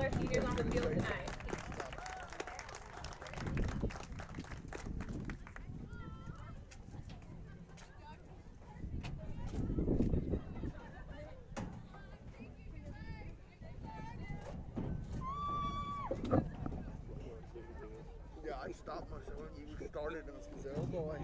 our seniors on the field tonight. Yeah, I stopped myself when you started and I said, oh boy.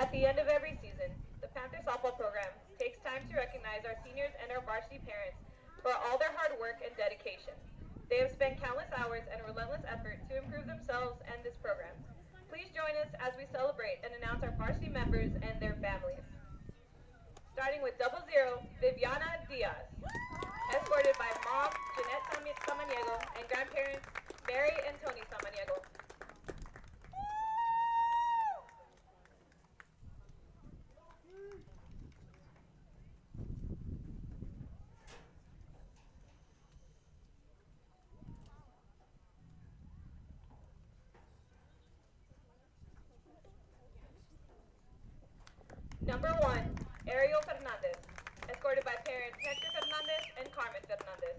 At the end of every season, the Panther softball program takes time to recognize our seniors and our varsity parents for all their hard work and dedication. They have spent countless hours and relentless effort to improve themselves and this program. Please join us as we celebrate and announce our varsity members and their families. Starting with 00, Viviana Diaz, escorted by mom Jeanette Samaniego and grandparents Mary and Tony Samaniego. Number 1, Ariel Fernandez, escorted by parents Hector Fernandez and Carmen Fernandez.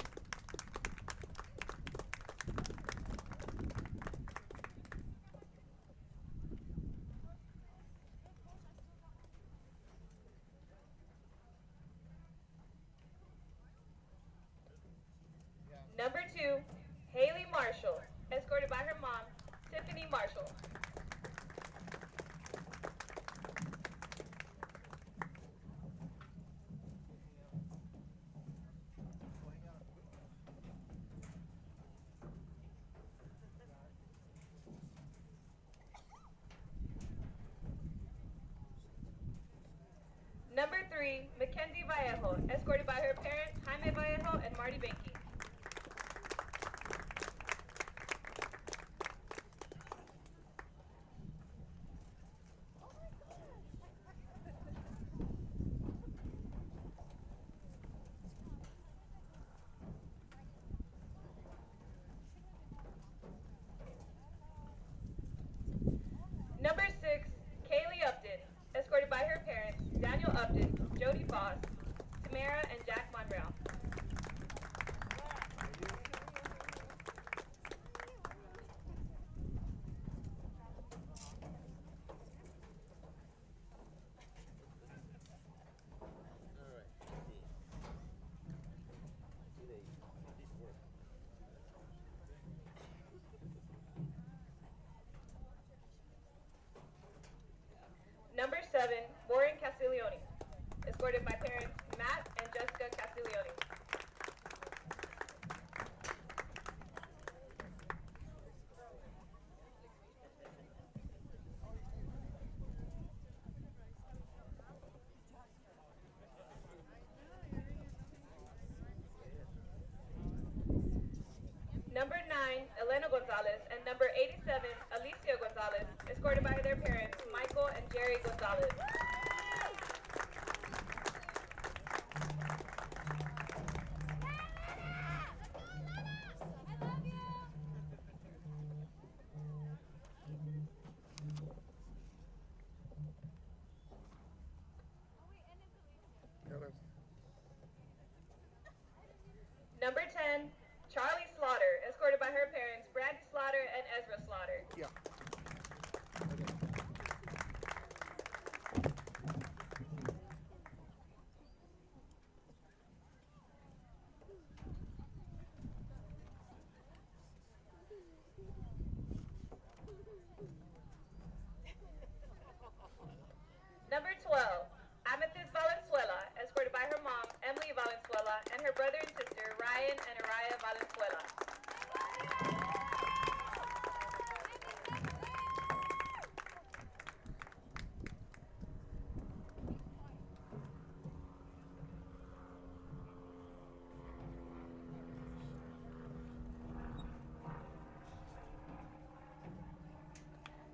Number 2, Haley Marshall, escorted by her mom, Tiffany Marshall. Number 3, Mackenzie Vallejo, escorted by her parents, Jaime Vallejo and Marty Benke. Number 6, Kaylee Upton, escorted by her parents, Daniel Upton, Jody Foss, Tamara, and Jack Monreal. Number 7, Maureen Castiglione, escorted by parents Matt and Jessica Castiglione. Number 9, Elena Gonzalez, and number 87, Alicia Gonzalez, escorted by their parents, Michael and Jerry Gonzalez. Number 10, Charlie Slaughter, escorted by her parents, Brandy Slaughter and Ezra Slaughter. Yeah. Ryan and Araya Valenzuela.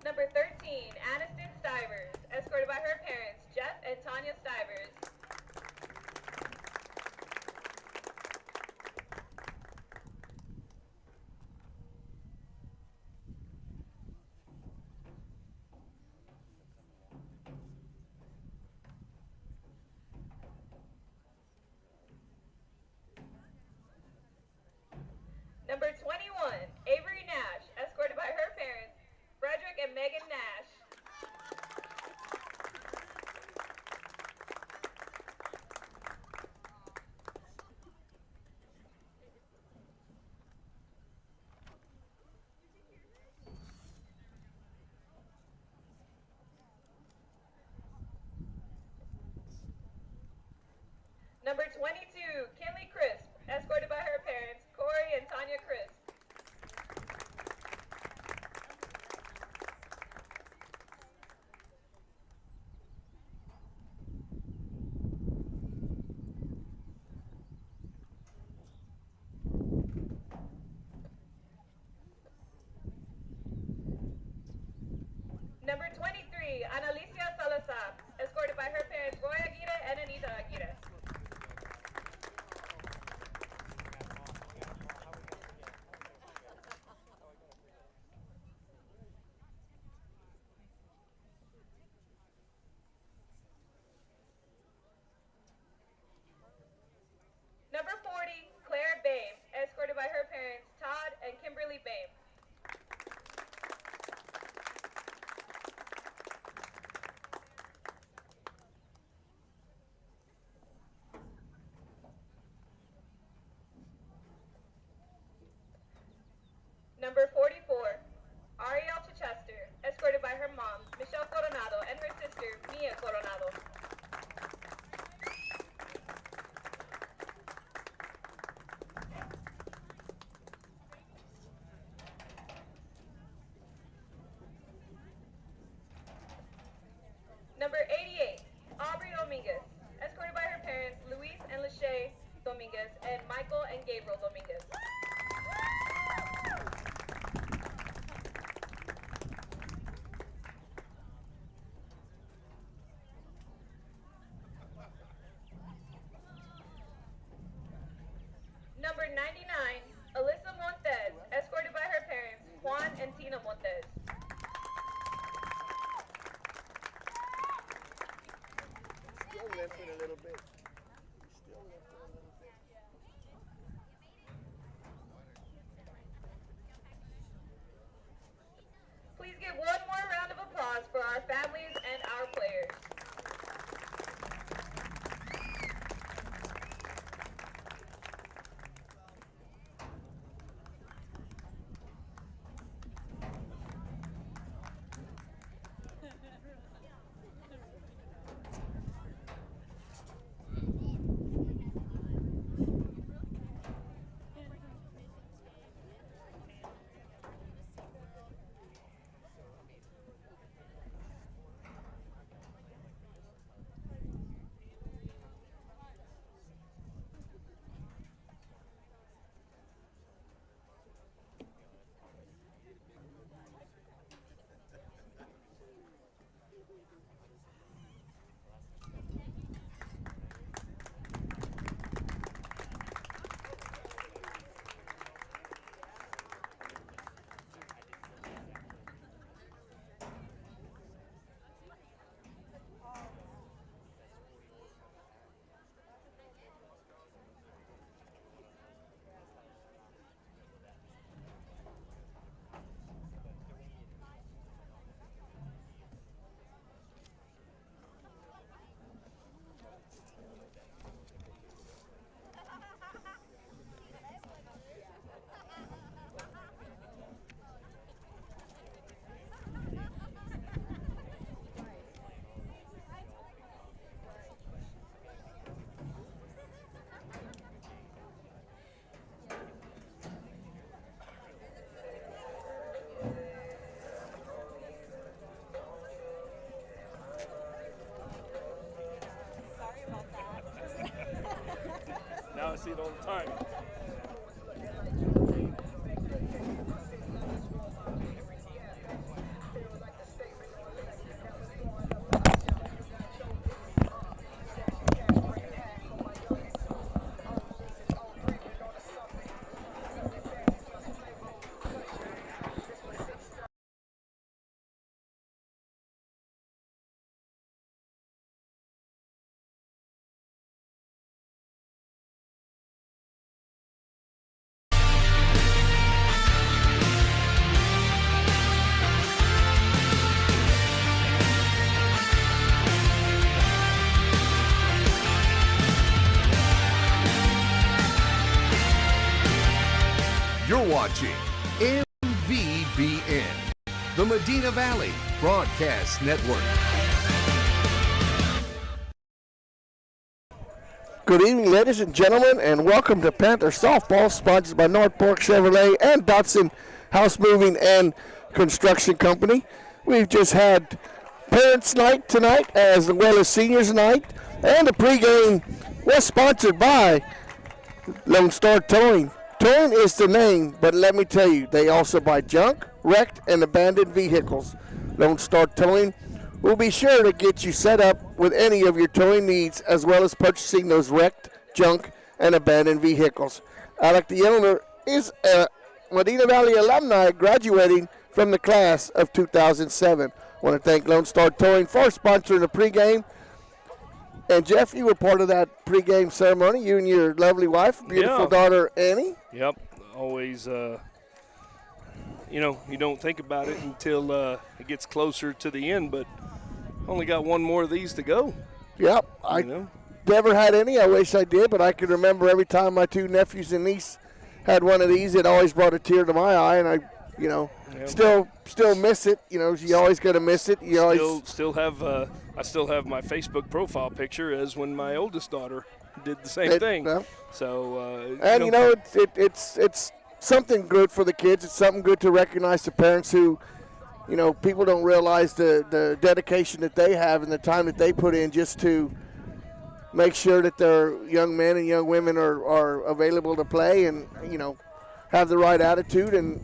Number 13, Aniston Stivers, escorted by her parents, Jeff and Tanya Stivers. Number 21, Avery Nash, escorted by her parents, Frederick and Megan Nash. Number 22, Kinley Crisp, escorted by her parents, Corey and Tanya Crisp. Number 23, Analicia Salazar, escorted by her parents, Roy Aguirre and Anita Aguirre. Number 40, Claire Bame, escorted by her parents, Todd and Kimberly Bame. Number 44, Ariel Chichester, escorted by her mom, Michelle Coronado, and her sister, Mia Coronado. Number 88, Aubrey Dominguez, escorted by her parents, Luis and Lachey Dominguez, and Michael and Gabriel Dominguez. Number 99, Alyssa Montez, escorted by her parents, Juan and Tina Montez. Still lifting a little bit. Still lifting a little bit. Please give one more round of applause for our families and our players. All right. You're watching MVBN, the Medina Valley Broadcast Network. Good evening, ladies and gentlemen, and welcome to Panther Softball, sponsored by North Fork Chevrolet and Dotson House Moving and Construction Company. We've just had Parents' Night tonight, as well as Seniors' Night, and the pregame was sponsored by Lone Star Towing. Towing is the name, but let me tell you, they also buy junk, wrecked, and abandoned vehicles. Lone Star Towing will be sure to get you set up with any of your towing needs, as well as purchasing those wrecked, junk, and abandoned vehicles. Alec, the owner, is a Medina Valley alumni graduating from the class of 2007. I want to thank Lone Star Towing for sponsoring the pregame. And Jeff, you were part of that pregame ceremony, you and your lovely wife, beautiful daughter Annie. Yep. Always, you don't think about it until it gets closer to the end, but only got one more of these to go. Yep. I never had any. I wish I did, but I can remember every time my two nephews and niece had one of these, it always brought a tear to my eye, and I still miss it. You always got to miss it. Still have I still have my Facebook profile picture as when my oldest daughter did the same thing. So it's something good for the kids. It's something good to recognize the parents who, people don't realize the dedication that they have and the time that they put in just to make sure that their young men and young women are available to play and have the right attitude and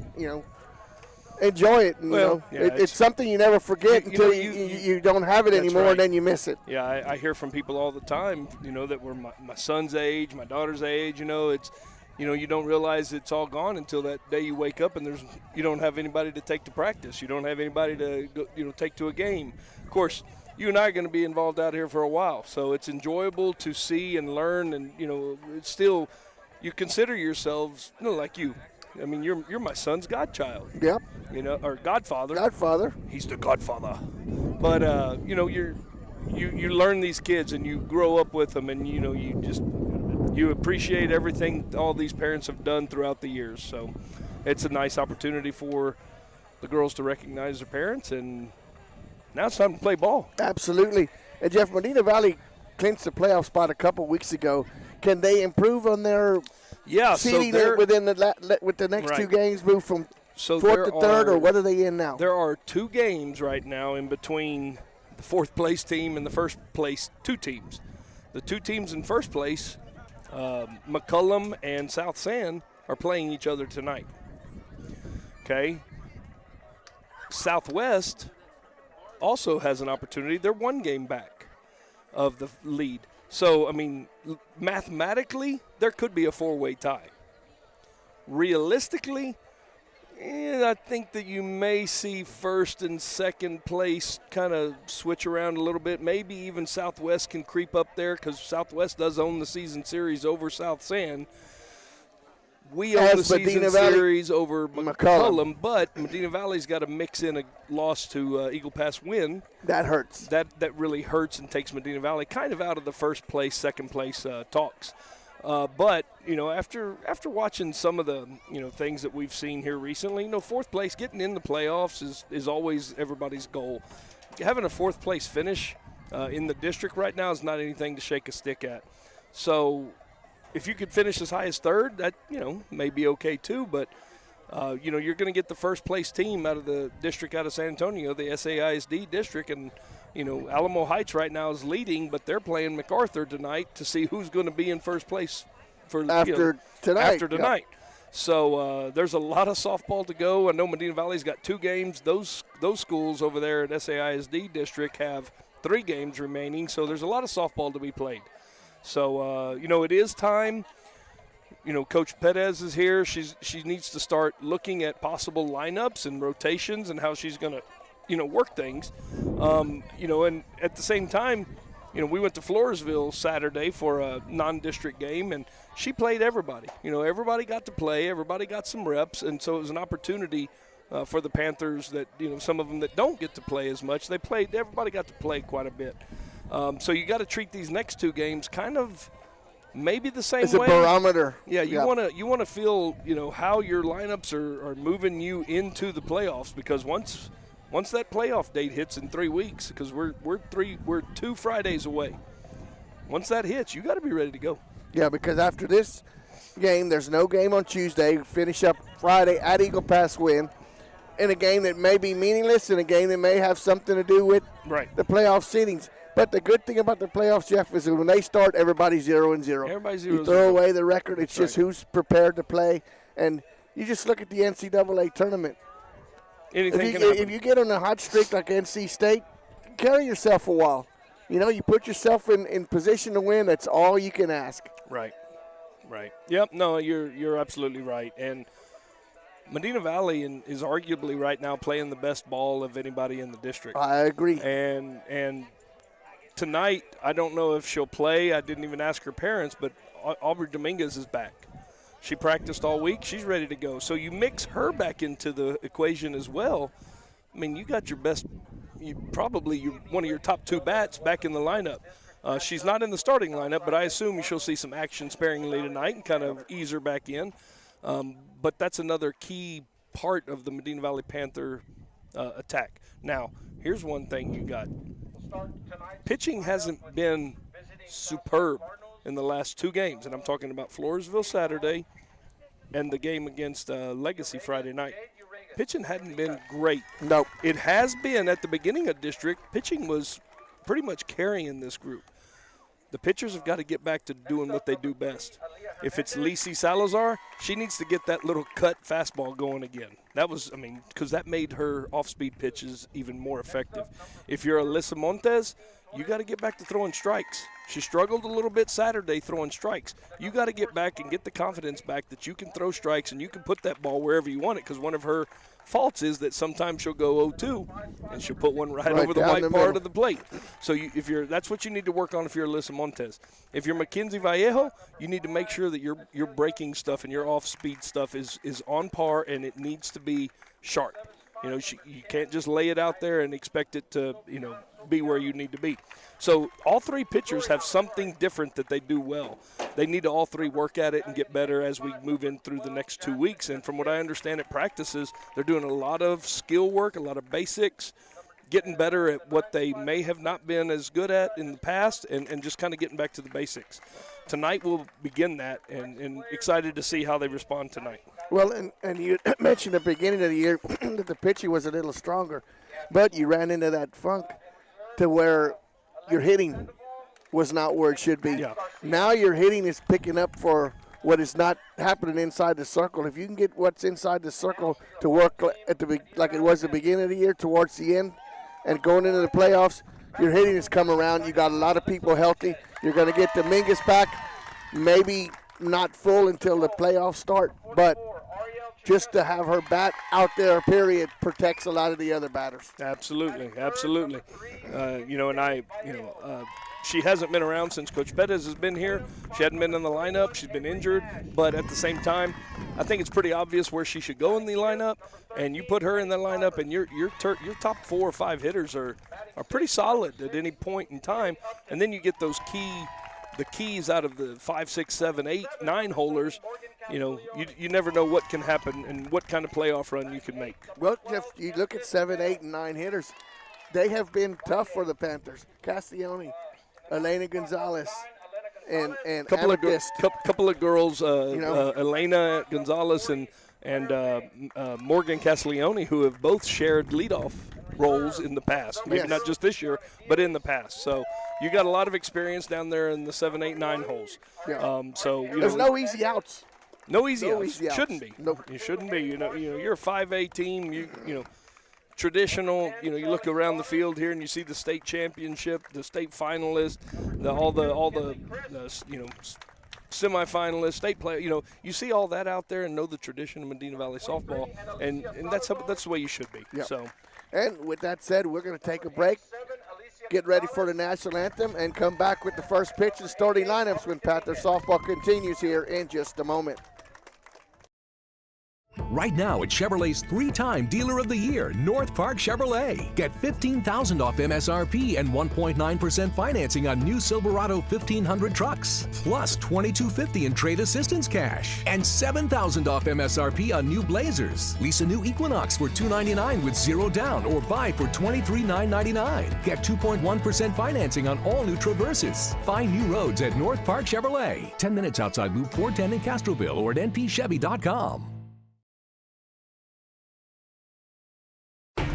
enjoy it. And, it's something you never forget until you don't have it anymore, right. And then you miss it. Yeah, I hear from people all the time, that were my son's age, my daughter's age. It's, you don't realize it's all gone until that day you wake up and you don't have anybody to take to practice. You don't have anybody to go, take to a game. Of course, you and I are going to be involved out here for a while, so it's enjoyable to see and learn. And it's still, you consider yourselves, like you. I mean, you're my son's godchild. Yep. Or godfather. Godfather. He's the godfather. But you learn these kids and you grow up with them, and you appreciate everything all these parents have done throughout the years. So it's a nice opportunity for the girls to recognize their parents, and now it's time to play ball. Absolutely. And Jeff, Medina Valley clinched the playoff spot a couple weeks ago. Can they improve on their seeding within with the next two games, move from fourth to third, or what are they in now? There are 2 games right now in between the fourth place team and the first place 2 teams. The 2 teams in first place, McCullum and South San, are playing each other tonight. Okay. Southwest also has an opportunity. They're 1 game back of the lead. So, I mean, mathematically, there could be a 4-way tie. Realistically, I think that you may see first and second place kind of switch around a little bit. Maybe even Southwest can creep up there because Southwest does own the season series over South San. We own the season series over McCullum, but Medina Valley's got to mix in a loss to Eagle Pass win. That hurts. That really hurts and takes Medina Valley kind of out of the first place, second place talks. But after watching some of the things that we've seen here recently, fourth place, getting in the playoffs is always everybody's goal. Having a fourth place finish in the district right now is not anything to shake a stick at. So if you could finish as high as third, that may be okay too. But you're going to get the first place team out of the district out of San Antonio, the SAISD district, and Alamo Heights right now is leading, but they're playing MacArthur tonight to see who's going to be in first place for after tonight. After tonight. So there's a lot of softball to go. I know Medina Valley's got 2 games. Those schools over there at SAISD district have 3 games remaining. So there's a lot of softball to be played. So it is time. Coach Perez is here. She needs to start looking at possible lineups and rotations and how she's going to, work things. And at the same time, we went to Floresville Saturday for a non-district game, and she played everybody. Everybody got to play. Everybody got some reps, and so it was an opportunity for the Panthers that, some of them that don't get to play as much, everybody got to play quite a bit. So you got to treat these next 2 games kind of maybe the same way. It's a barometer. Yeah, you want to feel, how your lineups are moving you into the playoffs, because once that playoff date hits in 3 weeks, because we're 2 Fridays away. Once that hits, you got to be ready to go. Yeah, because after this game, there's no game on Tuesday. Finish up Friday at Eagle Pass win, in a game that may be meaningless, in a game that may have something to do with the playoff seedings. But the good thing about the playoffs, Jeff, is that when they start, everybody's 0-0. Everybody's 0-0. You throw away the record. It's just who's prepared to play. And you just look at the NCAA tournament. Anything can happen. If you get on a hot streak like NC State, carry yourself a while. You put yourself in position to win. That's all you can ask. Right. Yep. No, you're absolutely right. And Medina Valley is arguably right now playing the best ball of anybody in the district. I agree. And tonight, I don't know if she'll play. I didn't even ask her parents, but Aubrey Dominguez is back. She practiced all week. She's ready to go. So you mix her back into the equation as well. I mean, you got your best, one of your top 2 bats back in the lineup. She's not in the starting lineup, but I assume she'll see some action sparingly tonight and kind of ease her back in. But that's another key part of the Medina Valley Panther attack. Now, here's one thing you got. Pitching hasn't been superb in the last 2 games, and I'm talking about Floresville Saturday and the game against Legacy Friday night. Pitching hadn't been great. Nope. It has been at the beginning of district. Pitching was pretty much carrying this group. The pitchers have got to get back to doing what they do best. If it's Lisi Salazar, she needs to get that little cut fastball going again. Because that made her off-speed pitches even more effective. If you're Alyssa Montes, you got to get back to throwing strikes. She struggled a little bit Saturday throwing strikes. You got to get back and get the confidence back that you can throw strikes and you can put that ball wherever you want it, because one of her faults is that sometimes she'll go 0-2 and she'll put one right over the white part of the plate. So that's what you need to work on if you're Alyssa Montes. If you're Mackenzie Vallejo, you need to make sure that your breaking stuff and your off-speed stuff is on par, and it needs to be sharp. You can't just lay it out there and expect it to, be where you need to be. So all 3 pitchers have something different that they do well. They need to all 3 work at it and get better as we move in through the next 2 weeks. And from what I understand at practices, they're doing a lot of skill work, a lot of basics, getting better at what they may have not been as good at in the past, and just kind of getting back to the basics. Tonight we'll begin that, and excited to see how they respond tonight. Well, and you mentioned at the beginning of the year that the pitching was a little stronger, but you ran into that funk to where your hitting was not where it should be. Yeah. Now your hitting is picking up for what is not happening inside the circle. If you can get what's inside the circle to work like it was at the beginning of the year towards the end and going into the playoffs, your hitting has come around. You got a lot of people healthy. You're going to get Dominguez back, maybe not full until the playoffs start, but just to have her bat out there, period, protects a lot of the other batters. Absolutely. She hasn't been around since Coach Perez has been here. She hadn't been in the lineup. She's been injured. But at the same time, I think it's pretty obvious where she should go in the lineup. And you put her in the lineup, and your top 4 or 5 hitters are pretty solid at any point in time. And then you get those keys out of the 5, 6, 7, 8, 9 holers. You never know what can happen and what kind of playoff run you can make. Well, Jeff, you look at 7, 8, and 9 hitters. They have been tough for the Panthers. Castiglione, Elena Gonzalez, and couple of girls, you know, Elena Gonzalez and Morgan Castiglione, who have both shared leadoff roles in the past. Maybe Yes. not just this year, but in the past. So you got a lot of experience down there in the 7, 8, 9 holes. Yeah. There's no easy outs. no easy no outs. easy outs. Shouldn't be. Nope. You shouldn't be. You're a 5A team. You know, traditional. You look around the field here and you see the state championship, the state finalists, all the semifinalists, state play. You see all that out there and know the tradition of Medina Valley softball, and that's the way you should be. Yep. So. And with that said, we're going to take a break, get ready for the national anthem, and come back with the first pitch and starting lineups when Panther softball continues here in just a moment. Right now at Chevrolet's 3-time Dealer of the Year, North Park Chevrolet. Get $15,000 off MSRP and 1.9% financing on new Silverado 1500 trucks, plus $2,250 in trade assistance cash, and $7,000 off MSRP on new Blazers. Lease a new Equinox for $299 with 0 down, or buy for $23,999. Get 2.1% financing on all new Traverses. Find new roads at North Park Chevrolet. 10 minutes outside Loop 410 in Castroville or at npchevy.com.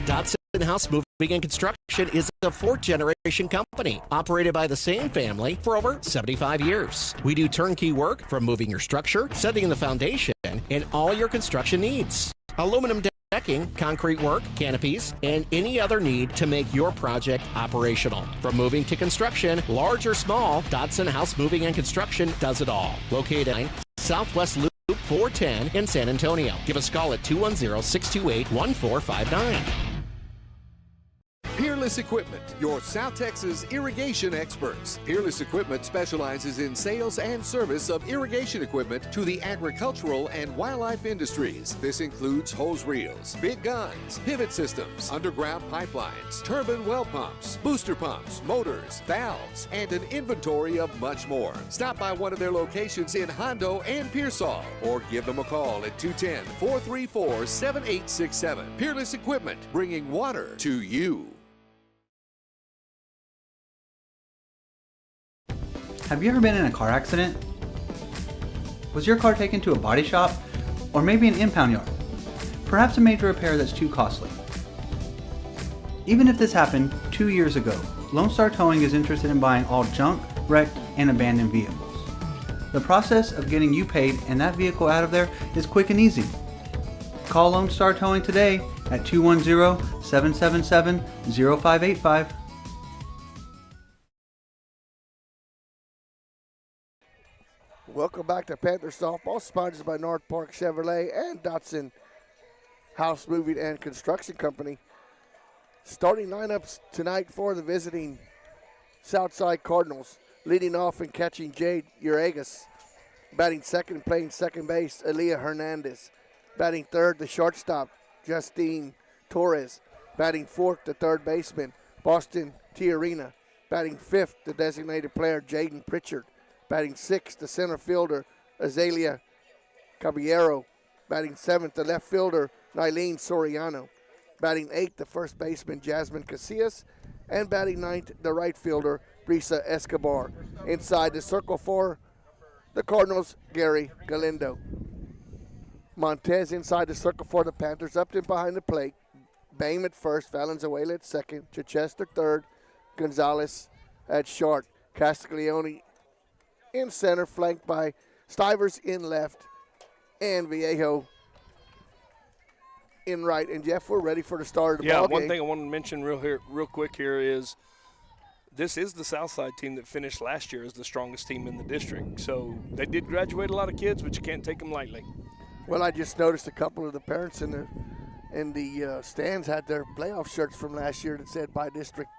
Dodson House Moving and Construction is a 4th-generation company operated by the same family for over 75 years. We do turnkey work from moving your structure, setting the foundation, and all your construction needs. Aluminum decking, concrete work, canopies, and any other need to make your project operational. From moving to construction, large or small, Dodson House Moving and Construction does it all. Located in Southwest Loop 410 in San Antonio. Give us a call at 210-628-1459. Peerless Equipment, your South Texas irrigation experts. Peerless Equipment specializes in sales and service of irrigation equipment to the agricultural and wildlife industries. This includes hose reels, big guns, pivot systems, underground pipelines, turbine well pumps, booster pumps, motors, valves, and an inventory of much more. Stop by one of their locations in Hondo and Pearsall, or give them a call at 210-434-7867. Peerless Equipment, bringing water to you. Have you ever been in a car accident? Was your car taken to a body shop? Or maybe an impound yard? Perhaps a major repair that's too costly. Even if this happened 2 years ago, Lone Star Towing is interested in buying all junk, wrecked, and abandoned vehicles. The process of getting you paid and that vehicle out of there is quick and easy. Call Lone Star Towing today at 210-777-0585. Welcome back to Panther Softball, sponsored by North Park Chevrolet and Dodson House Moving and Construction Company. Starting lineups tonight for the visiting Southside Cardinals. Leading off and catching Jade Uragas. Batting second and playing second base, Aaliyah Hernandez. Batting third, the shortstop, Justine Torres. Batting fourth, the third baseman, Boston Tiarina. Batting fifth, the designated player, Jaden Pritchard. Batting sixth, the center fielder, Azalea Caballero. Batting seventh, the left fielder, Nylene Soriano. Batting eighth, the first baseman, Jasmine Casillas. And batting ninth, the right fielder, Brisa Escobar. Inside the circle for the Cardinals, Gary Galindo. Montez inside the circle for the Panthers, up and behind the plate. Bame at first, Valenzuela at second, Chichester third, Gonzalez at short. Castiglione in center, flanked by Stivers in left, and Viejo in right. And Jeff, we're ready for the start of the ball game. One thing I want to mention real quick here is this is the Southside team that finished last year as the strongest team in the district. So they did graduate a lot of kids, but you can't take them lightly. Well, I just noticed a couple of the parents in the stands had their playoff shirts from last year that said by district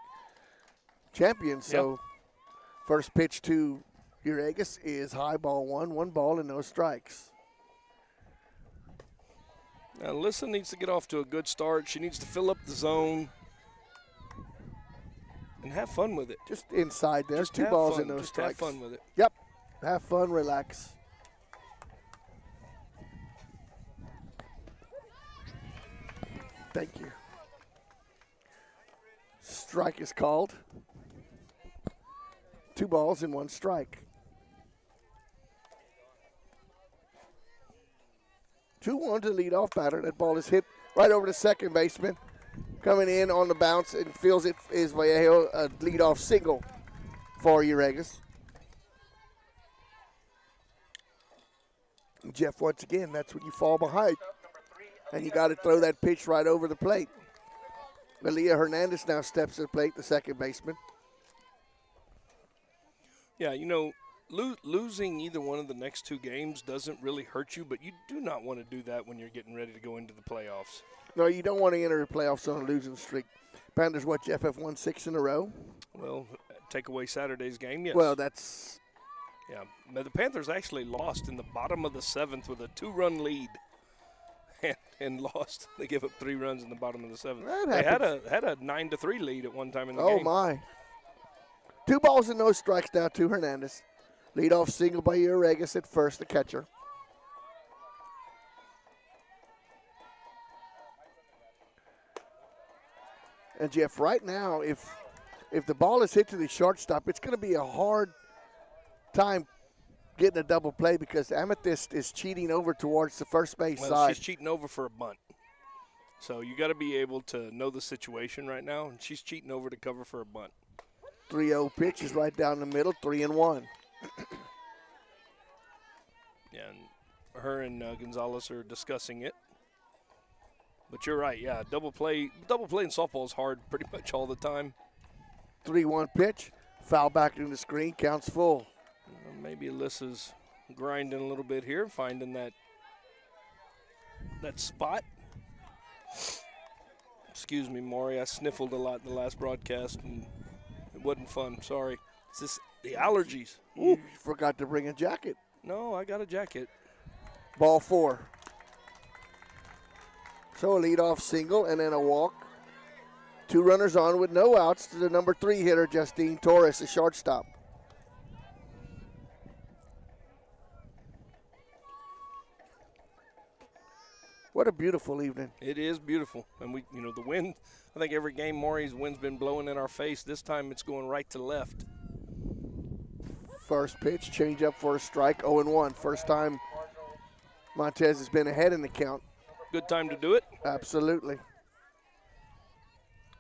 champions. So first pitch to Uragas is high ball one ball and no strikes. Now, Alyssa needs to get off to a good start. She needs to fill up the zone and have fun with it. Just inside there. Just two have balls fun. and no Just strikes. have fun with it. Yep. Have fun, relax. Thank you. Strike is called. 2 balls and 1 strike. 2-1 to the leadoff batter. That ball is hit right over the second baseman. coming in on the bounce and feels it is Vallejo, a leadoff single for Uregas. Jeff, once again, that's when you fall behind. And you got to throw that pitch right over the plate. Malia Hernandez now steps to the plate, the second baseman. Yeah, you know, losing either one of the next two games doesn't really hurt you, but you do not want to do that when you're getting ready to go into the playoffs. No, you don't want to enter the playoffs on a losing streak. Panthers, what, Jeff, have won 6 in a row? Well, take away Saturday's game, yes. Well, that's... Yeah, but the Panthers actually lost in the bottom of the 7th with a 2-run lead and lost. They gave up 3 runs in the bottom of the 7th. They had a 9-3 lead at one time in the game. Oh, my. 2 balls and no strikes now to Hernandez. Leadoff single by Uregas at first, the catcher. And, Jeff, right now, if the ball is hit to the shortstop, it's going to be a hard time getting a double play because Amethyst is cheating over towards the first base side. She's cheating over for a bunt. So you got to be able to know the situation right now, and she's cheating over to cover for a bunt. 3-0 pitch is right down the middle, 3-1. Yeah, and her and Gonzalez are discussing it. But you're right, yeah, double play in softball is hard pretty much all the time. 3-1 pitch, foul back to the screen, counts full. Maybe Alyssa's grinding a little bit here, finding that spot. Excuse me, Maury, I sniffled a lot in the last broadcast, and it wasn't fun, sorry. It's just the allergies. You forgot to bring a jacket. No, I got a jacket. Ball 4. So a leadoff single and then a walk. 2 runners on with no outs to the number 3 hitter, Justine Torres, the shortstop. What a beautiful evening. It is beautiful. And we, the wind, I think every game Maury's wind's been blowing in our face. This time it's going right to left. First pitch, change up for a strike, 0-1. First time Montez has been ahead in the count. Good time to do it. Absolutely.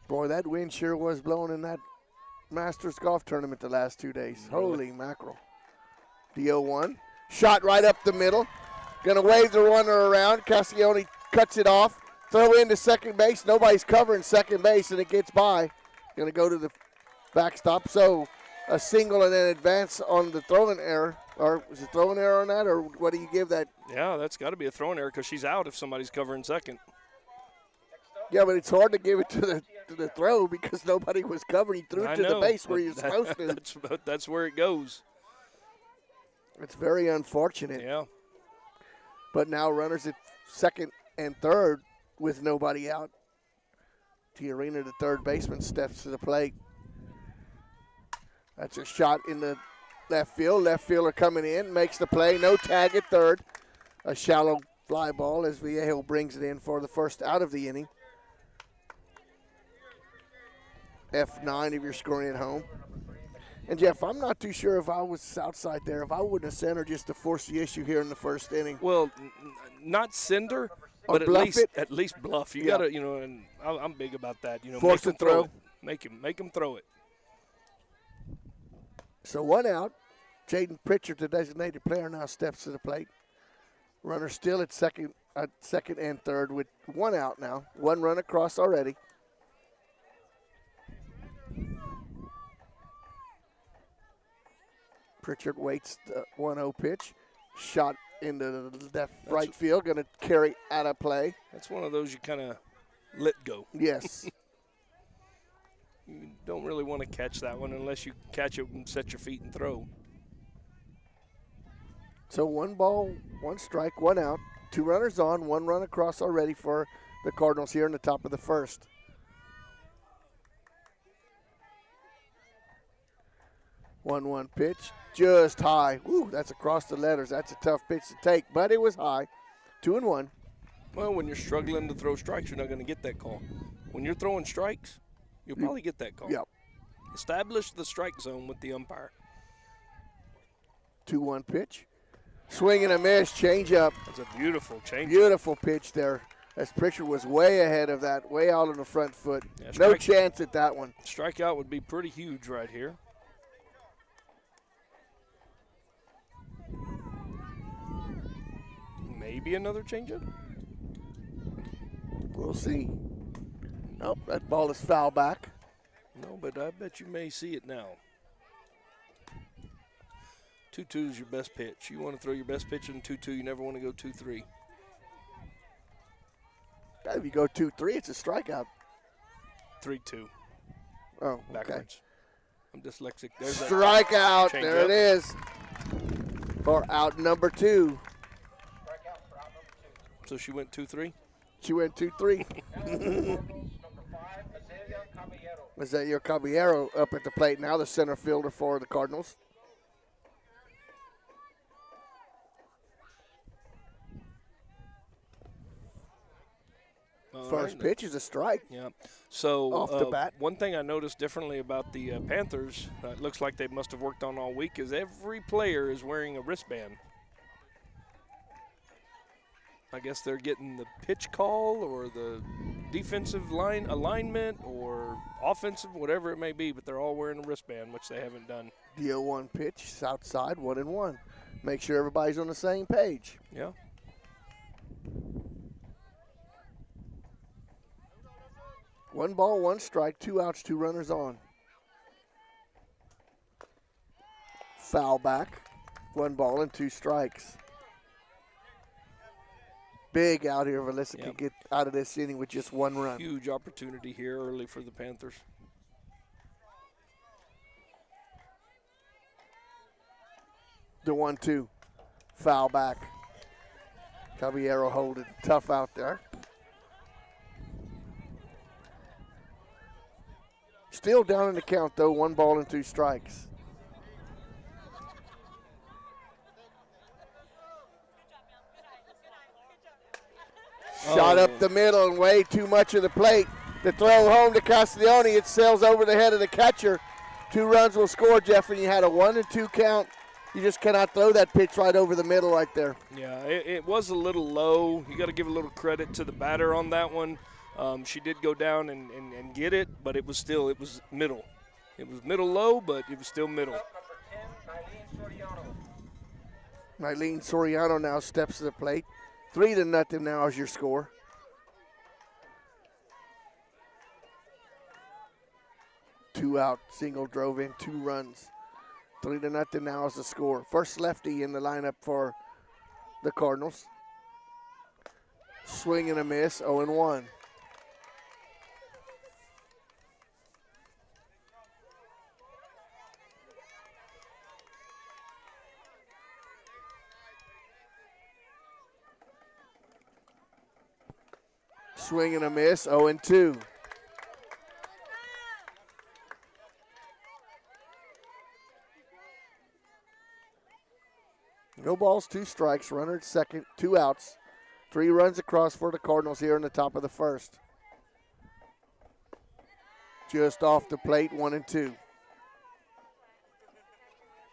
Boy, that wind sure was blowing in that Masters golf tournament the last 2 days. Really? Holy mackerel. The 0-1. Shot right up the middle. Going to wave the runner around. Cassione cuts it off. Throw into second base. Nobody's covering second base, and it gets by. Going to go to the backstop. So a single and an advance on the throwing error. Or was it throwing error on that, or what do you give that? Yeah, that's got to be a throwing error because she's out if somebody's covering second. Yeah, but it's hard to give it to the throw because nobody was covering. He threw it to the base where you're supposed to. That's where it goes. It's very unfortunate. Yeah. But now runners at second and third with nobody out. Tiarina, the third baseman, steps to the plate. That's a shot in the left field. Left fielder coming in, makes the play. No tag at third. A shallow fly ball as Vallejo brings it in for the first out of the inning. F9 if you're scoring at home. And, Jeff, I'm not too sure if I was Southside there, if I wouldn't have sent her just to force the issue here in the first inning. Well, not send her, Or but bluff it. at least bluff. You got to, and I'm big about that. Force make the them throw. it. Make them throw it. So 1 out. Jaden Pritchard, the designated player, now steps to the plate. Runner still at second and third with 1 out now. 1 run across already. Pritchard waits the 1-0 pitch. Shot into the right field, going to carry out of play. That's one of those you kind of let go. Yes. You don't really want to catch that one unless you catch it and set your feet and throw. So 1 ball, 1 strike, 1 out. 2 runners on, 1 run across already for the Cardinals here in the top of the first. One pitch, just high. Woo, that's across the letters. That's a tough pitch to take, but it was high. 2-1. Well, when you're struggling to throw strikes, you're not going to get that call. When you're throwing strikes, you'll probably get that call. Yep. Establish the strike zone with the umpire. 2-1 pitch. Swing and a miss, change up. That's a beautiful change. Beautiful pitch there As Pritchard was way ahead of that, way out on the front foot. Yeah, No chance at that one. Strikeout would be pretty huge right here. Maybe another changeup? We'll see. Nope, that ball is foul back. No, but I bet you may see it now. 2-2 is your best pitch. You want to throw your best pitch in 2-2. You never want to go 2-3. If you go 2-3, it's a strikeout. 3-2. Oh, okay. Backwards. I'm dyslexic. There's Strikeout. Change There up. it is. For out number 2. So she went 2-3? She went 2-3. Was that your Caballero up at the plate now, the center fielder for the Cardinals? First pitch is a strike. Yeah. So Off the bat. one thing I noticed differently about the Panthers, it looks like they must have worked on all week, is every player is wearing a wristband. I guess they're getting the pitch call or the defensive line alignment or offensive, whatever it may be, but they're all wearing a wristband, which they haven't done. The 0-1 pitch, Southside, 1-1. Make sure everybody's on the same page. Yeah. One ball, one strike, 2 outs, 2 runners on. Foul back, 1 ball and 2 strikes. Big out here. Alyssa can get out of this inning with just 1 run. Huge opportunity here early for the Panthers. The 1-2. Foul back. Caballero holding tough out there. Still down in the count, though. 1 ball and 2 strikes. Shot up the middle and way too much of the plate. The throw home to Castiglione. It sails over the head of the catcher. 2 runs will score, Jeffrey. You had a 1-2 count. You just cannot throw that pitch right over the middle right there. Yeah, it was a little low. You got to give a little credit to the batter on that one. She did go down and get it, but it was middle. It was middle low, but it was still middle. Mylene Soriano now steps to the plate. 3-0 now is your score. Two out, single drove in, 2 runs. 3-0 now is the score. First lefty in the lineup for the Cardinals. Swing and a miss, 0-1. Swing and a miss, 0-2. No balls, 2 strikes, runner at second, 2 outs. 3 runs across for the Cardinals here in the top of the first. Just off the plate, 1-2.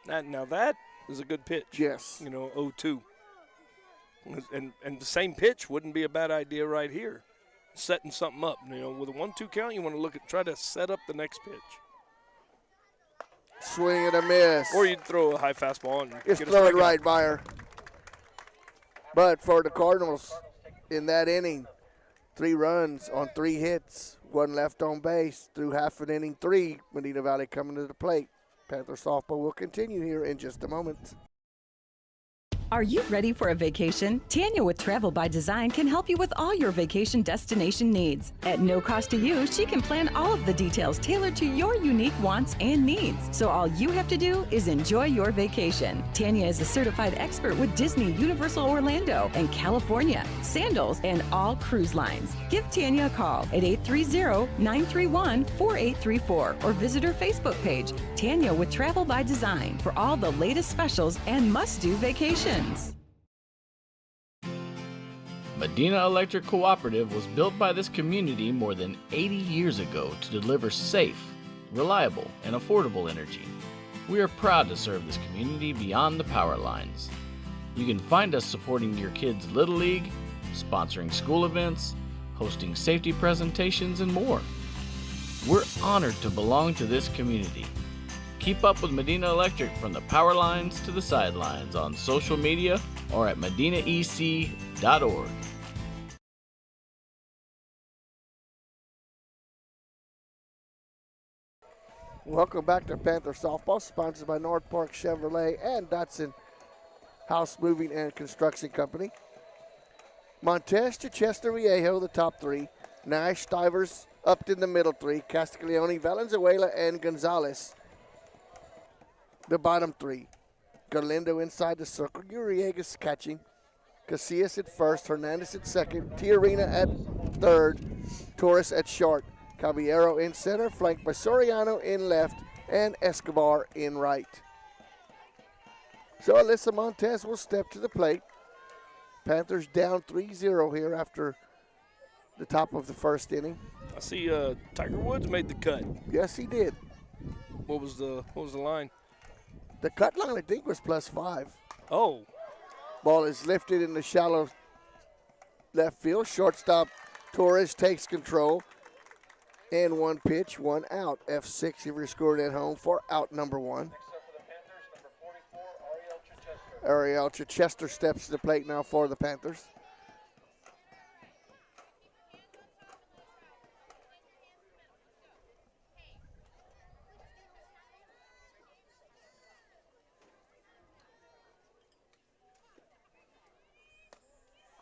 Now that is a good pitch. Yes. 0-2. And the same pitch wouldn't be a bad idea right here. Setting something up. With a 1-2 count, you want to try to set up the next pitch. Swing and a miss. Or you'd throw a high fastball and just get a throw it strikeout. right by her. But for the Cardinals in that inning, 3 runs on 3 hits, 1 left on base through half an inning 3. Medina Valley coming to the plate. Panther softball will continue here in just a moment. Are you ready for a vacation? Tanya with Travel by Design can help you with all your vacation destination needs. At no cost to you, she can plan all of the details tailored to your unique wants and needs. So all you have to do is enjoy your vacation. Tanya is a certified expert with Disney, Universal Orlando, and California, Sandals, and all cruise lines. Give Tanya a call at 830-931-4834 or visit her Facebook page, Tanya with Travel by Design, for all the latest specials and must-do vacations. Medina Electric Cooperative was built by this community more than 80 years ago to deliver safe, reliable, and affordable energy. We are proud to serve this community beyond the power lines. You can find us supporting your kids' Little League, sponsoring school events, hosting safety presentations, and more. We're honored to belong to this community. Keep up with Medina Electric from the power lines to the sidelines on social media or at medinaec.org. Welcome back to Panther Softball, sponsored by North Park Chevrolet and Datsun House Moving and Construction Company. Montez, Chichester, Viejo, the top three. Nash, Stivers, Upton, the middle three. Castiglione, Valenzuela, and Gonzalez, the bottom three. Galindo inside the circle. Uriegas catching. Casillas at first. Hernandez at second. Tiarina at third. Torres at short. Caballero in center, flanked by Soriano in left, and Escobar in right. So Alyssa Montez will step to the plate. Panthers down 3-0 here after the top of the first inning. I see Tiger Woods made the cut. Yes, he did. What was the line? The cut line, I think, was +5. Oh. Ball is lifted in the shallow left field. Shortstop Torres takes control. And one pitch, one out. F6 if you're scored at home for out number one. Ariel Chichester steps to the plate now for the Panthers.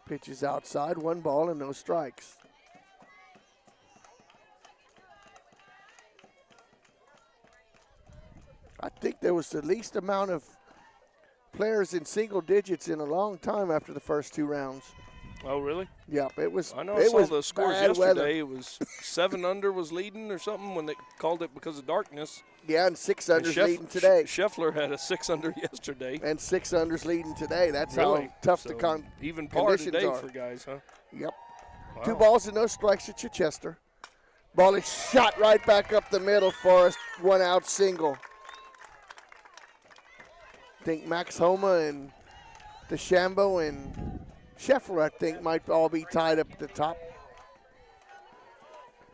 Pitches outside, 1 ball and no strikes. I think there was the least amount of players in single digits in a long time after the first 2 rounds. Oh, really? Yep, it was. I know. I I saw the scores yesterday. Weather. It was 7 under was leading or something when they called it because of darkness. Yeah, and 6 unders leading today. Scheffler had a 6 under yesterday. And 6 unders leading today. That's really? how tough so the even par conditions today are for guys, huh? Yep. Wow. 2 balls and no strikes at Chichester. Ball is shot right back up the middle for a 1-out single. I think Max Homa and DeChambeau and Scheffler, I think, might all be tied up at the top.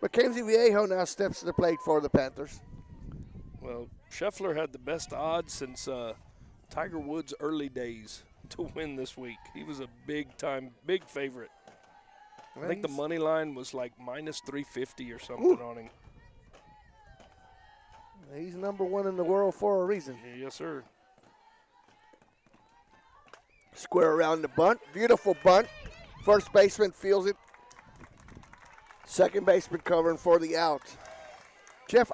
Mackenzie Viejo now steps to the plate for the Panthers. Well, Scheffler had the best odds since Tiger Woods' early days to win this week. He was a big favorite. I think the money line was like -350 or something on him. He's number 1 in the world for a reason. Yes, sir. Square around the bunt. Beautiful bunt. First baseman feels it. Second baseman covering for the out. Jeff,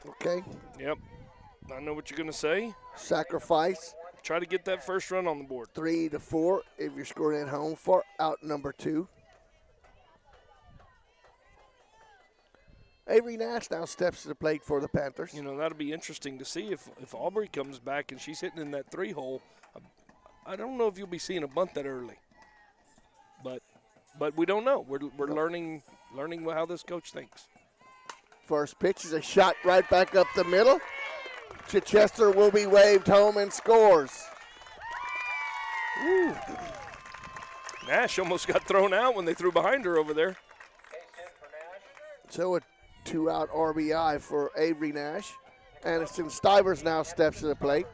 okay. Yep. I know what you're going to say. Sacrifice. Try to get that first run on the board. 3-4 if you're scoring at home for out number 2. Avery Nash now steps to the plate for the Panthers. You know, that'll be interesting to see if Aubrey comes back and she's hitting in that 3-hole. I don't know if you'll be seeing a bunt that early, but we don't know. We're learning how this coach thinks. First pitch is a shot right back up the middle. Chichester will be waved home and scores. Ooh. Nash almost got thrown out when they threw behind her over there. So a 2-out RBI for Avery Nash. Anderson Stivers now steps to the plate.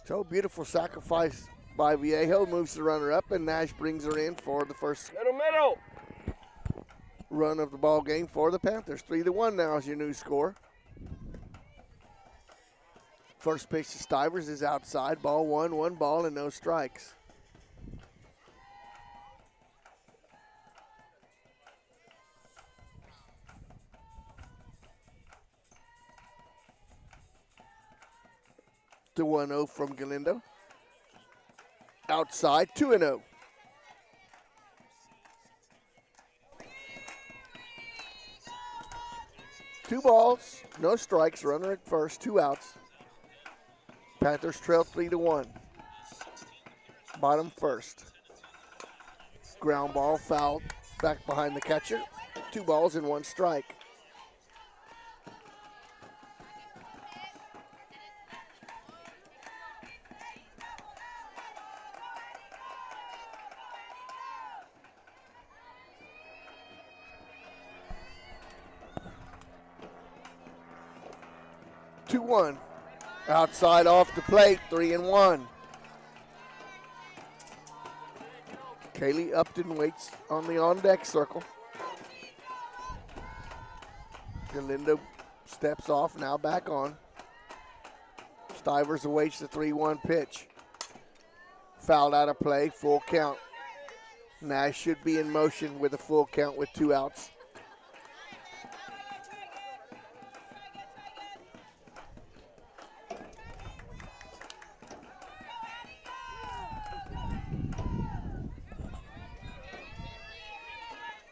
So beautiful sacrifice by Viejo, moves the runner up, and Nash brings her in for the first middle run of the ball game for the Panthers. 3-1 now is your new score. First pitch to Stivers is outside. Ball 1 ball and no strikes. The 1-0 from Galindo. Outside, 2-0. Two balls, no strikes, runner at first, 2 outs. Panthers trail 3-1. Bottom first. Ground ball fouled back behind the catcher. 2 balls and 1 strike. 2-1. Outside off the plate, 3-1. Kaylee Upton waits on the on-deck circle. Galindo steps off, now back on. Stivers awaits the 3-1 pitch. Fouled out of play, full count. Nash should be in motion with a full count with 2 outs.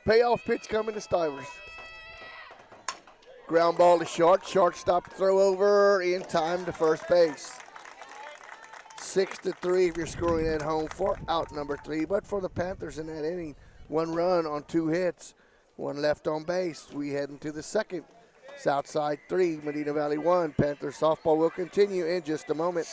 Payoff pitch coming to Stivers. Ground ball to Short. Shortstop throw over in time to first base. 6-3 if you're scoring at home for out number 3. But for the Panthers in that inning, 1 run on 2 hits, 1 left on base. We head into the second. Southside 3, Medina Valley 1. Panthers softball will continue in just a moment.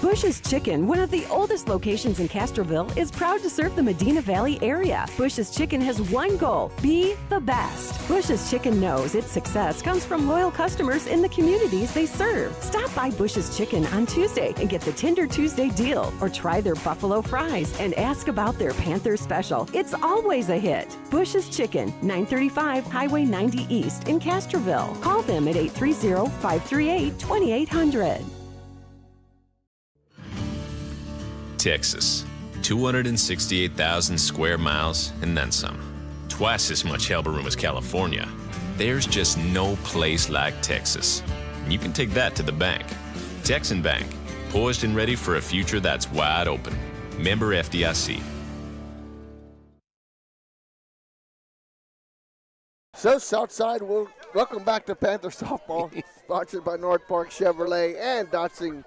Bush's Chicken, one of the oldest locations in Castroville, is proud to serve the Medina Valley area. Bush's Chicken has one goal: be the best. Bush's Chicken knows its success comes from loyal customers in the communities they serve. Stop by Bush's Chicken on Tuesday and get the Tender Tuesday deal, or try their buffalo fries and ask about their Panther special. It's always a hit. Bush's Chicken, 935 Highway 90 East in Castroville. Call them at 830-538-2800. Texas, 268,000 square miles and then some. Twice as much elbow room as California. There's just no place like Texas. And you can take that to the bank. Texan Bank, poised and ready for a future that's wide open. Member FDIC. So Southside will welcome back to Panther softball, sponsored by North Park Chevrolet and Dotson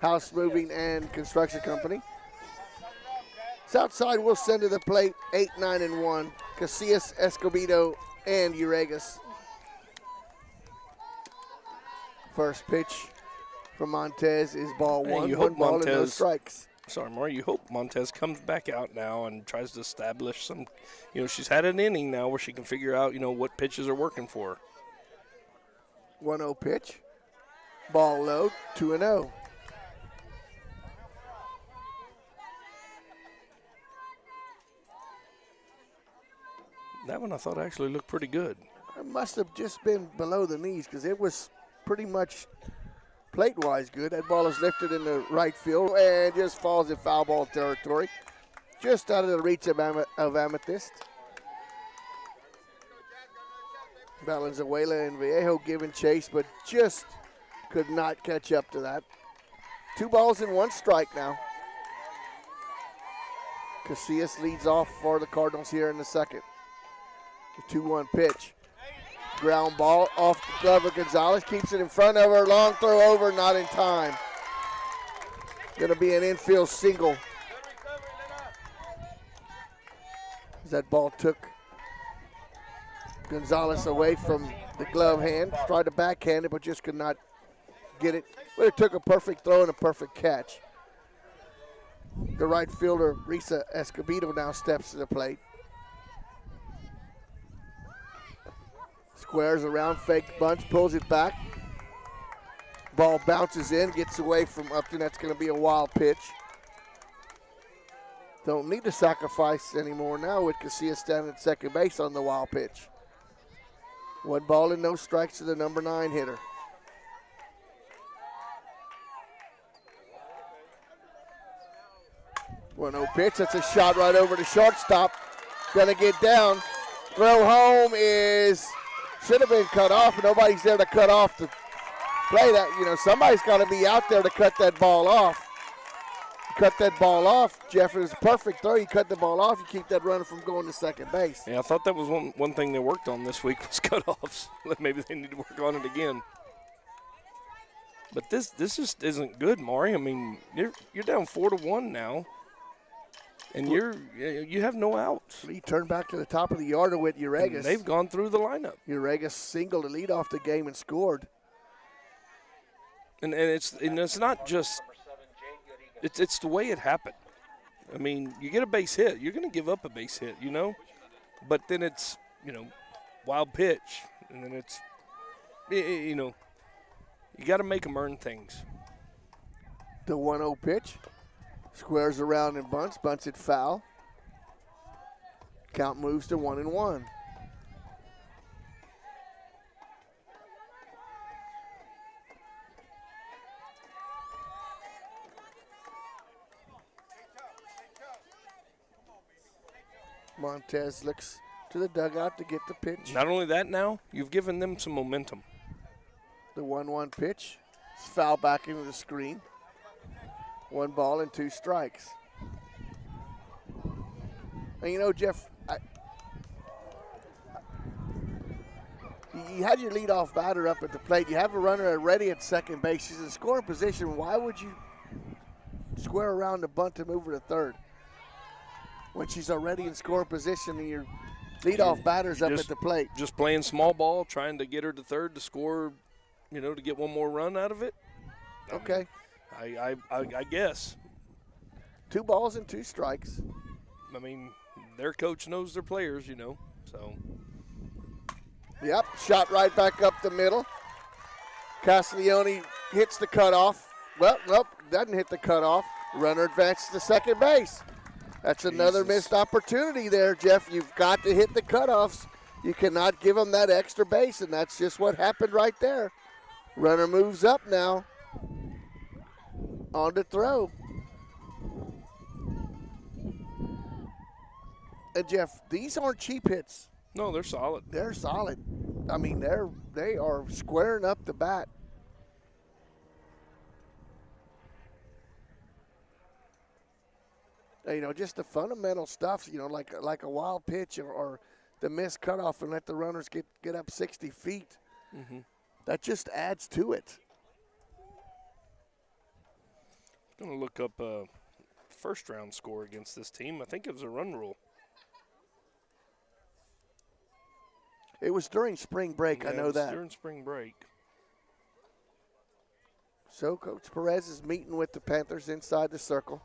House Moving and Construction Company. Southside will send to the plate 8-9-1. Casillas, Escobedo, and Uragas. First pitch from Montez is ball 1. You 1 hope ball and no Montez, strikes. sorry, Maury, you hope Montez comes back out now and tries to establish some, she's had an inning now where she can figure out, what pitches are working for her. 1-0 pitch. Ball low, 2-0. That one I thought actually looked pretty good. It must have just been below the knees because it was pretty much plate-wise good. That ball is lifted in the right field and just falls in foul ball territory. Just out of the reach of Amethyst. Valenzuela and Vallejo giving chase, but just could not catch up to that. 2 balls and 1 strike now. Casillas leads off for the Cardinals here in the second. The 2-1 pitch. Ground ball off the glove of Gonzalez. Keeps it in front of her. Long throw over, not in time. Going to be an infield single. As that ball took Gonzalez away from the glove hand. Tried to backhand it, but just could not get it. But it took a perfect throw and a perfect catch. The right fielder, Risa Escobedo, now steps to the plate. Squares around, fake bunch, pulls it back. Ball bounces in, gets away from Upton. That's going to be a wild pitch. Don't need to sacrifice anymore now with Casillas standing at second base on the wild pitch. 1 ball and no strikes to the number 9 hitter. One 1-0 pitch. That's a shot right over the shortstop. Gonna get down. Throw home should have been cut off. Nobody's there to cut off the play. That somebody's got to be out there to cut that ball off. Cut that ball off, Jeff. It was a perfect throw. You cut the ball off, you keep that runner from going to second base. Yeah, I thought that was one thing they worked on this week was cutoffs. Maybe they need to work on it again. But this just isn't good, Maury. I mean, you're down 4-1 now, and you have no outs. You turn back to the top of the yard with Uragas. And they've gone through the lineup. Uragas singled to lead off the game and scored. And it's not just it's the way it happened. I mean, you get a base hit, you're going to give up a base hit, But then it's wild pitch, and then it's you know, you got to make them earn things. The 1-0 pitch. Squares around and bunts it foul. Count moves to 1-1. Montez looks to the dugout to get the pitch. Not only that, now you've given them some momentum. The 1-1 pitch. It's foul back into the screen. 1 ball and 2 strikes. And you know, Jeff, you had your leadoff batter up at the plate. You have a runner ready at second base. She's in scoring position. Why would you square around the bunt to move her to third when she's already in scoring position and your leadoff batter's up at the plate? Just playing small ball, trying to get her to third to score, you know, to get one more run out of it. Okay. I guess. 2 balls and 2 strikes. I mean, their coach knows their players, you know, so. Yep, shot right back up the middle. Castiglione hits the cutoff. Well, nope, doesn't hit the cutoff. Runner advances to second base. That's another missed opportunity there, Jeff. You've got to hit the cutoffs. You cannot give them that extra base, and that's just what happened right there. Runner moves up now. On to throw. And Jeff, these aren't cheap hits. No, they're solid. They're solid. I mean, they are squaring up the bat. You know, just the fundamental stuff. You know, like a wild pitch or the missed cutoff and let the runners get up 60 feet. Mm-hmm. That just adds to it. I'm going to look up a first-round score against this team. I think it was a run rule. It was during spring break, Yeah, I know it was that. during spring break. So Coach Perez is meeting with the Panthers inside the circle.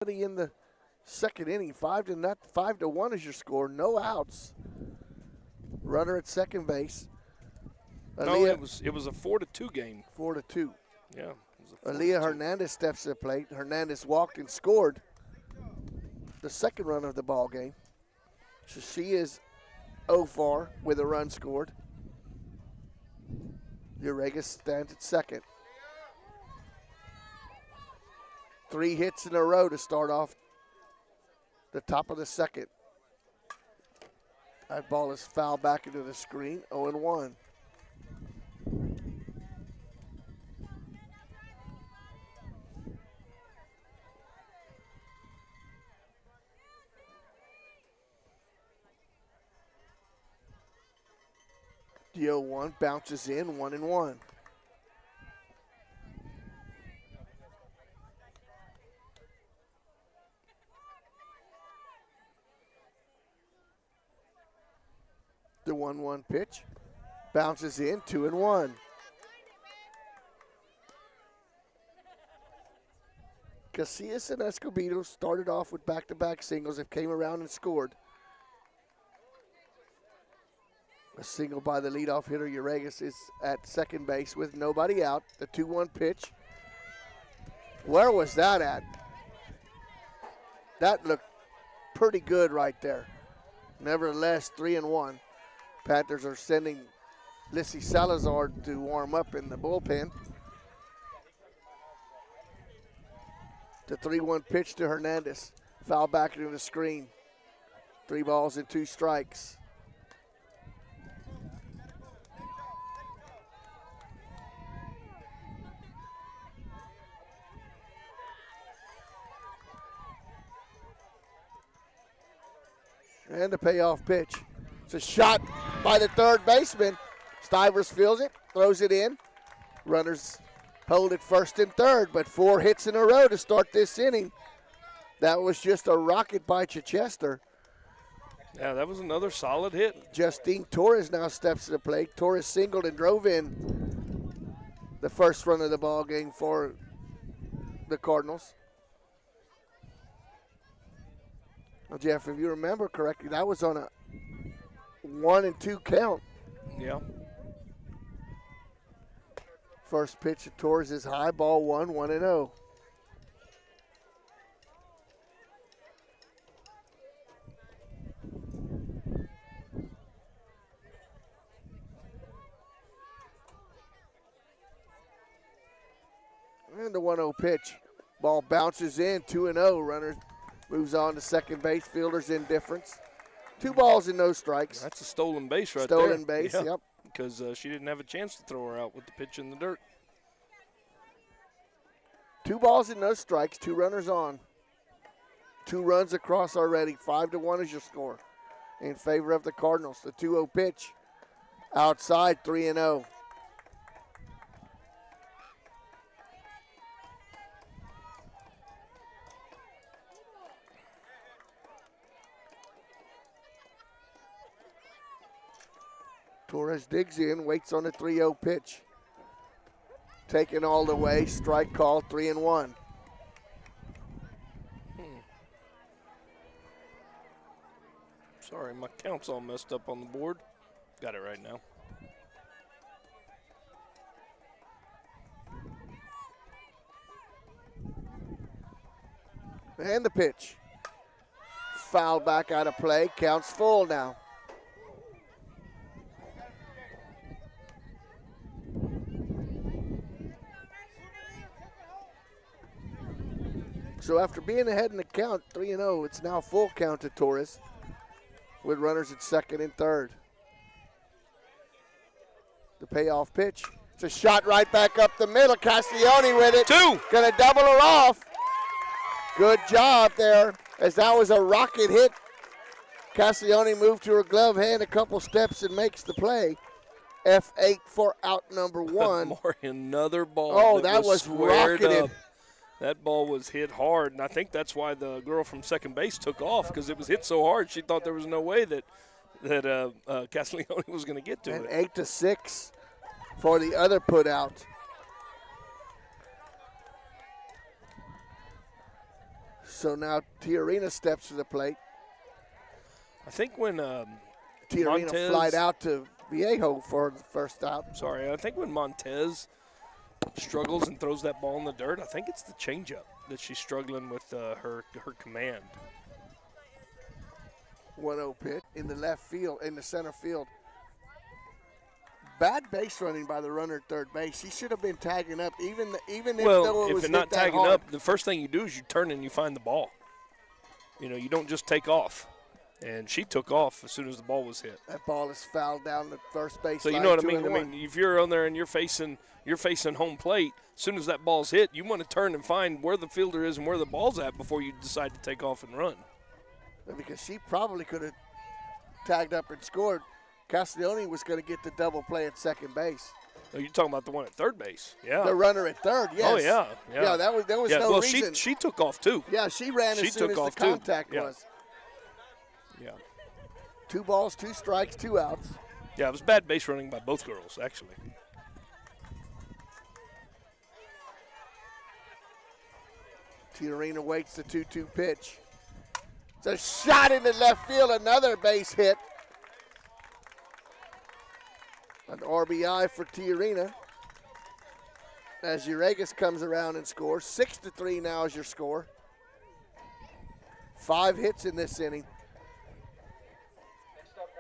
In the second inning, 5-1 is your score. No outs. Runner at second base. No, it was a 4-2 game. 4-2. Yeah. Aaliyah Hernandez steps to the plate. Hernandez walked and scored the second run of the ball game. So she is 0-4 with a run scored. Uregas stands at second. 3 hits in a row to start off the top of the second. That ball is fouled back into the screen, 0-1. The 0-1 bounces in, 1-1. The 1-1 pitch bounces in, 2-1. Casillas and Escobedo started off with back-to-back singles and came around and scored. A single by the leadoff hitter, Uregas, is at second base with nobody out. The 2-1 pitch. Where was that at? That looked pretty good right there. Nevertheless, 3-1. Panthers are sending Lissy Salazar to warm up in the bullpen. The 3-1 pitch to Hernandez. Foul back into the screen. 3 balls and 2 strikes. And the payoff pitch. It's a shot by the third baseman. Stivers feels it, throws it in. Runners hold it first and third, but 4 hits in a row to start this inning. That was just a rocket by Chichester. Yeah, that was another solid hit. Justine Torres now steps to the plate. Torres singled and drove in the first run of the ball game for the Cardinals. Well, Jeff, if you remember correctly, that was on a 1-2 count. Yeah. First pitch of Torres is high, ball 1-0. And the 1-0 pitch. Ball bounces in, 2-0. Runner moves on to second base. Fielder's indifference. 2 balls and no strikes. That's a stolen base right Stolen there. base, Yeah, yep. Because she didn't have a chance to throw her out with the pitch in the dirt. 2 balls and no strikes, 2 runners on. 2 runs across already. 5-1 is your score in favor of the Cardinals. The 2-0 pitch outside, 3-0. Torres digs in, waits on the 3-0 pitch. Taken all the way, strike call, 3-1. Sorry, my count's all messed up on the board. Got it right now. And the pitch. Foul back out of play, counts full now. So after being ahead in the count, 3-0, it's now full count to Torres with runners at second and third. The payoff pitch. It's a shot right back up the middle. Castiglione with it. 2. Gonna double her off. Good job there, as that was a rocket hit. Castiglione moved to her glove hand a couple steps and makes the play. F8 for out number 1. More another ball. Oh, that was squared rocketed. up. That ball was hit hard, and I think that's why the girl from second base took off, because it was hit so hard she thought there was no way that Castiglione was going to get to And it. 8-6 for the other put out. So now Tiarina steps to the plate. I think when Tiarina Montez flied out to Viejo for the first out. Sorry, I think when Montez struggles and throws that ball in the dirt, I think it's the changeup that she's struggling with her command. 1-0 pitch in the left field, in the center field. Bad base running by the runner at third base. He should have been tagging up, even though it was if hit you're not that tagging hard. up, the first thing you do is you turn and you find the ball. You know, you don't just take off. And she took off as soon as the ball was hit. That ball is fouled down the first base So line. you know what I mean? 2-1. I mean, if you're on there and you're facing home plate, as soon as that ball's hit, you want to turn and find where the fielder is and where the ball's at before you decide to take off and run. Because she probably could have tagged up and scored. Castiglione was going to get the double play at second base. Oh, you're talking about the one at third base? Yeah. The runner at third, yes. Oh yeah. Yeah, there was no well, reason. she took off too. Yeah, she ran She as soon took as the off too. contact Yeah. was. Yeah. 2 balls, 2 strikes, 2 outs. Yeah, it was bad base running by both girls, actually. Tiarina waits the 2-2 pitch. It's a shot into left field, another base hit. An RBI for Tiarina. As Uragas comes around and scores. 6-3 now is your score. 5 hits in this inning.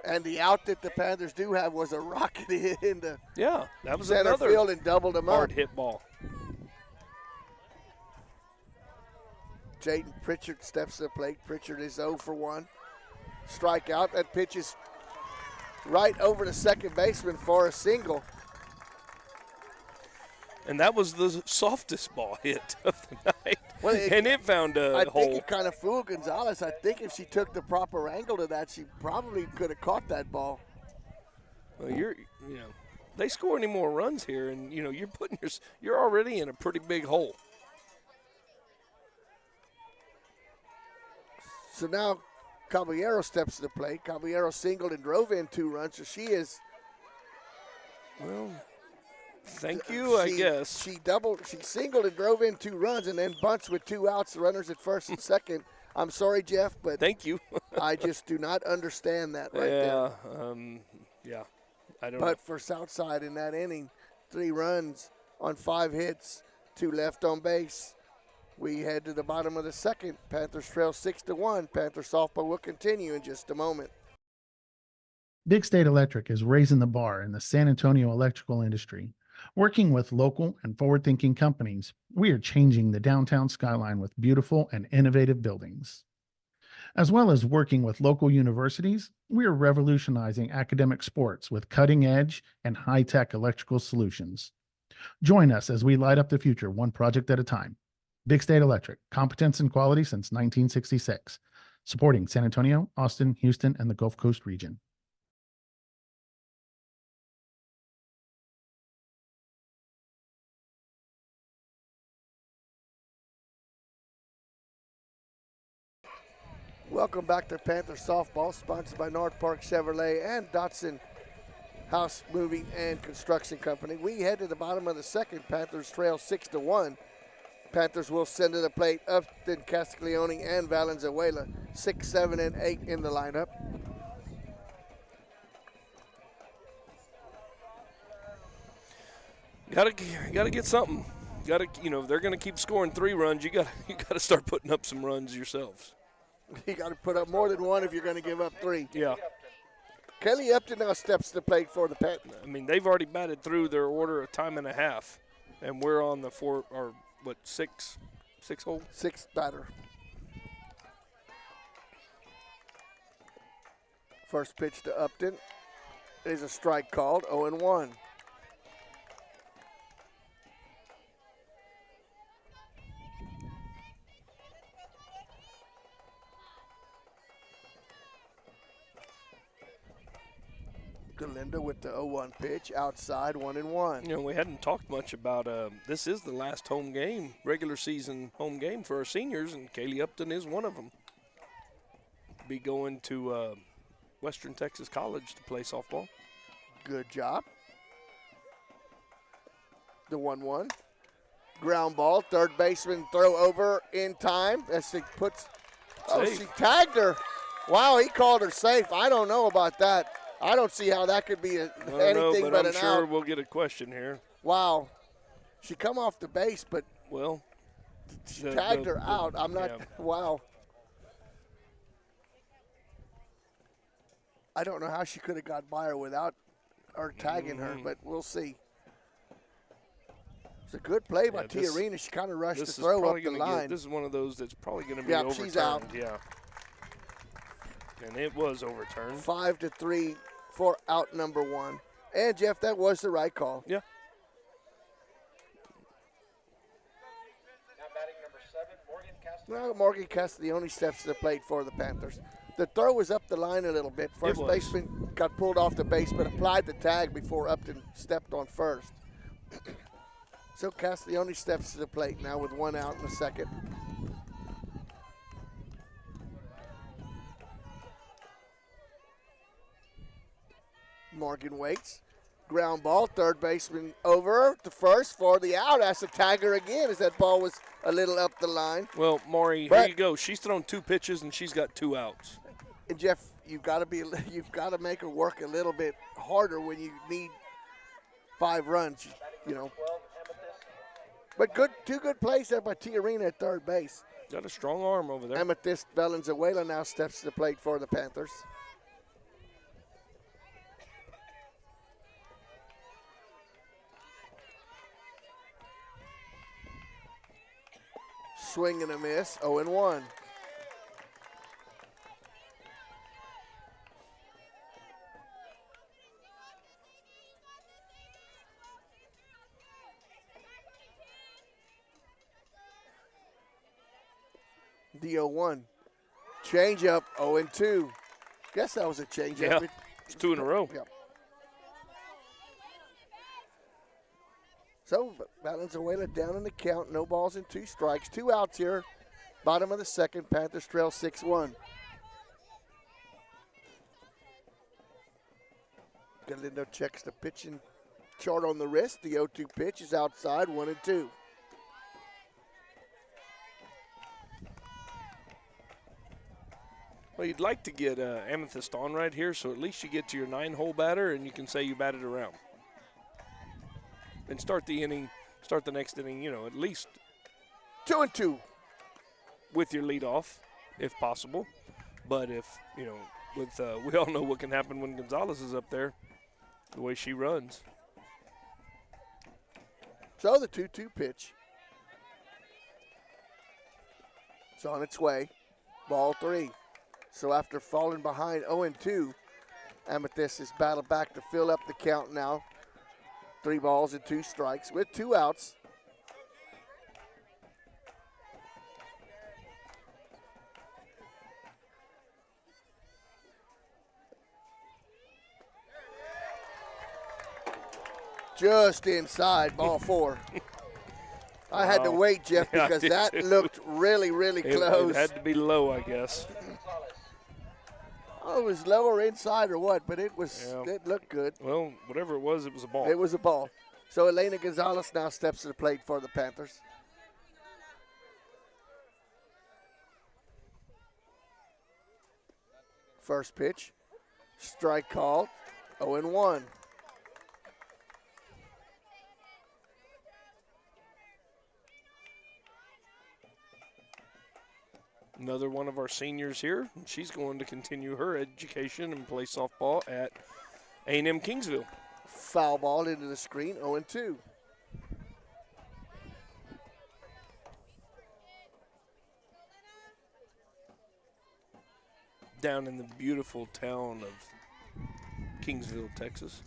And the out that the Panthers do have was a rocket hit into Yeah, that was center another field and doubled them hard up. hit ball. Jaden Pritchard steps to the plate. Pritchard is 0 for 1. Strikeout. That pitch is right over the second baseman for a single. And that was the softest ball hit of the night. Well, and it found a I hole. think it kind of fooled Gonzalez. I think if she took the proper angle to that, she probably could have caught that ball. Well, they score any more runs here, and you're already in a pretty big hole. So now Caballero steps to the plate. Caballero singled and drove in 2 runs, so she is. Well, thank you, I guess. She singled and drove in 2 runs, and then bunts with 2 outs. The runners at first and second. I'm sorry, Jeff, but Thank you. I just do not understand that right there. Yeah, I don't know. But for Southside in that inning, 3 runs on 5 hits, 2 left on base. We head to the bottom of the second. Panthers trail 6-1. Panther softball will continue in just a moment. Big State Electric is raising the bar in the San Antonio electrical industry. Working with local and forward-thinking companies, we are changing the downtown skyline with beautiful and innovative buildings. As well as working with local universities, we are revolutionizing academic sports with cutting-edge and high-tech electrical solutions. Join us as we light up the future one project at a time. Big State Electric, competence and quality since 1966. Supporting San Antonio, Austin, Houston, and the Gulf Coast region. Welcome back to Panther Softball, sponsored by North Park Chevrolet and Dotson House Moving and Construction Company. We head to the bottom of the second. Panthers trail 6-1. Panthers will send to the plate Upton, Castiglione, and Valenzuela. 6, 7, and 8 in the lineup. Gotta get something. They're gonna keep scoring 3 runs. You gotta start putting up some runs yourselves. You got to put up more than 1 if you're going to give up 3. Yeah. Kelly Upton now steps to the plate for the Panthers. I mean, they've already batted through their order a time and a half, and we're on the 6 hole? 6th batter. First pitch to Upton is a strike called, 0-1. Galindo with the 0-1 pitch, outside, 1-1. We hadn't talked much about this is the last home game, regular season home game for our seniors, and Kaylee Upton is one of them. Be going to Western Texas College to play softball. Good job. The 1-1. Ground ball, third baseman throw over in time. As she puts, she tagged her. Wow, he called her safe. I don't know about that. I don't see how that could be anything but I'm an sure out. we'll get a question here. Wow. She come off the base, but she tagged her out. I'm not, wow. I don't know how she could have got by her without her tagging her, but we'll see. It's a good play by Tiarina. She kind of rushed to throw up the line. This is one of those that's probably going to be overturned. She's out. Yeah. And it was overturned. 5-3 for out number 1. And, Jeff, that was the right call. Yeah. Now batting number 7, Morgan Castiglione. Well, Morgan Castiglione steps to the plate for the Panthers. The throw was up the line a little bit. First baseman got pulled off the base, but applied the tag before Upton stepped on first. So Castiglione steps to the plate now with 1 out in the second. Morgan waits. Ground ball, third baseman over to first for the out. That's a tagger again as that ball was a little up the line. Well, Maury, here you go. She's thrown 2 pitches and she's got 2 outs. And Jeff, you've got to make her work a little bit harder when you need 5 runs, But 2 good plays there by Tiarina at third base. Got a strong arm over there. Amethyst Valenzuela now steps to the plate for the Panthers. Swing and a miss, 0-1. The 0-1. Change up, 0-2. Guess that was a change up. Yeah, it's 2 in a row. Yeah. So Valenzuela down in the count, no balls and 2 strikes. 2 outs here. Bottom of the second, Panthers trail 6-1. Galindo checks the pitching chart on the wrist. The 0-2 pitch is outside, 1-2. Well, you'd like to get Amethyst on right here, so at least you get to your 9-hole batter and you can say you batted around. And start the next inning, at least 2-2. With your lead off, if possible. But if, we all know what can happen when Gonzalez is up there, the way she runs. So the 2-2 pitch. It's on its way. Ball 3. So after falling behind 0-2, Amethyst has battled back to fill up the count now. 3 balls and 2 strikes with 2 outs. Just inside, ball 4. I had to wait, Jeff, Yeah, because that too. looked really, really close. It had to be low, I guess. Oh, it was low or inside or what, but it looked good. Well, whatever it was a ball. It was a ball. So Elena Gonzalez now steps to the plate for the Panthers. First pitch, strike called, 0-1. Another one of our seniors here. She's going to continue her education and play softball at A&M Kingsville. Foul ball into the screen, 0-2. Down in the beautiful town of Kingsville, Texas.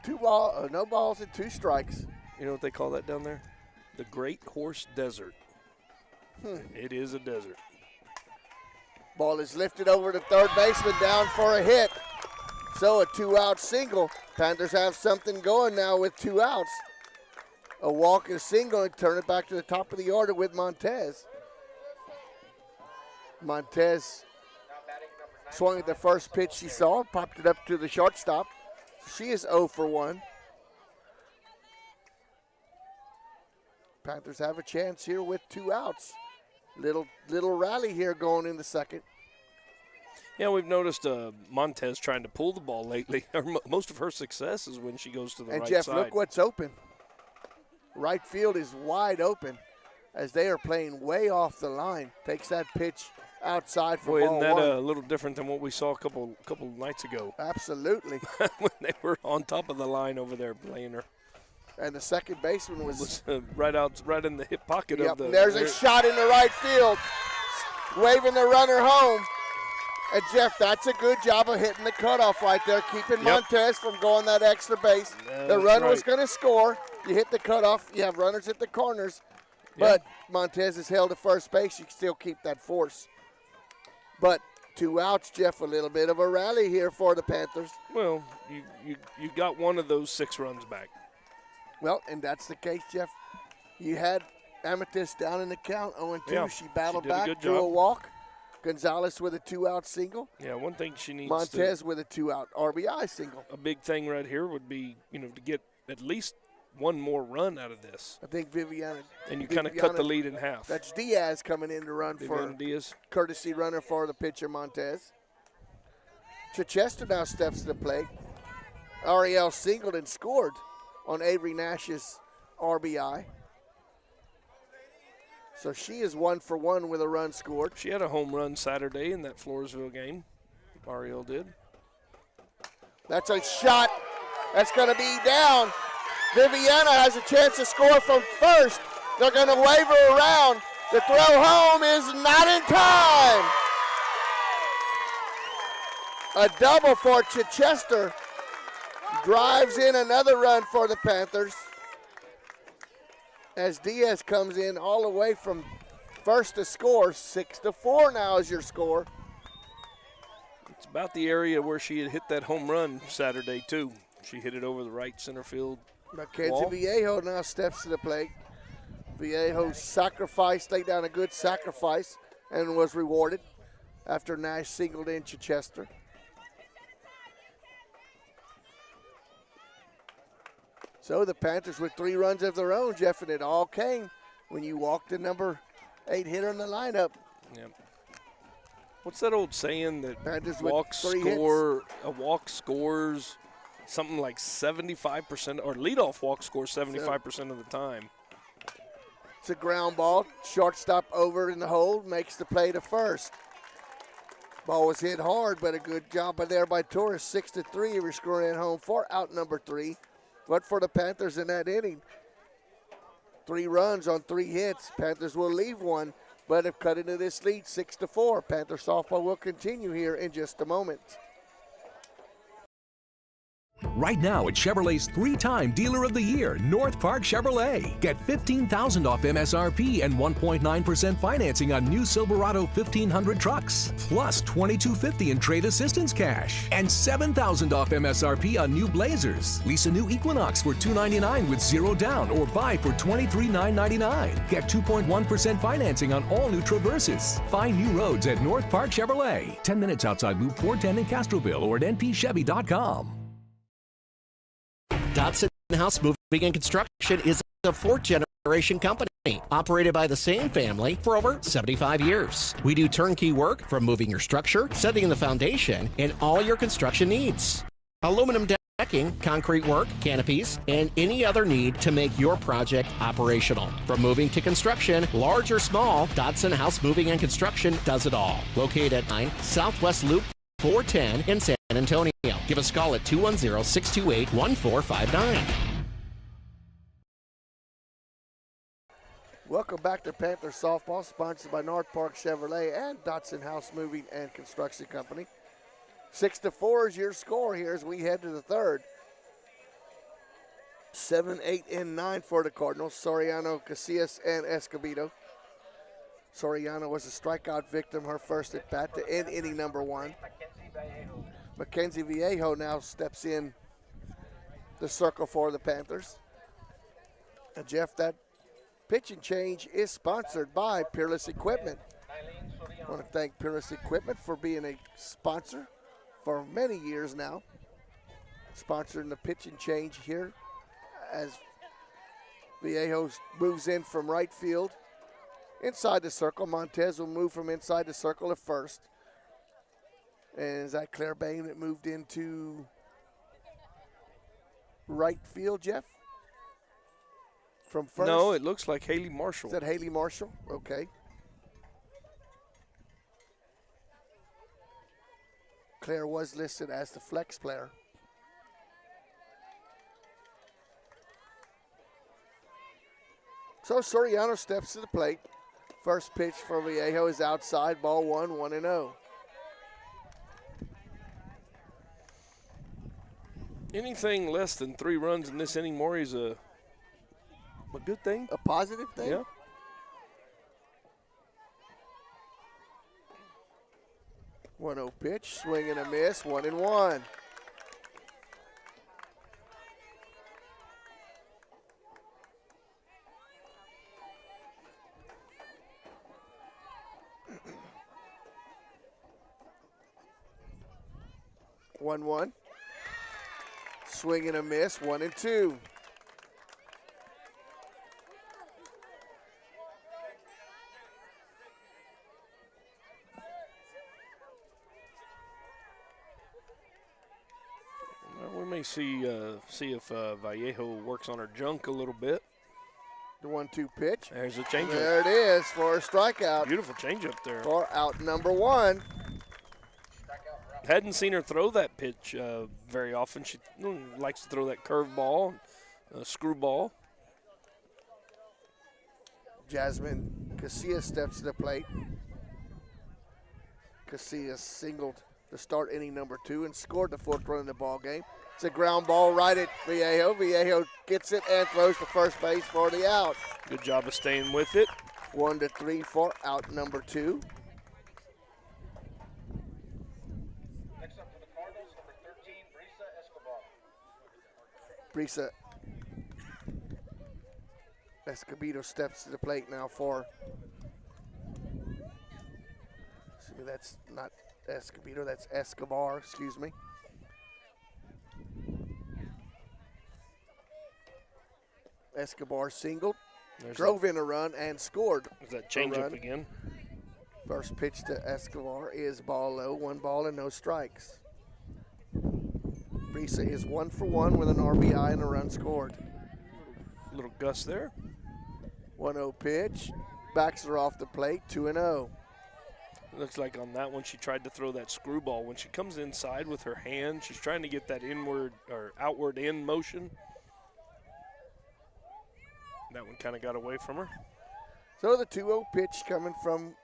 No balls and 2 strikes. You know what they call that down there? The Great Horse Desert. It is a desert. Ball is lifted over to third baseman, down for a hit. So a 2-out single. Panthers have something going now with 2 outs. A walk and a single and turn it back to the top of the order with Montez. Montez swung at the first pitch she saw, popped it up to the shortstop. She is 0 for 1. Panthers have a chance here with 2 outs. Little rally here going in the second. Yeah, we've noticed Montez trying to pull the ball lately. Most of her success is when she goes to the right side. And Jeff, look what's open. Right field is wide open as they are playing way off the line. Takes that pitch outside for Boy, ball isn't that 1. a little different than what we saw a couple nights ago? Absolutely. When they were on top of the line over there playing her. And the second baseman was right in the hip pocket of the. There's a shot in the right field, waving the runner home. And Jeff, that's a good job of hitting the cutoff right there, keeping Montez from going that extra base. The runner was going to score. You hit the cutoff. You have runners at the corners, but Montez is held to first base. You can still keep that force. But 2 outs, Jeff. A little bit of a rally here for the Panthers. Well, you got one of those 6 runs back. Well, and that's the case, Jeff. You had Amethyst down in the count, 0-2. Yeah, she battled she did a back, good drew a job. walk. Gonzalez with a 2-out single. Yeah, one thing she needs Montez with a 2-out RBI single. A big thing right here would be, to get at least one more run out of this. I think Viviana. And you kind of cut the lead in half. That's Diaz coming in to run Viviana for Diaz. Courtesy runner for the pitcher, Montez. Chichester now steps to the plate. Ariel singled and scored on Avery Nash's RBI. So she is 1 for 1 with a run scored. She had a home run Saturday in that Floresville game. Ariel did. That's a shot. That's going to be down. Viviana has a chance to score from first. They're going to wave her around. The throw home is not in time. A double for Chichester. Drives in another run for the Panthers. As Diaz comes in all the way from first to score. 6-4 now is your score. It's about the area where she had hit that home run Saturday, too. She hit it over the right center field Mackenzie wall. Viejo now steps to the plate. Viejo sacrificed, laid down a good sacrifice, and was rewarded after Nash singled in Chichester. So the Panthers with 3 runs of their own, Jeff, and it all came when you walked the number 8-hitter in the lineup. Yep. What's that old saying that Panthers with walk 3 score? A walk scores something like 75%, or leadoff walk scores 75% of the time. It's a ground ball. Shortstop over in the hole, makes the play to first. Ball was hit hard, but a good job there by Torres. 6-3. We're scoring at home for out number 3. But for the Panthers in that inning, 3 runs on 3 hits. Panthers will leave one, but have cut into this lead 6-4. Panther softball will continue here in just a moment. Right now at Chevrolet's 3-time Dealer of the Year, North Park Chevrolet. Get $15,000 off MSRP and 1.9% financing on new Silverado 1500 trucks. Plus $2,250 in trade assistance cash. And $7,000 off MSRP on new Blazers. Lease a new Equinox for $299 with 0 down or buy for $23,999. Get 2.1% financing on all new Traverses. Find new roads at North Park Chevrolet. 10 minutes outside Loop 410 in Castroville or at npchevy.com. Dodson House Moving and Construction is a 4th-generation company operated by the same family for over 75 years. We do turnkey work from moving your structure, setting the foundation, and all your construction needs. Aluminum decking, concrete work, canopies, and any other need to make your project operational. From moving to construction, large or small, Dodson House Moving and Construction does it all. Located at 9 Southwest Loop 410 in San Antonio. Give us a call at 210-628-1459. Welcome back to Panther Softball, sponsored by North Park Chevrolet and Dotson House Moving and Construction Company. 6-4 is your score here as we head to the third. 7, 8, and 9 for the Cardinals. Soriano, Casillas, and Escobedo. Soriano was a strikeout victim, her first at bat to end inning number 1. Mackenzie Viejo now steps in the circle for the Panthers. And Jeff, that pitching change is sponsored by Peerless Equipment. I want to thank Peerless Equipment for being a sponsor for many years now. Sponsoring the pitching change here as Viejo moves in from right field. Inside the circle, Montez will move from inside the circle to first. And is that Claire Bain that moved into right field, Jeff? From first? No, it looks like Haley Marshall. Is that Haley Marshall? Okay. Claire was listed as the flex player. So Soriano steps to the plate. First pitch for Viejo is outside, ball 1, 1-0. Anything less than 3 runs in this inning, Maury, is a good thing. A positive thing? Yeah. One 1-0 pitch, swing and a miss, 1-1. One. Swing and a miss, 1-2. Well, we may see if Vallejo works on her junk a little bit. The 1-2 pitch. There's a changeup. There it is for a strikeout. Beautiful changeup there. For out number 1. Hadn't seen her throw that pitch very often. She likes to throw that curveball, screwball. Jasmine Casillas steps to the plate. Casillas singled to start inning number 2 and scored the 4th run in the ball game. It's a ground ball right at Viejo. Viejo gets it and throws to first base for the out. Good job of staying with it. 1-3 for out number 2. Next up for the Cardinals, number 13, Brisa Escobar. Brisa Escobedo steps to the plate now for, excuse me, that's not Escobedo, that's Escobar, excuse me. Escobar singled. drove in a run and scored. Is that changeup again? First pitch to Escobar is ball low, 1 ball and no strikes. Risa is 1 for 1 with an RBI and a run scored. Little gust there. 1-0 pitch, backs her off the plate, 2-0. Looks like on that one she tried to throw that screwball. When she comes inside with her hand, she's trying to get that inward or outward in motion. That one kind of got away from her. So the 2-0 pitch coming from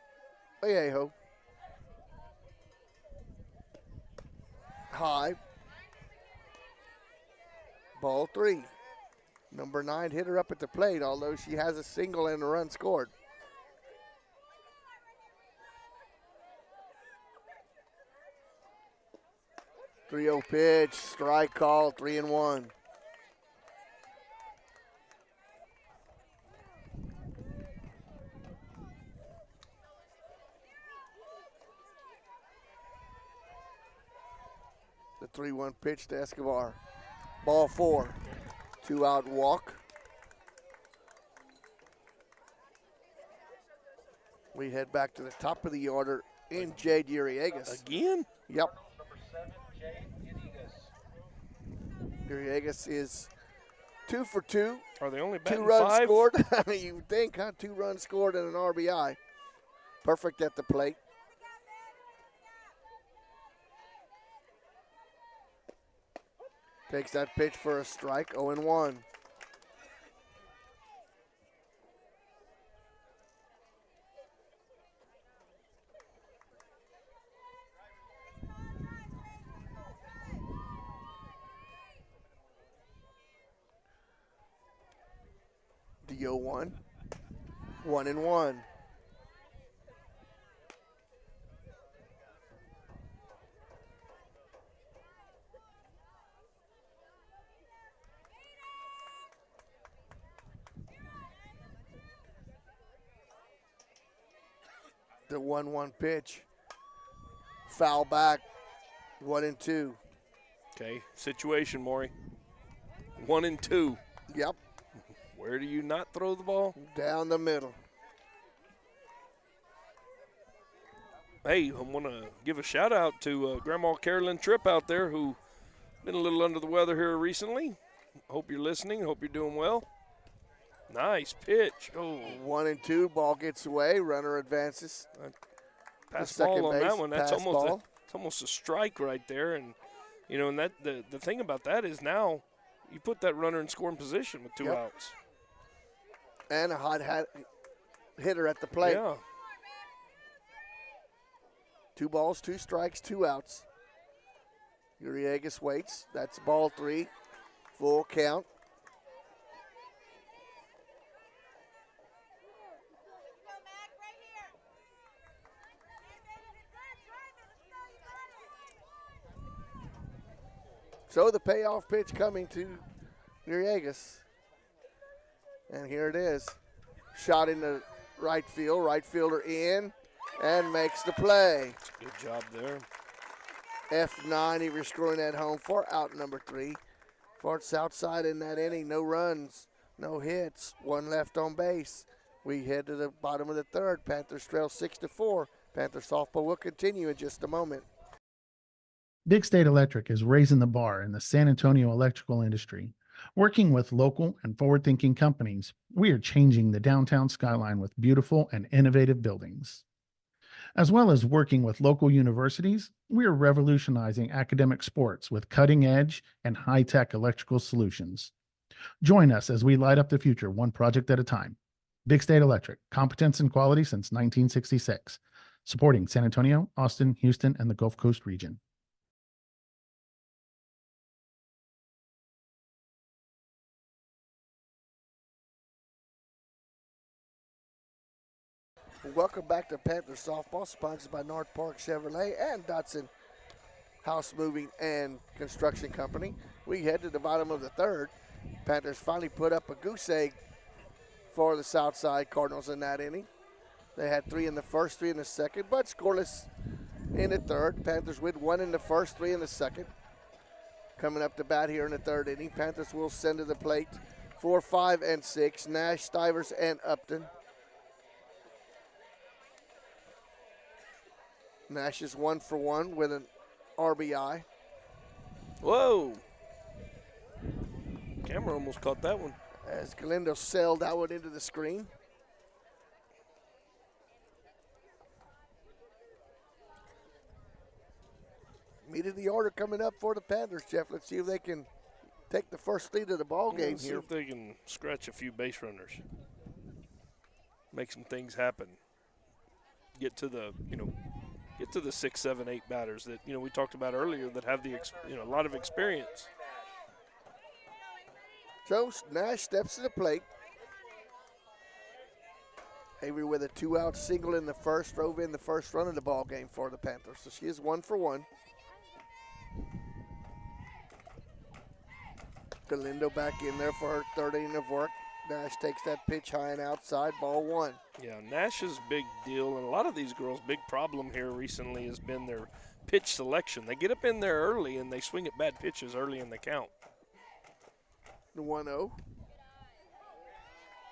Vallejo. High. Ball 3. Number 9 hit her up at the plate, although she has a single and a run scored. Three-0 pitch, strike call, 3-1. The 3-1 pitch to Escobar. Ball 4. 2-out walk. We head back to the top of the order in Jade Uriagas. Again? Yep. Uriagas is 2 for 2. Are they only 2 batting runs 5? scored. You would think, huh? 2 runs scored and an RBI. Perfect at the plate. Takes that pitch for a strike, 0-1. The 0-1, 1-1. The 1-1 pitch. Foul back. 1-2. Okay, situation, Maury. 1-2. Yep. Where do you not throw the ball? Down the middle. Hey, I want to give a shout out to Grandma Carolyn Tripp out there, who been a little under the weather here recently. Hope you're listening. Hope you're doing well. Nice pitch. Oh, 1-2. Ball gets away. Runner advances. pass second ball on base, that one. That's pass ball. it's almost a strike right there. And you know, and that the thing about that is now you put that runner in scoring position with 2 Yep. outs. And a hot hitter at the plate. Yeah. 2 balls, 2 strikes, 2 outs. Uriagas waits. That's ball 3. Full count. So the payoff pitch coming to Uriagas. And here it is. Shot into right field. Right fielder in and makes the play. Good job there. F9, he was scoring at home for out number 3. For Southside in that inning, no runs, no hits, 1 left on base. We head to the bottom of the 3rd. Panthers trail 6-4. Panther softball will continue in just a moment. Big State Electric is raising the bar in the San Antonio electrical industry. Working with local and forward-thinking companies, we are changing the downtown skyline with beautiful and innovative buildings. As well as working with local universities, we are revolutionizing academic sports with cutting-edge and high-tech electrical solutions. Join us as we light up the future one project at a time. Big State Electric, competence and quality since 1966, supporting San Antonio, Austin, Houston, and the Gulf Coast region. Welcome back to Panther Softball, sponsored by North Park Chevrolet and Dotson House Moving and Construction Company. We head to the bottom of the 3rd. Panthers finally put up a goose egg for the Southside Cardinals in that inning. They had 3 in the first, 3 in the second, but scoreless in the 3rd. Panthers with 1 in the first, 3 in the second. Coming up to bat here in the 3rd inning, Panthers will send to the plate 4, 5, and 6. Nash, Stivers, and Upton. Nash is 1 for 1 with an RBI. Whoa. Camera almost caught that one. As Galindo sailed that one into the screen. Meat of the order coming up for the Panthers, Jeff. Let's see if they can take the first lead of the ball game See here. if they can scratch a few base runners. Make some things happen. Get to the, get to the 6, 7, 8 batters that, we talked about earlier that have the, a lot of experience. So Nash steps to the plate. Avery with a 2-out single in the first, drove in the first run of the ball game for the Panthers. So she is 1 for 1. Galindo back in there for her third inning of work. Nash takes that pitch high and outside, ball 1. Yeah, Nash's big deal, and a lot of these girls' big problem here recently has been their pitch selection. They get up in there early and they swing at bad pitches early in the count. The 1-0.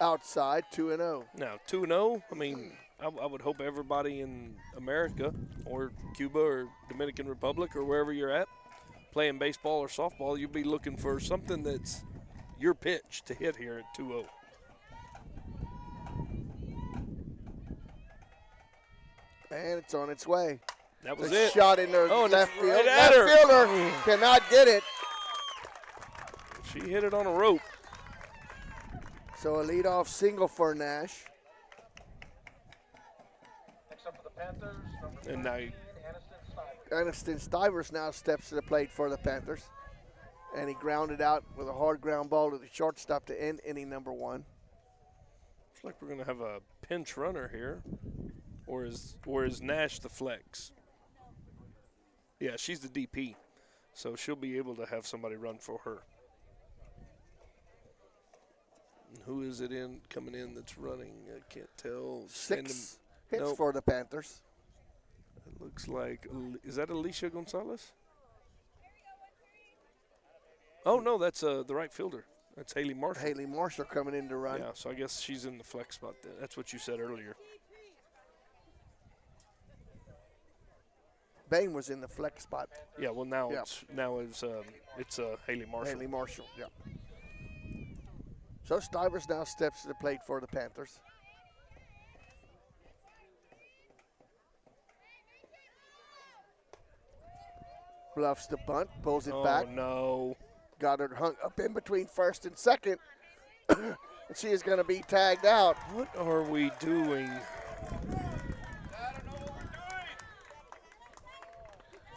Outside, 2-0. Now, 2-0, I mean, I would hope everybody in America or Cuba or Dominican Republic or wherever you're at playing baseball or softball, you'll be looking for something that's your pitch to hit here at 2-0. And it's on its way. That was a it. Shot in the left field. Right Left at her. fielder cannot get it. She hit it on a rope. So a leadoff single for Nash. Next up for the Panthers, number And now 13, Aniston Stivers. Aniston Stivers now steps to the plate for the Panthers. And he grounded out with a hard ground ball to the shortstop to end inning number 1. Looks like we're going to have a pinch runner here. Or is Nash the flex? Yeah, she's the DP. So she'll be able to have somebody run for her. And who is it coming in that's running? I can't tell. 6 hits Nope. for the Panthers. It looks like, is that Alicia Gonzalez? Oh, no, that's the right fielder. That's Haley Marshall. Haley Marshall coming in to run. Yeah, so I guess she's in the flex spot then. That's what you said earlier. Bain was in the flex spot. Yeah, well now Yeah. it's Haley Marshall. Haley Marshall, yeah. So Stivers now steps to the plate for the Panthers. Bluffs the bunt, pulls it back. Oh no. Got her hung up in between first and second. And she is going to be tagged out. What are we doing?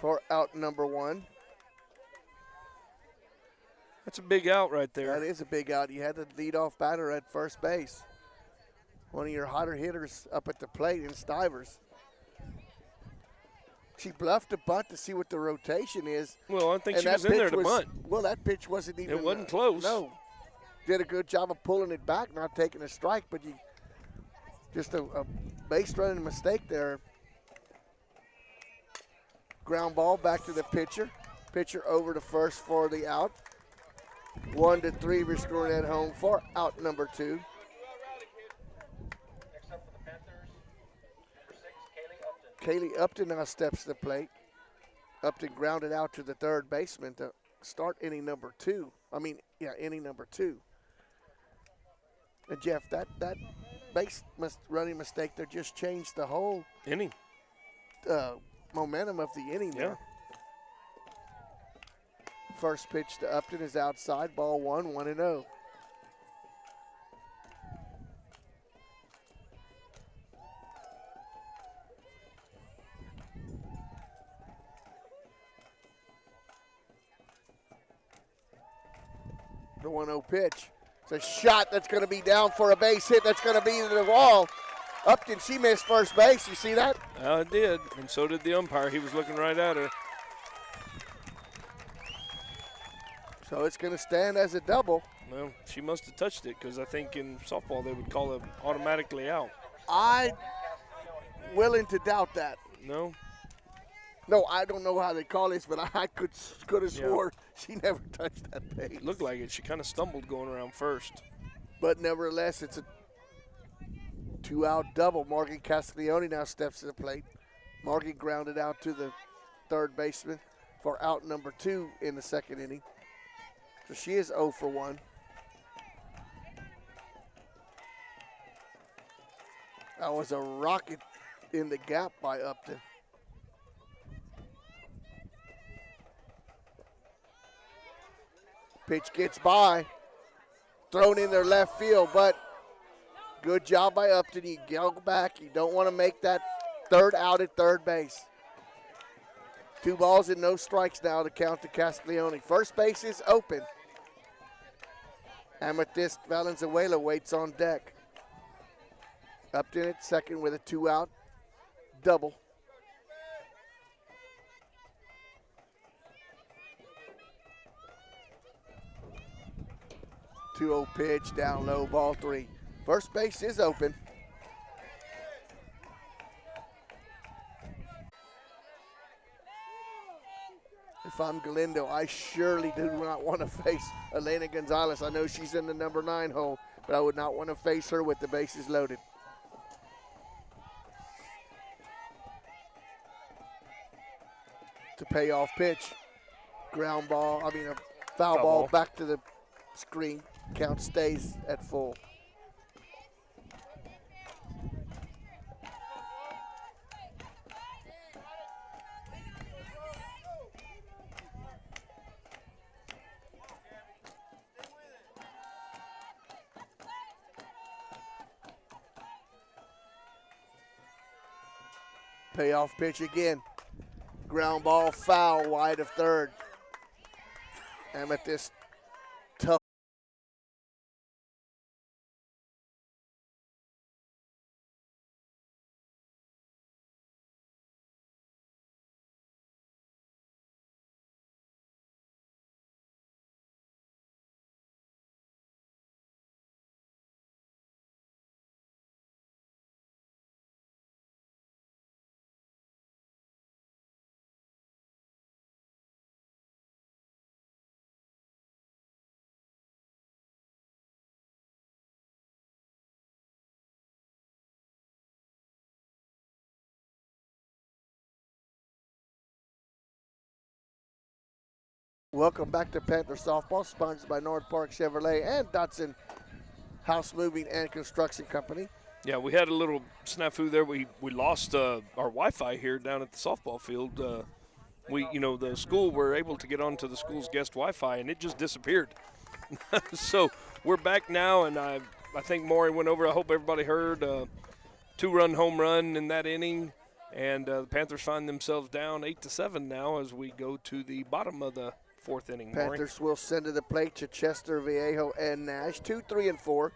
For out number 1. That's a big out right there. That is a big out. You had the leadoff batter at first base. One of your hotter hitters up at the plate in Stivers. She bluffed a bunt to see what the rotation is. Well, I think and she was in there to bunt. Well, that pitch wasn't even. It wasn't close. No. Did a good job of pulling it back, not taking a strike, but you just a base running mistake there. Ground ball back to the pitcher. Pitcher over to first for the out. 1-3, we're scoring at home for out number 2. Next up for the Panthers, number 6, Kaylee Upton. Kaylee Upton now steps to the plate. Upton grounded out to the third baseman to start inning number 2. Inning number 2. And Jeff, that base running mistake there just changed the whole inning. Momentum of the inning there. First pitch to Upton is outside, ball 1, 1-0. The 1-0 pitch. It's a shot that's going to be down for a base hit. That's going to be into the wall. Upton, she missed first base. You see that? I did, and so did the umpire. He was looking right at her. So it's going to stand as a double. Well, she must have touched it because I think in softball they would call it automatically out. I'm willing to doubt that. No? No, I don't know how they call this, but I could have Yeah. swore she never touched that base. Looked like it. She kind of stumbled going around first. But nevertheless, it's a 2-out double. Morgan Castiglione now steps to the plate. Morgan grounded out to the third baseman for out number 2 in the second inning. So she is 0 for 1. That was a rocket in the gap by Upton. Pitch gets by. Thrown in their left field, but good job by Upton. You go back. You don't want to make that third out at third base. 2 balls and no strikes now to count to Castiglione. First base is open. Amethyst Valenzuela waits on deck. Upton at second with a 2-out double. Two-0 pitch, down low, ball 3. First base is open. If I'm Galindo, I surely do not want to face Elena Gonzalez. I know she's in the number 9 hole, but I would not want to face her with the bases loaded. To payoff pitch. Ground ball, a foul ball back to the screen. Count stays at full. Payoff pitch again. Ground ball foul wide of third. Amethyst tough. Welcome back to Panther Softball, sponsored by North Park Chevrolet and Datsun House Moving and Construction Company. Yeah, we had a little snafu there. We lost our Wi-Fi here down at the softball field. The school were able to get onto the school's guest Wi-Fi, and it just disappeared. So we're back now, and I think Maury went over. I hope everybody heard 2-run home run in that inning, and the Panthers find themselves down 8-7 now as we go to the bottom of the 4th inning. Panthers will send to the plate Chichester, Vallejo, and Nash. 2, 3, and 4.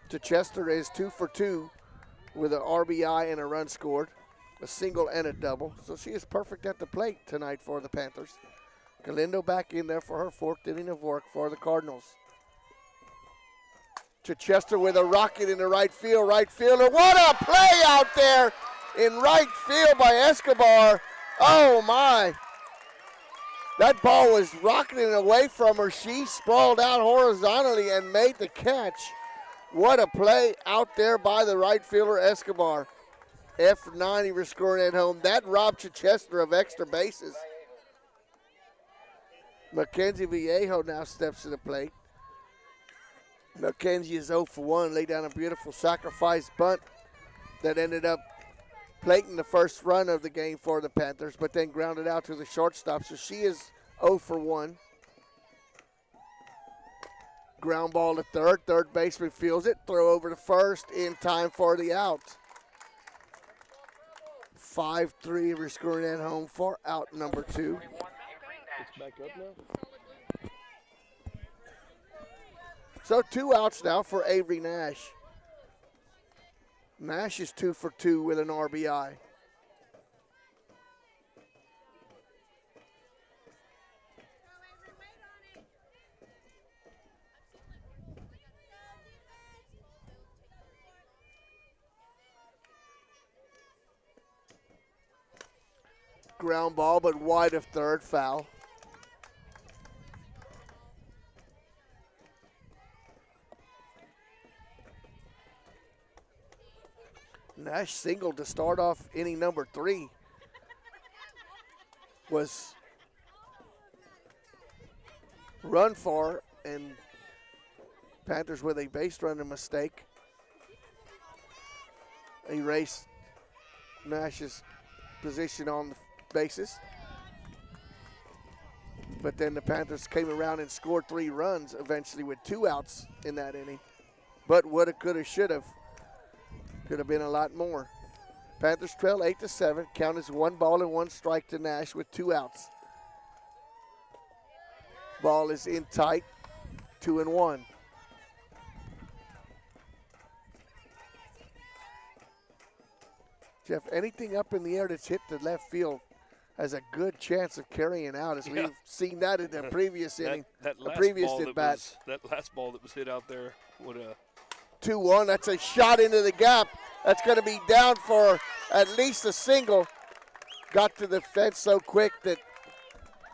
Chichester is 2 for 2 with an RBI and a run scored, a single and a double. So she is perfect at the plate tonight for the Panthers. Galindo back in there for her 4th inning of work for the Cardinals. Chichester with a rocket in the right field. Right fielder, what a play out there in right field by Escobar. Oh, my. That ball was rocketing away from her. She sprawled out horizontally and made the catch. What a play out there by the right fielder, Escobar. F90 for scoring at home. That robbed Chichester of extra bases. Mackenzie Vallejo now steps to the plate. Mackenzie is 0 for 1, laid down a beautiful sacrifice bunt that ended up plating the first run of the game for the Panthers, but then grounded out to the shortstop. So she is 0 for 1. Ground ball to third. Third baseman fields it. Throw over to first in time for the out. 5-3, we're scoring at home for out number 2. It's back up now. So 2 outs now for Avery Nash. Nash is 2 for 2 with an RBI. Ground ball, but wide of third, foul. Nash single to start off inning number 3 was run for, and Panthers with a base running mistake erased Nash's position on the bases. But then the Panthers came around and scored 3 runs eventually with 2 outs in that inning. But woulda, coulda, shoulda. Could have been a lot more. Panthers trail 8-7. Count is 1 ball and 1 strike to Nash with 2 outs. Ball is in tight, 2-1. Jeff, anything up in the air that's hit the left field has a good chance of carrying out, as we've seen that in the previous inning, the previous at-bat. That last ball that was hit out there would have. 2-1, that's a shot into the gap. That's going to be down for at least a single. Got to the fence so quick that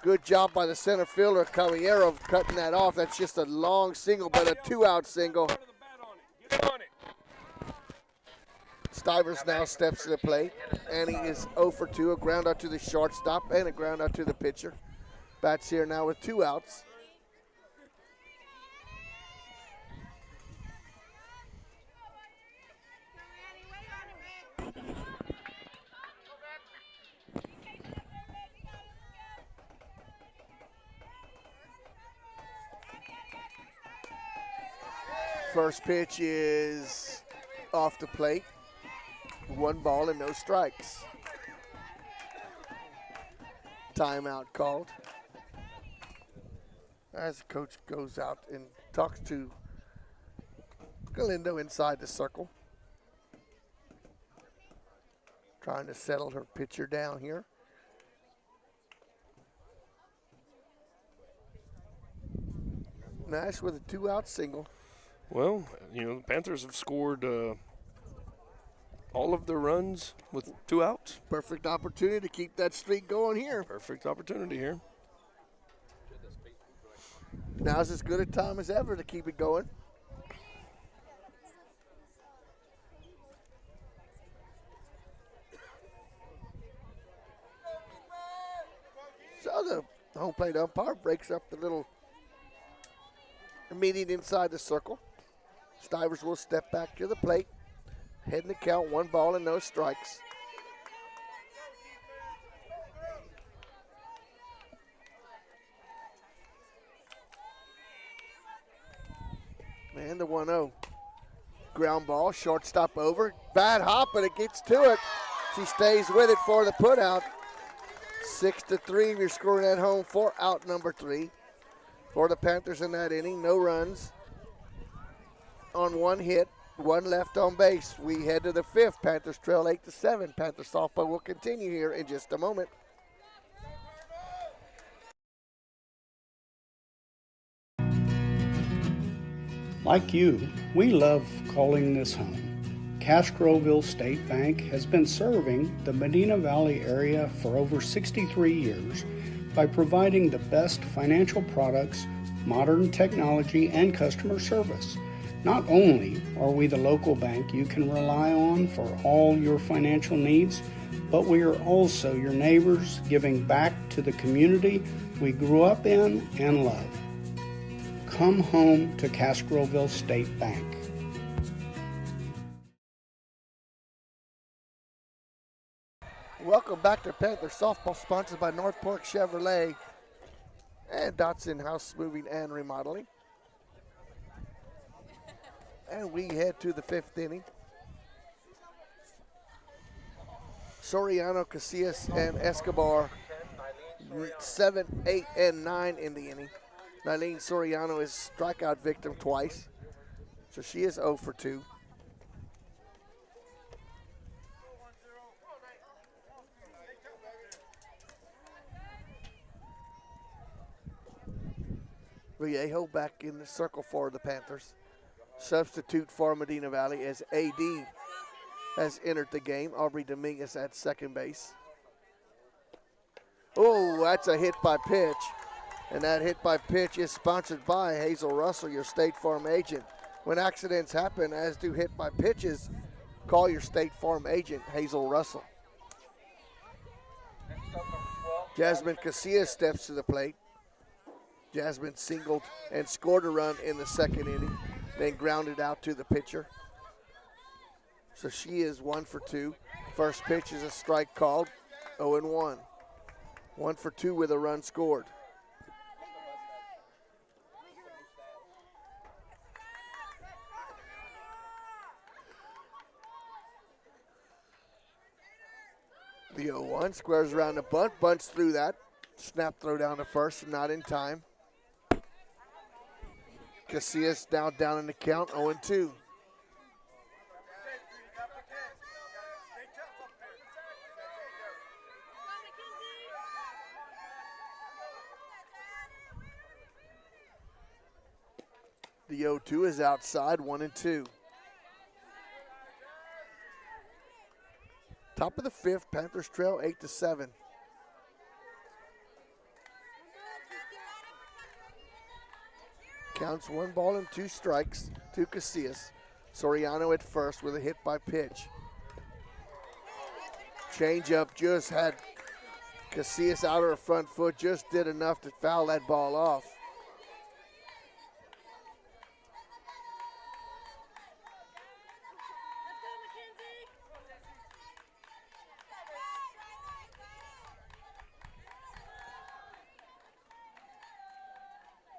good job by the center fielder, Caballero, of cutting that off. That's just a long single, but a 2-out single. Stivers now steps to the plate, and he is 0 for 2, a ground out to the shortstop and a ground out to the pitcher. Bats here now with 2 outs. First pitch is off the plate. 1 ball and no strikes. Timeout called. As the coach goes out and talks to Galindo inside the circle. Trying to settle her pitcher down here. Nash with a 2-out single. Well, the Panthers have scored all of their runs with 2 outs. Perfect opportunity to keep that streak going here. Perfect opportunity here. Now's as good a time as ever to keep it going. So the home plate umpire breaks up the little meeting inside the circle. Stivers will step back to the plate. Heading the count, 1 ball and no strikes. And the 1-0. Ground ball, shortstop over. Bad hop, but it gets to it. She stays with it for the putout. 6-3, you're scoring at home for out number 3. For the Panthers in that inning, no runs on 1 hit, 1 left on base. We head to the 5th. Panthers trail 8-7. Panthers softball will continue here in just a moment. Like you, we love calling this home. Castroville State Bank has been serving the Medina Valley area for over 63 years by providing the best financial products, modern technology, and customer service. Not only are we the local bank you can rely on for all your financial needs, but we are also your neighbors, giving back to the community we grew up in and love. Come home to Castroville State Bank. Welcome back to Panther Softball, sponsored by North Fork Chevrolet and Dotson House Moving and Remodeling. And we head to the 5th inning. Soriano, Casillas, and Escobar, 7, 8, and 9 in the inning. Nylene Soriano is strikeout victim twice, so she is 0 for 2. Vallejo back in the circle for the Panthers. Substitute for Medina Valley as AD has entered the game. Aubrey Dominguez at second base. Oh, that's a hit by pitch. And that hit by pitch is sponsored by Hazel Russell, your State Farm agent. When accidents happen, as do hit by pitches, call your State Farm agent, Hazel Russell. Jasmine Casillas steps to the plate. Jasmine singled and scored a run in the second inning, then grounded out to the pitcher. So she is 1 for 2. First pitch is a strike called, 0-1. 1 for 2 with a run scored. The 0-1 squares around the bunt, bunts through that. Snap throw down to first, not in time. Casillas now down in the count, 0-2. The 0-2 is outside, 1-2. Top of the fifth, Panthers trail 8-7. Counts 1 ball and 2 strikes to Casillas. Soriano at first with a hit by pitch. Changeup just had Casillas out of her front foot, just did enough to foul that ball off.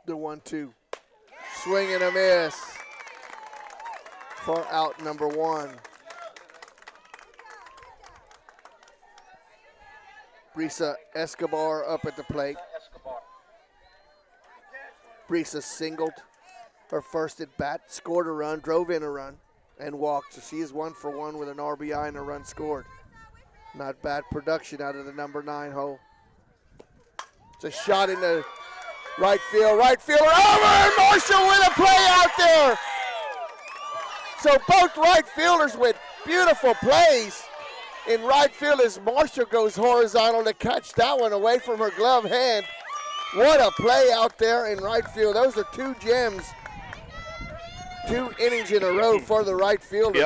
The 1-2. Swing and a miss for out number 1. Brisa Escobar up at the plate. Brisa singled her first at bat, scored a run, drove in a run, and walked. So she is 1 for 1 with an RBI and a run scored. Not bad production out of the number 9 hole. It's a shot in the right field, right fielder over, and Marshall with a play out there. So both right fielders with beautiful plays in right field as Marshall goes horizontal to catch that one away from her glove hand. What a play out there in right field. Those are 2 gems, 2 innings in a row for the right fielders.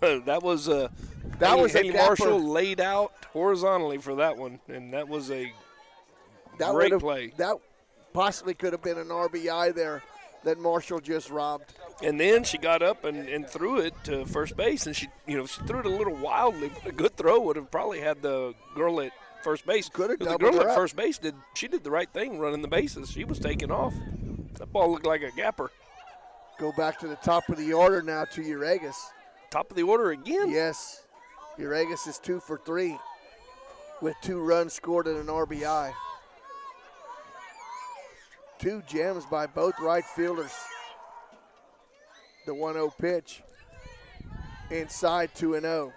Yeah, that was Haley Marshall laid out horizontally for that one, and that was a great play. That possibly could have been an RBI there that Marshall just robbed. And then she got up and threw it to first base, and she threw it a little wildly, but a good throw would have probably had the girl at first base. Could have The doubled girl her at up. first base did the right thing running the bases. She was taking off. That ball looked like a gapper. Go back to the top of the order now to Uragas. Top of the order again? Yes. Uragas is 2 for 3 with 2 runs scored and an RBI. 2 gems by both right fielders. The 1-0 pitch. Inside 2-0.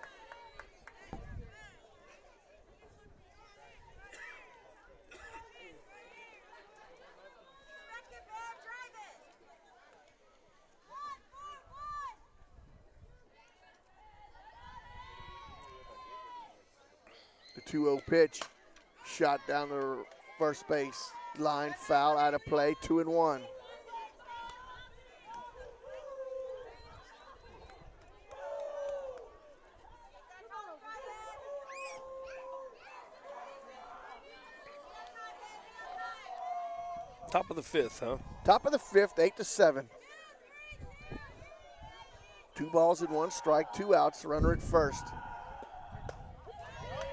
The 2-0 pitch. Shot down the first base line, foul, out of play, 2-1. Top of the fifth, huh? Top of the fifth, 8-7. 2 balls and 1 strike, 2 outs, runner at first.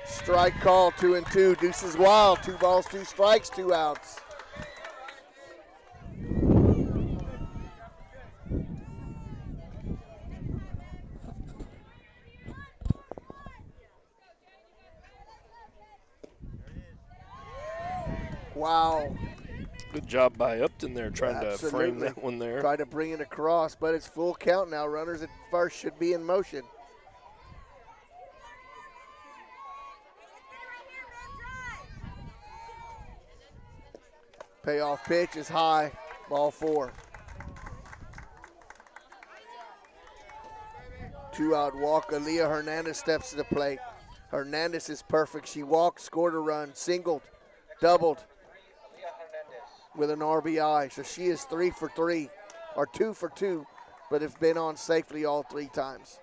Strike call, 2-2. Deuces wild, 2 balls, 2 strikes, 2 outs. Wow. Good job by Upton there trying to frame that one there. Try to bring it across, but it's full count now. Runners at first should be in motion. Payoff pitch is high, ball 4. 2-out walk. Aaliyah Hernandez steps to the plate. Hernandez is perfect. She walked, scored a run, singled, doubled with an RBI. So she is 3 for 3, or 2 for 2, but have been on safely all 3 times.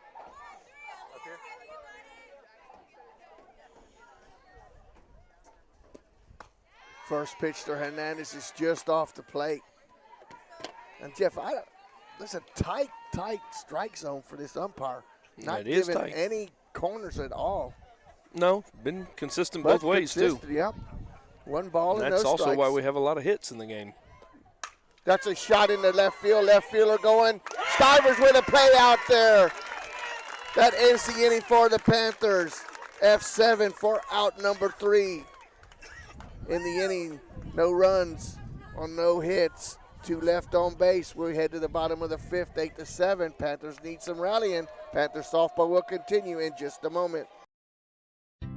First pitch to Hernandez is just off the plate. And Jeff, there's a tight strike zone for this umpire. Not giving any corners at all. No, been consistent both ways, too. Yep. One ball and no strikes. That's also why we have a lot of hits in the game. That's a shot in the left field. Left fielder going. Stivers with a play out there. That ends the inning for the Panthers. F7 for out number 3. In the inning, no runs on no hits. 2 left on base. We head to the bottom of the 5th, 8-7. Panthers need some rallying. Panther softball will continue in just a moment.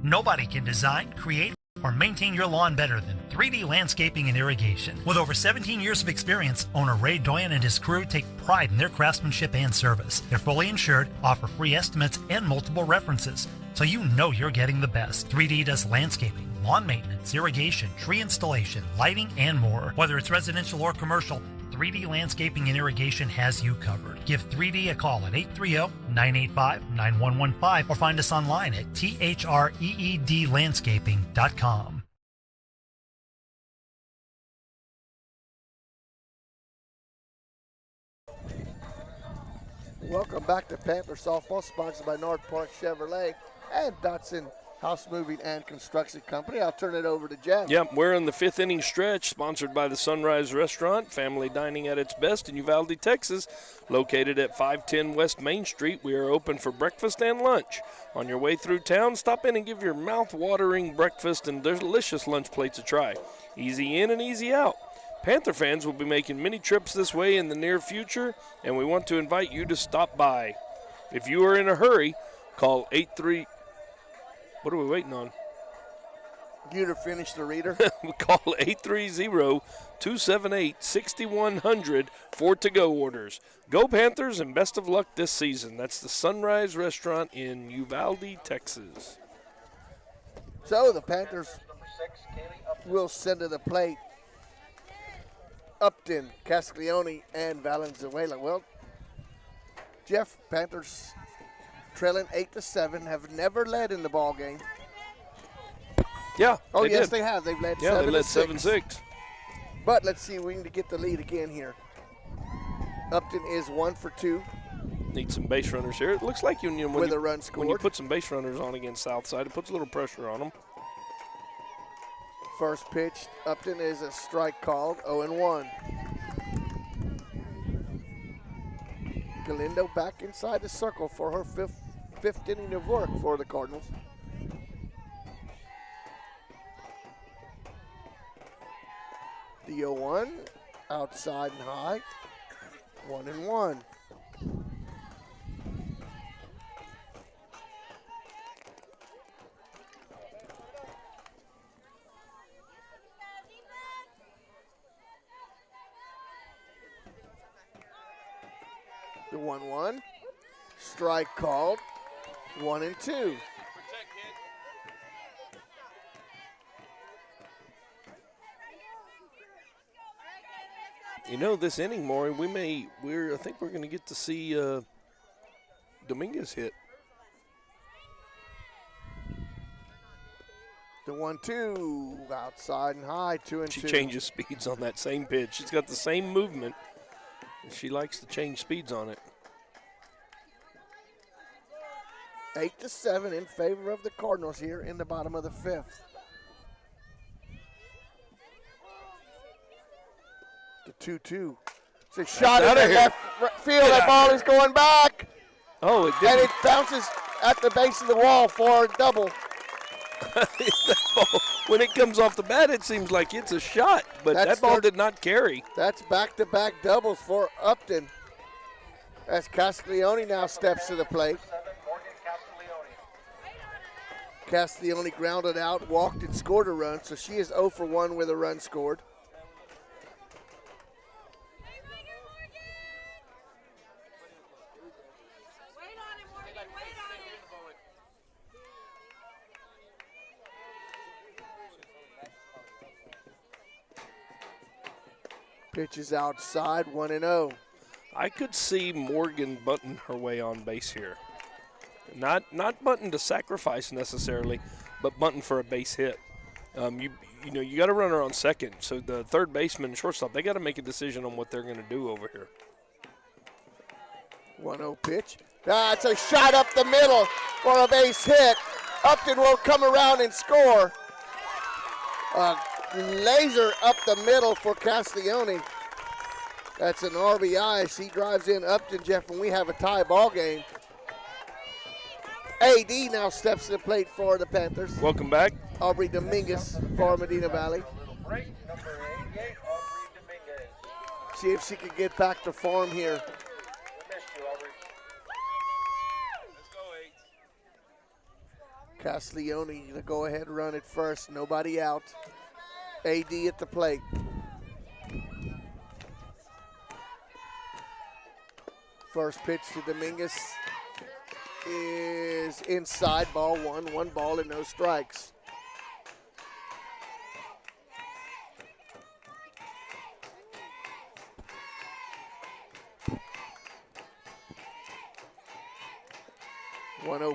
Nobody can design, create, or maintain your lawn better than 3D Landscaping and Irrigation. With over 17 years of experience, owner Ray Doyen and his crew take pride in their craftsmanship and service. They're fully insured, offer free estimates and multiple references, so you know you're getting the best. 3D does landscaping, lawn maintenance, irrigation, tree installation, lighting, and more. Whether it's residential or commercial, 3D Landscaping and Irrigation has you covered. Give 3D a call at 830-985-9115 or find us online at threedlandscaping.com. Welcome back to Panther Softball, sponsored by North Park Chevrolet and Dotson House Moving and Construction Company. I'll turn it over to Jeff. Yep, we're in the 5th inning stretch, sponsored by the Sunrise Restaurant, family dining at its best in Uvalde, Texas, located at 510 West Main Street. We are open for breakfast and lunch. On your way through town, stop in and give your mouth-watering breakfast and delicious lunch plates a try. Easy in and easy out. Panther fans will be making many trips this way in the near future, and we want to invite you to stop by. If you are in a hurry, call 83. What are we waiting on? You to finish the reader. Call 830-278-6100 for to-go orders. Go Panthers and best of luck this season. That's the Sunrise Restaurant in Uvalde, Texas. So the Panthers will send to the plate Upton, Castiglione, and Valenzuela. Well, Jeff, Panthers trailing 8-7, have never led in the ball game. Yeah. Oh, yes, they have. They've led 7-6. Yeah, they led 7-6. But let's see if we can get the lead again here. Upton is 1 for 2. Need some base runners here. It looks like when you put some base runners on against Southside, it puts a little pressure on them. First pitch, Upton is a strike called, 0-1. Galindo back inside the circle for her fifth inning of work for the Cardinals. The 0-1, outside and high, 1-1. The 1-1, strike called, 1-2. You know, this inning, Maury, I think we're going to get to see Dominguez hit. The 1-2, outside and high, 2-2. She changes speeds on that same pitch. She's got the same movement. She likes to change speeds on it. 8-7 in favor of the Cardinals here in the bottom of the 5th. The 2-2. It's a shot in the left field. That ball is going back. Oh, it did. And it bounces at the base of the wall for a double. When it comes off the bat, it seems like it's a shot, but that ball did not carry. That's back-to-back doubles for Upton. As Castiglione now steps to the plate. Castiglione grounded out, walked and scored a run, so she is 0 for 1 with a run scored. Pitch is outside, 1-0. I could see Morgan bunting her way on base here. Not bunting to sacrifice necessarily, but bunting for a base hit. You got a runner on second, so the third baseman and shortstop, they got to make a decision on what they're going to do over here. 1-0 pitch. That's a shot up the middle for a base hit. Upton will come around and score. Laser up the middle for Castiglione. That's an RBI. She drives in Upton, Jeff, and we have a tie ball game. AD now steps to the plate for the Panthers. Welcome back. Aubrey Dominguez for Medina Valley. Break number 88, Aubrey Dominguez. See if she can get back to form here. We missed you, Aubrey. Let's go, 8. Castiglione, the go-ahead run at first. Nobody out. AD at the plate. First pitch to Dominguez is inside, ball one. 1 ball and no strikes.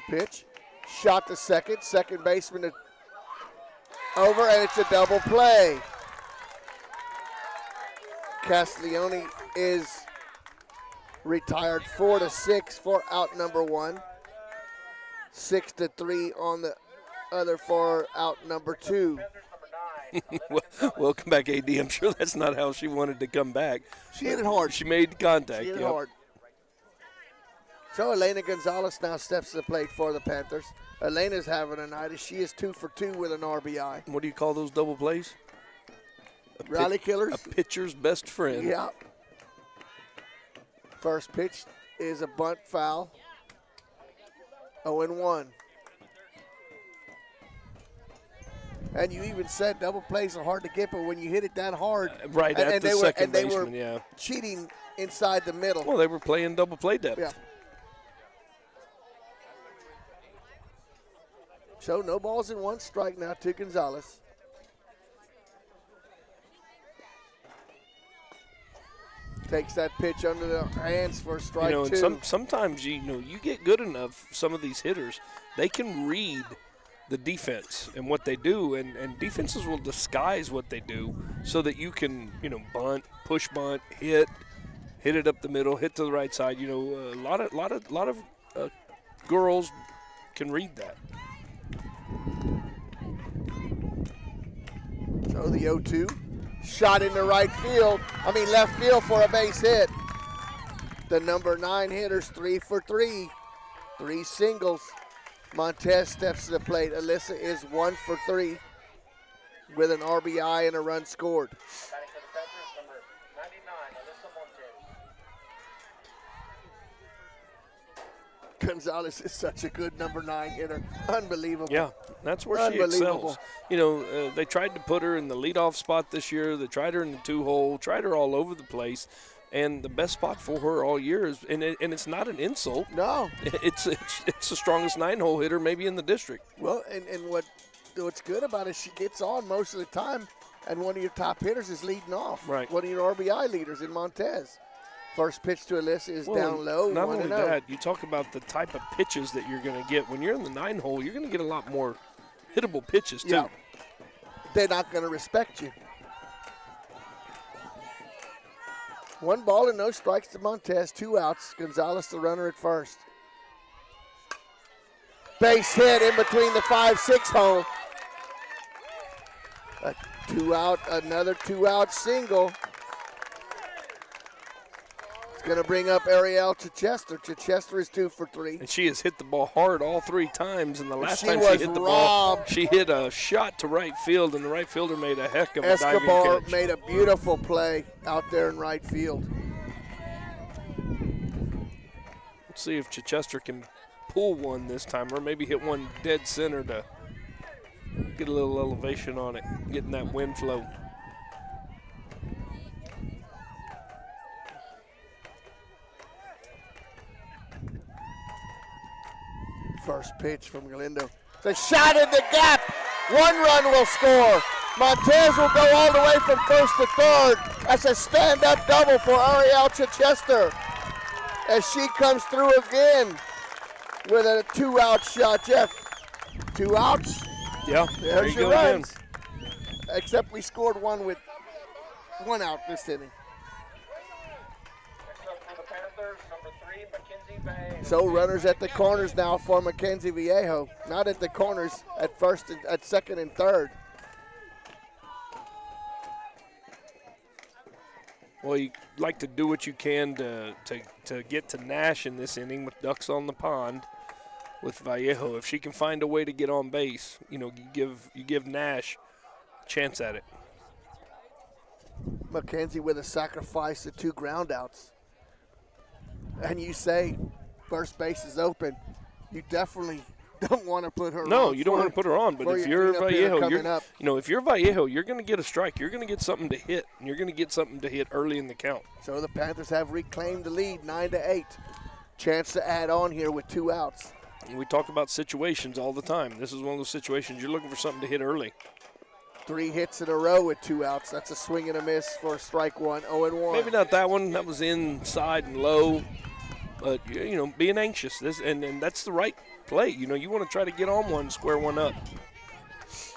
Pitch. Shot to second. Second baseman over, and it's a double play. Castiglione is retired 4-6 for out number 1. 6-3 on the other for out number 2. Welcome back, AD. I'm sure that's not how she wanted to come back. She hit it hard. She made contact. She hit it hard. So Elena Gonzalez now steps to the plate for the Panthers. Elena's having a night as she is 2 for 2 with an RBI. What do you call those double plays? Rally killers. A pitcher's best friend. Yeah. First pitch is a bunt foul. 0-1. And you even said double plays are hard to get, but when you hit it that hard, right at the second baseman, they were cheating inside the middle. Well, they were playing double play depth. Yeah. So no balls in 1 strike now to Gonzalez. Takes that pitch under the hands for strike 2. Sometimes you get good enough. Some of these hitters, they can read the defense and what they do, and defenses will disguise what they do so that you can bunt, push bunt, hit it up the middle, hit to the right side. A lot of girls can read that. So the 0-2. Shot into left field for a base hit. The number 9 hitters 3 for 3. 3 singles. Montez steps to the plate. Alyssa is 1 for 3 with an RBI and a run scored. Batting for the Panthers, number 99, Alyssa Montez. Gonzalez is such a good number 9 hitter. Unbelievable. Yeah, that's where she excels. They tried to put her in the leadoff spot this year. They tried her in the 2-hole, tried her all over the place. And the best spot for her all year is, and it's not an insult. No. It's the strongest 9-hole hitter maybe in the district. Well, and what's good about it, she gets on most of the time, and one of your top hitters is leading off. Right. One of your RBI leaders in Montez. First pitch to Alyssa is down low. Not 1-0. only that, you talk about the type of pitches that you're going to get. When you're in the 9-hole, you're going to get a lot more hittable pitches, too. Yeah. They're not going to respect you. 1 ball and no strikes to Montez. 2 outs. Gonzalez, the runner at first. Base hit in between the 5-6 hole. A 2-out, another 2-out single. It's going to bring up Ariel Chichester. Chichester is 2 for 3. And she has hit the ball hard all 3 times. And the last time she hit the robbed. ball, she hit a shot to right field, and the right fielder made a heck of a diving Escobar catch. made a beautiful play out there in right field. Let's see if Chichester can pull one this time, or maybe hit one dead center to get a little elevation on it, getting that wind flow. First pitch from Galindo. The shot in the gap. 1 run will score. Montez will go all the way from first to third. That's a stand-up double for Ariel Chichester as she comes through again with a 2-out shot. Jeff, 2 outs? Yeah, there There's you your go runs. again. Except we scored one with 1 out this inning. Next up for the Panthers, number 3, Mackenzie Bay. So runners at the corners now for Mackenzie Viejo. Not at the corners, at first, at second and third. Well, you like to do what you can to get to Nash in this inning with ducks on the pond with Vallejo. If she can find a way to get on base, you give Nash a chance at it. Mackenzie with a sacrifice of 2 groundouts. And you say first base is open. You definitely don't want to put her on. No, you don't want to put her on. But if you're Vallejo, if you're Vallejo, you're going to get a strike. You're going to get something to hit, and you're going to get something to hit early in the count. So the Panthers have reclaimed the lead, 9-8. Chance to add on here with 2 outs. And we talk about situations all the time. This is one of those situations you're looking for something to hit early. 3 hits in a row with 2 outs. That's a swing and a miss for strike 1, 0-1. Maybe not that one. That was inside and low. But, being anxious. And that's the right play. You want to try to get on one, square one up.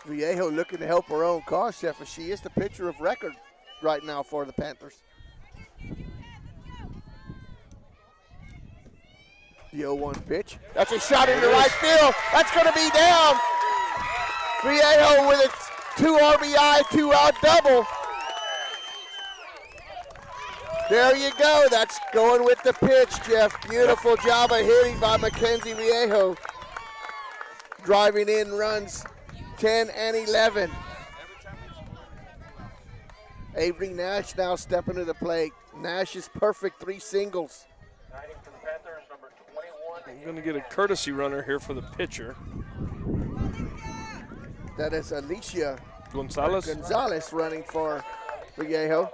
Viejo looking to help her own cause, Chef, as she is the pitcher of record right now for the Panthers. The 0-1 pitch. That's a shot into right field. That's going to be down. Viejo with a 2 RBI, 2-out double. There you go. That's going with the pitch, Jeff. Beautiful job of hitting by Mackenzie Viejo. Driving in runs 10 and 11. Avery Nash now stepping to the plate. Nash is perfect, 3 singles. Riding for the Panthers, number 21. We're going to get a courtesy runner here for the pitcher. That is Alicia Gonzalez running for Viejo.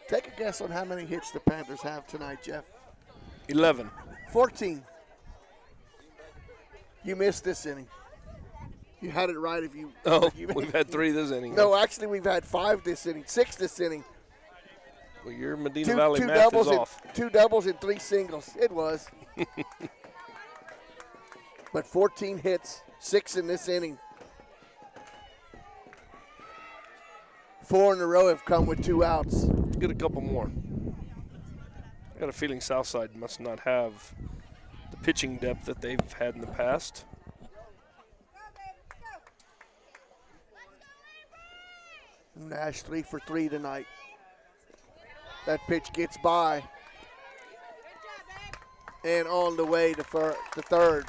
Take a guess on how many hits the Panthers have tonight, Jeff. 11. 14. You missed this inning. You had it right if you. Oh, we've had 3 this inning. No, actually, we've had 5 this inning, 6 this inning. Well, your Medina Valley math is off. 2 doubles and 3 singles. It was. But 14 hits, 6 in this inning. 4 in a row have come with 2 outs. Let's get a couple more. I got a feeling Southside must not have the pitching depth that they've had in the past. Nash 3 for 3 tonight. That pitch gets by. And on the way to third.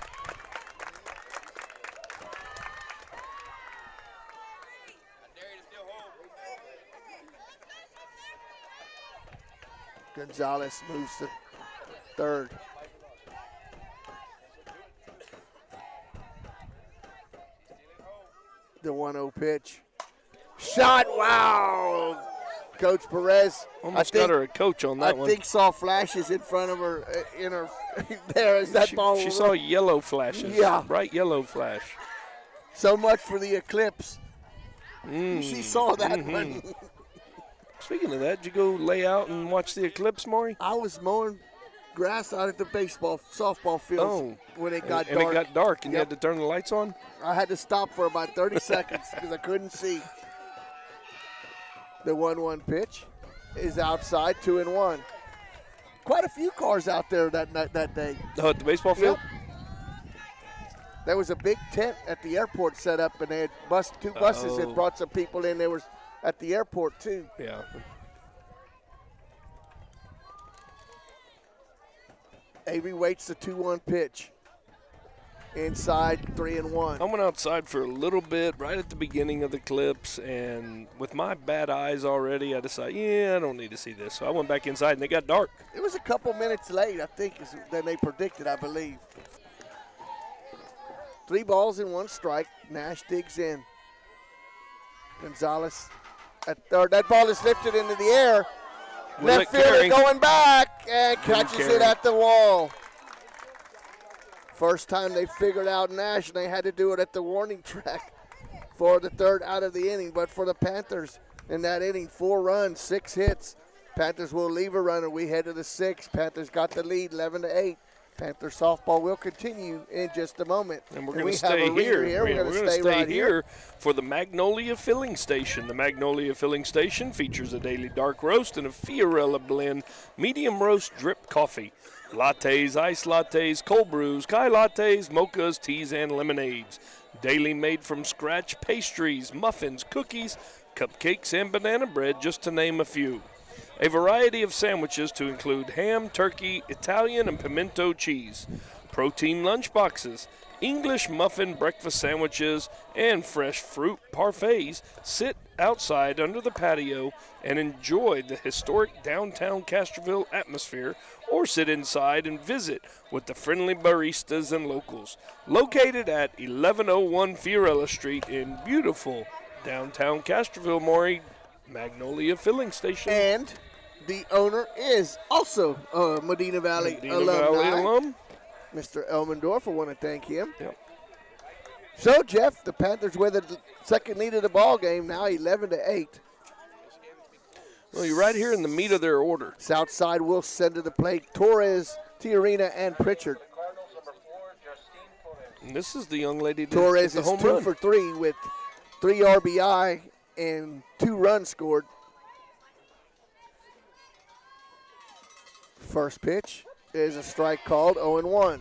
Gonzalez moves to third. The 1-0 pitch. Shot, wow! Coach Perez. Almost got her a coach on that one. I think saw flashes in front of her, in her there as that ball. She saw yellow flashes. Yeah. Bright yellow flash. So much for the eclipse. She saw that one. Speaking of that, did you go lay out and watch the eclipse, Maury? I was mowing grass out at the softball fields when it got dark. And it got dark and you had to turn the lights on? I had to stop for about 30 seconds because I couldn't see. The 1-1 pitch is outside, 2-1. Quite a few cars out there that day. Oh, at the baseball field? Yep. There was a big tent at the airport set up, and they had two buses that brought some people in. They were at the airport, too. Yeah. Avery waits the 2-1 pitch. Inside, 3-1. I went outside for a little bit right at the beginning of the clips, and with my bad eyes already, I decided, I don't need to see this. So I went back inside, and it got dark. It was a couple minutes late, I think, than they predicted, I believe. 3 balls and 1 strike. Nash digs in. Gonzalez at third. That ball is lifted into the air, Left fielder going back and catches it at the wall. First time they figured out Nash, and they had to do it at the warning track for the third out of the inning. But for the Panthers in that inning, 4 runs, 6 hits. Panthers will leave a runner. We head to the 6th. Panthers got the lead, 11-8. Panther softball will continue in just a moment. And we're going to stay here. We're going to stay right here for the Magnolia Filling Station. The Magnolia Filling Station features a daily dark roast and a Fiorella blend medium roast drip coffee. Lattes, iced lattes, cold brews, Kai lattes, mochas, teas, and lemonades. Daily made from scratch pastries, muffins, cookies, cupcakes, and banana bread, just to name a few. A variety of sandwiches to include ham, turkey, Italian, and pimento cheese. Protein lunch boxes, English muffin breakfast sandwiches, and fresh fruit parfaits. Sit outside under the patio and enjoy the historic downtown Castroville atmosphere, or sit inside and visit with the friendly baristas and locals. Located at 1101 Fiorella Street in beautiful downtown Castroville, Maury, Magnolia Filling Station. And the owner is also a Medina Valley alum. Mr. Elmendorf, I want to thank him. Yep. So, Jeff, the Panthers with the second lead of the ball game, now 11-8. Well, you're right here in the meat of their order. Southside will send to the plate Torres, Tiarina, and Pritchard. And this is the young lady that Torres hit the is home 2 run. for 3 with 3 RBI and 2 runs scored. First pitch is a strike called, 0-1.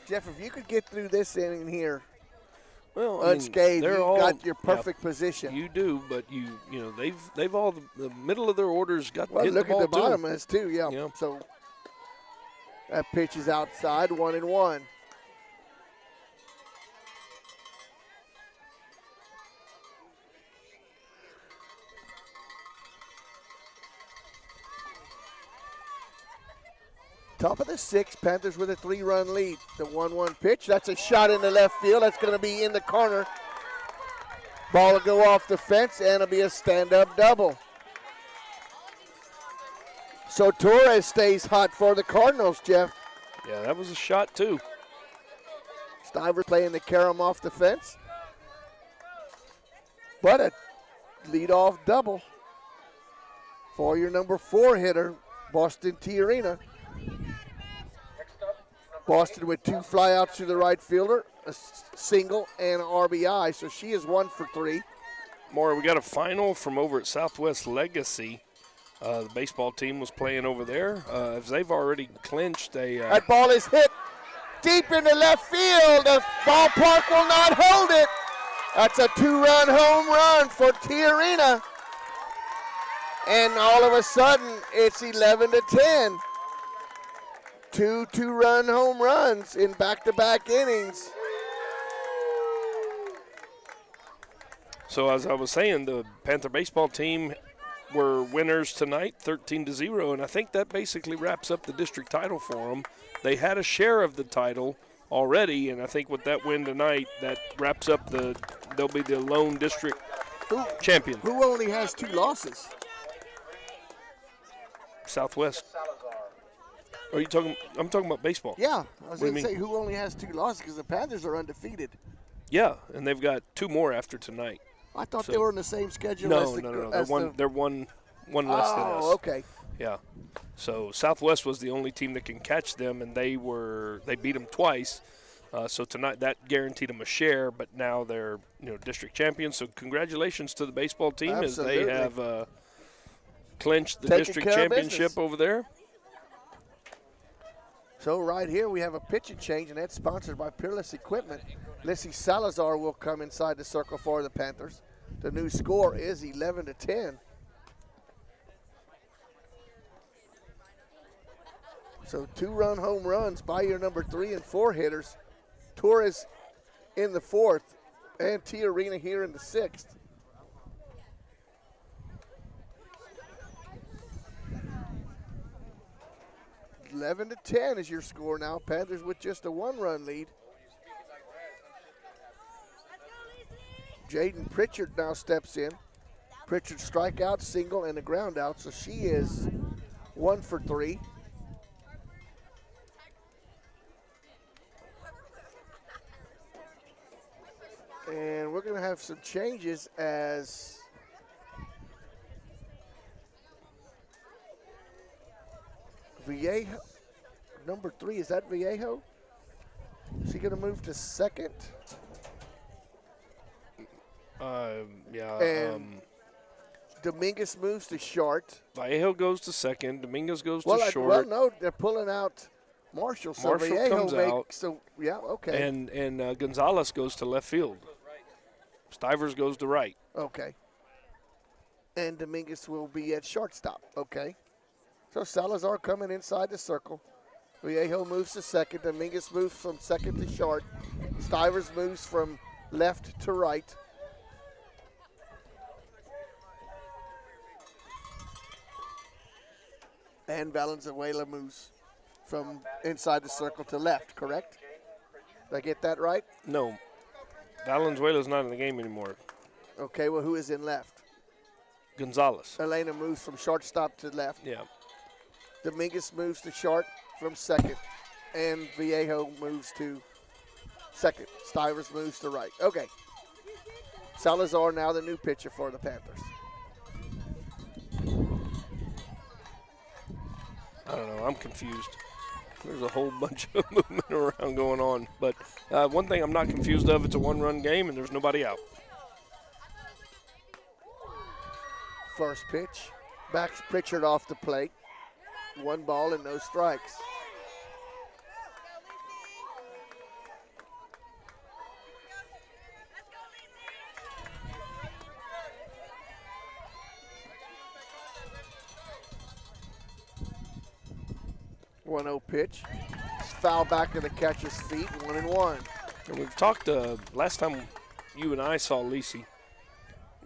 Jeff, if you could get through this inning here, well, unscathed, you've all, got your perfect position. You do, but you know they've all the middle of their orders got Well, hit look the ball at the bottom of this too, yeah. Yeah. So that pitch is outside, 1-1. Top of the 6th, Panthers with a 3-run lead. The 1-1 pitch, that's a shot in the left field. That's going to be in the corner. Ball will go off the fence, and it'll be a stand-up double. So Torres stays hot for the Cardinals, Jeff. Yeah, that was a shot too. Stiver playing the carom off the fence. But a leadoff double for your number 4 hitter, Boston Tiarina. Boston with 2 flyouts to the right fielder, a single and an RBI, so she is 1 for 3. More, we got a final from over at Southwest Legacy. The baseball team was playing over there. As they've already clinched a. That ball is hit deep in the left field. The ballpark will not hold it. That's a 2-run home run for Tiarina. And all of a sudden, it's 11-10. 2 2-run home runs in back-to-back innings. So as I was saying, the Panther baseball team were winners tonight, 13-0, and I think that basically wraps up the district title for them. They had a share of the title already, and I think with that win tonight, that wraps up they'll be the lone district champion. Who only has 2 losses? Southwest. Are you talking? I'm talking about baseball. Yeah, I was What do going to you say mean? who only has 2 losses because the Panthers are undefeated. Yeah, and they've got 2 more after tonight. I thought So- they were in the same schedule No, as the no. as They're one less than us. Oh, okay. Yeah. So Southwest was the only team that can catch them, and they beat them twice. So tonight that guaranteed them a share, but now they're district champions. So congratulations to the baseball team Absolutely. as they have clinched the Taking district care of championship business. over there. So right here we have a pitching change, and that's sponsored by Peerless Equipment. Lissy Salazar will come inside the circle for the Panthers. The new score is 11-10. So 2-run home runs by your number 3 and 4 hitters. Torres in the 4th, and Tiarina here in the 6th. Eleven to 10 is your score now. Panthers with just a 1-run lead. Jaden Pritchard now steps in. Pritchard strikeout, single, and a ground out, so she is 1 for 3. And we're going to have some changes as Vallejo, number 3, is that Vallejo? Is he going to move to second? Yeah. And Dominguez moves to short. Vallejo goes to second. Dominguez goes Well, to short. well, no, they're pulling out Marshall. So Marshall Vallejo comes out. So, yeah, okay. And Gonzalez goes to left field. Stivers goes to right. Okay. And Dominguez will be at shortstop. Okay. So Salazar coming inside the circle. Vallejo moves to second. Dominguez moves from second to short. Stivers moves from left to right. And Valenzuela moves from inside the circle to left, correct? Did I get that right? No. Valenzuela's not in the game anymore. Okay, well, who is in left? Gonzalez. Elena moves from shortstop to left. Yeah. Dominguez moves to short from second. And Vallejo moves to second. Stivers moves to right. Okay. Salazar now the new pitcher for the Panthers. I don't know. I'm confused. There's a whole bunch of movement around going on. But one thing I'm not confused of, it's a one-run game and there's nobody out. First pitch. Backs Pritchard off the plate. 1 ball and no strikes. One-0 pitch. It's foul back to the catcher's feet. 1-1. And we've talked last time you and I saw Lisi.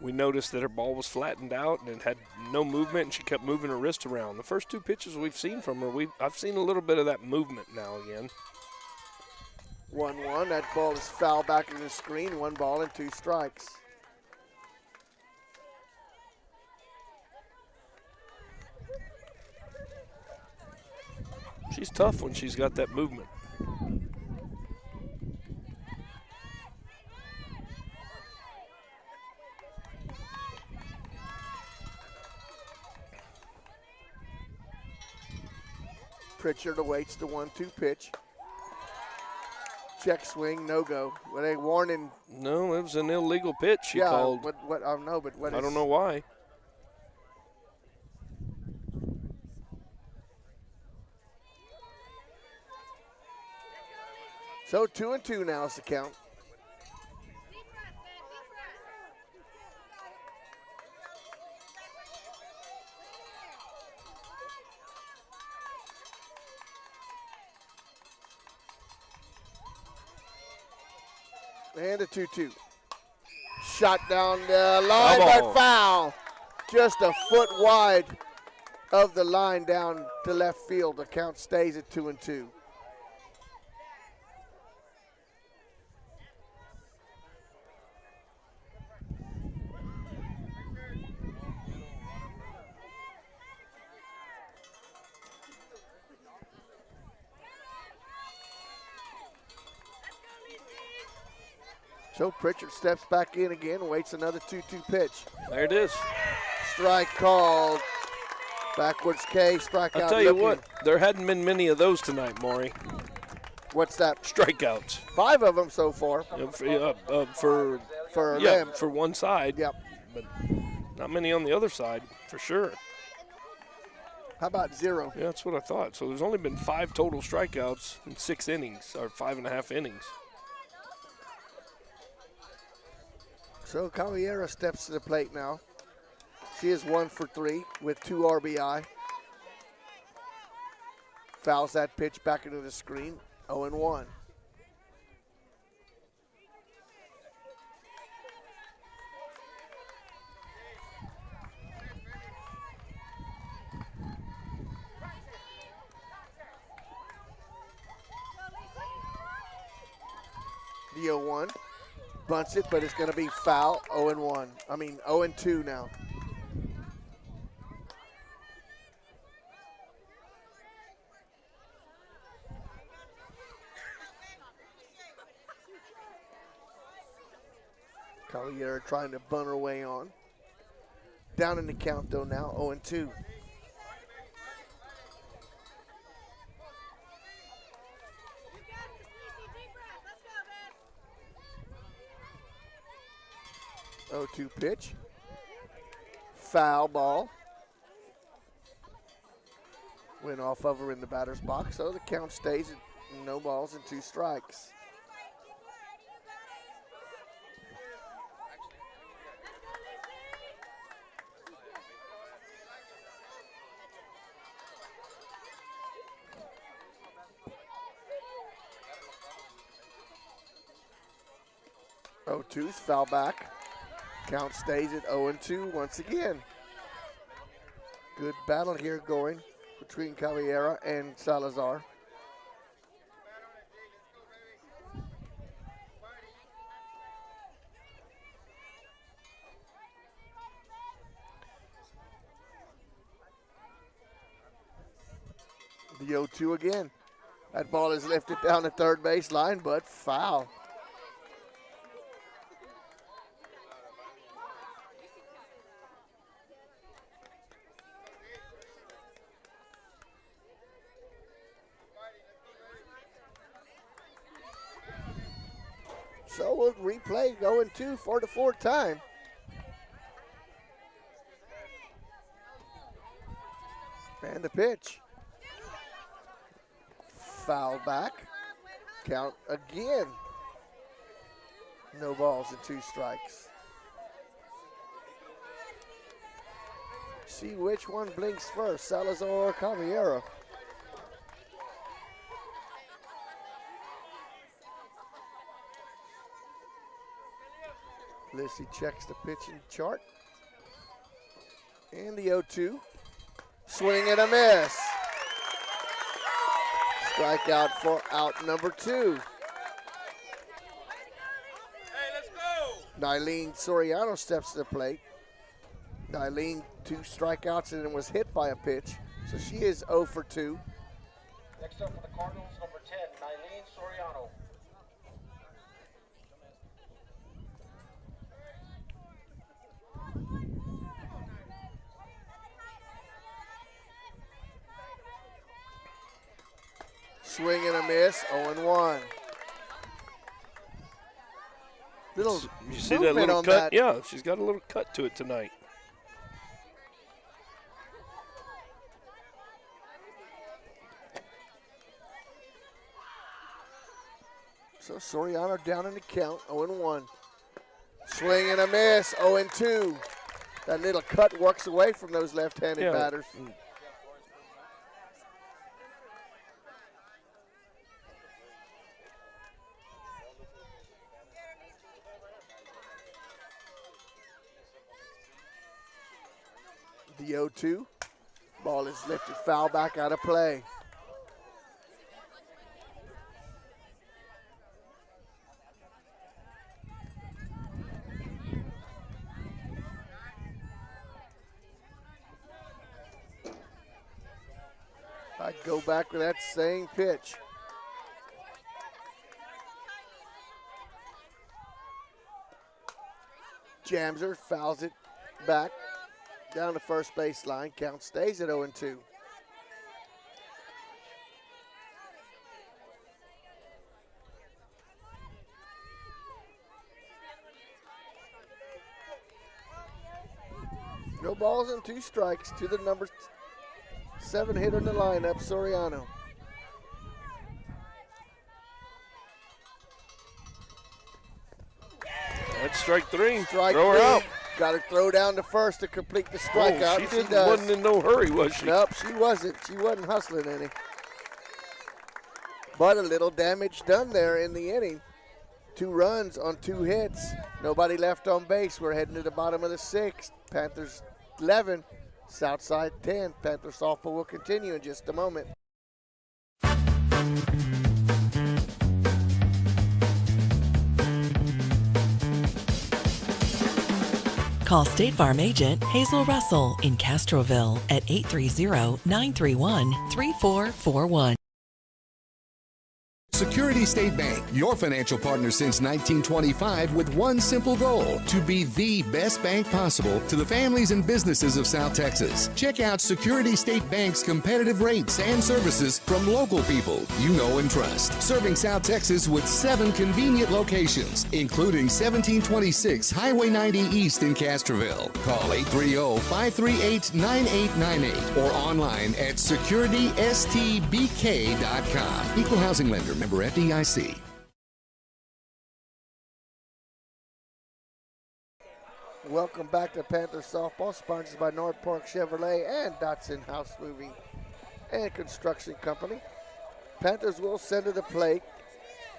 We noticed that her ball was flattened out and it had no movement, and she kept moving her wrist around. The first 2 pitches we've seen from her, I've seen a little bit of that movement now again. 1-1. That ball is foul back to the screen. 1 ball and 2 strikes. She's tough when she's got that movement. Pritchard awaits the 1-2 pitch. Check swing, no go. Were they warning? No, it was an illegal pitch she called. What? I know, but what? I don't know why. So 2-2 now is the count. And a 2-2. Shot down the line, but foul. Just a foot wide of the line down to left field. The count stays at 2-2. So Pritchard steps back in again, waits another 2-2 pitch. There it is. Strike called. Backwards K, strikeout. I'll tell you what, there hadn't been many of those tonight, Maury. What's that? Strikeouts. 5 of them so far. For them. For one side. Yep. But not many on the other side, for sure. How about 0? Yeah, that's what I thought. So there's only been 5 total strikeouts in 6 innings, or 5.5 innings. So Caballero steps to the plate now. She is 1 for 3 with 2 RBI. Fouls that pitch back into the screen. 0-1. The 0-1. Bunts it, but it's going to be foul. 0-1. I mean 0-2 now. Collier trying to bunt her way on. Down in the count, though, now 0-2. Oh, 2 pitch. Foul ball. Went off of her in the batter's box, so the count stays at no balls and 2 strikes. Oh, 2's foul back. Count stays at 0-2 once again. Good battle here going between Caballera and Salazar. The 0-2 again. That ball is lifted down the third base line, but foul. So we'll replay going 2 for the 4th time. And the pitch. Foul back. Count again. No balls and 2 strikes. See which one blinks first, Salazar or Caballera. Lissy checks the pitching chart. And the 0-2. Swing and a miss. Strikeout for out number 2. Hey, let's go! Nylene Soriano steps to the plate. Nylene 2 strikeouts and was hit by a pitch. So she is 0 for 2. Next up for the Cardinals, number 10, Nylene Soriano. Swing and a miss, 0-1. Little you see that little on cut? that. Yeah, she's got a little cut to it tonight. So Soriano down in the count, 0-1. Swing and a miss, 0-2. That little cut works away from those left-handed batters. The 0-2. Ball is lifted foul back out of play. I'd go back with that same pitch. Jams her, fouls it back down the first base line. Count stays at 0-2. No balls and 2 strikes to the number 7 hitter in the lineup, Soriano. That's strike 3. Strike Throw her 3. out. Got to throw down to first to complete the strikeout. She wasn't in no hurry, was she? Nope, she wasn't. She wasn't hustling any. But a little damage done there in the inning. 2 runs on 2 hits. Nobody left on base. We're heading to the bottom of the 6th. Panthers 11, Southside 10. Panther softball will continue in just a moment. Call State Farm agent Hazel Russell in Castroville at 830-931-3441. Security Security State Bank, your financial partner since 1925 with one simple goal, to be the best bank possible to the families and businesses of South Texas. Check out Security State Bank's competitive rates and services from local people you know and trust. Serving South Texas with 7 convenient locations, including 1726 Highway 90 East in Castroville. Call 830-538-9898 or online at securitystbk.com. Equal housing lender, member FDIC. Welcome back to Panther Softball, sponsored by North Park Chevrolet and Dotson House Moving and Construction Company. Panthers will send to the plate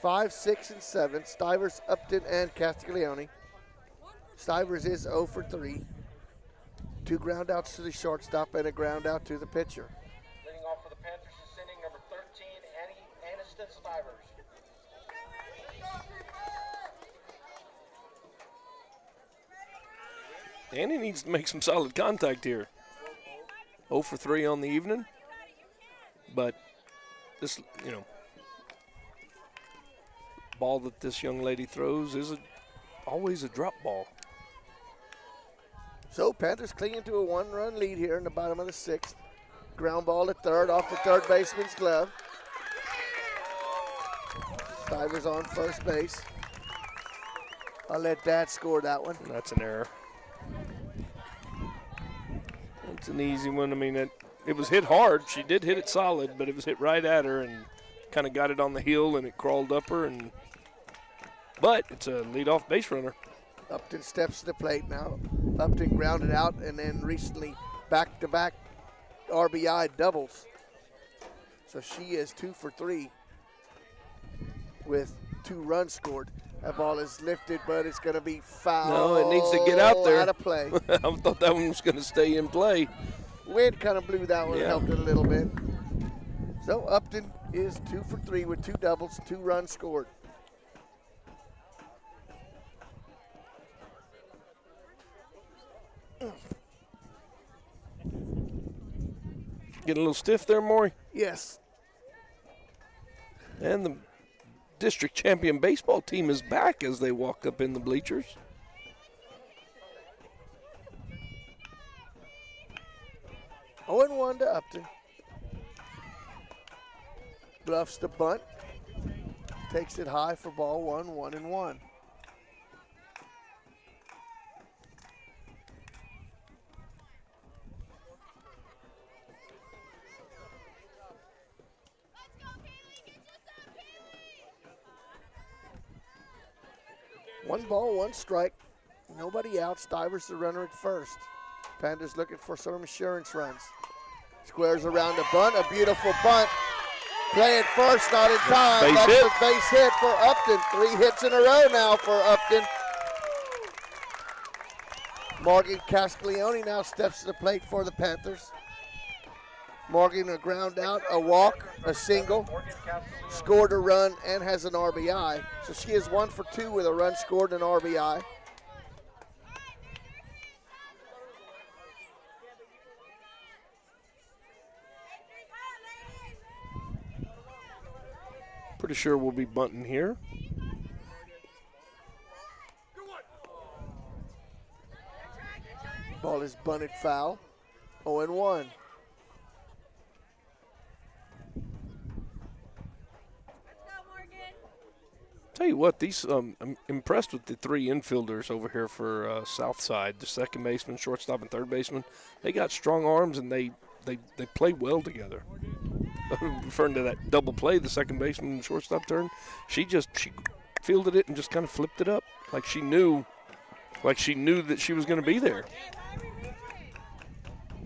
5, 6, and 7. Stivers, Upton, and Castiglione. Stivers is 0 for 3. 2 ground outs to the shortstop and a ground out to the pitcher. Leading off for the Panthers is inning number 13, Aniston Stivers. Annie needs to make some solid contact here. 0 for 3 on the evening. But this, ball that this young lady throws is always a drop ball. So Panthers clinging to a 1-run lead here in the bottom of the 6th. Ground ball to third off the third baseman's glove. Stivers on first base. I'll let Dad score that one. That's an error. It's an easy one. I mean, it was hit hard. She did hit it solid, but it was hit right at her and kind of got it on the heel and it crawled up her. But it's a leadoff base runner. Upton steps to the plate now. Upton grounded out and then recently back-to-back RBI doubles. So she is 2 for 3 with 2 runs scored. That ball is lifted, but it's going to be foul. No, it needs to get out there. Out of play. I thought that one was going to stay in play. Wind kind of blew that one, Yeah. helped it a little bit. So Upton is 2 for 3 with 2 doubles, 2 runs scored. Getting a little stiff there, Maury? Yes. And the district champion baseball team is back as they walk up in the bleachers. Oh, and 1 to Upton. Bluffs the bunt. Takes it high for ball 1, 1-1. One ball, 1 strike. Nobody out. Stivers the runner at first. Panthers looking for some insurance runs. Squares around the bunt. A beautiful bunt. Play it first, not in time. Base That's hit. a base hit for Upton. 3 hits in a row now for Upton. Morgan Castiglione now steps to the plate for the Panthers. Morgan a ground out, a walk, a single, scored a run, and has an RBI. So she is 1 for 2 with a run scored and an RBI. Pretty sure we'll be bunting here. Ball is bunted foul. 0-1. Tell you what, I'm impressed with the 3 infielders over here for Southside. The second baseman, shortstop, and third baseman. They got strong arms and they play well together. Referring to that double play, the second baseman and shortstop turn, she fielded it and just kind of flipped it up like she knew that she was going to be there.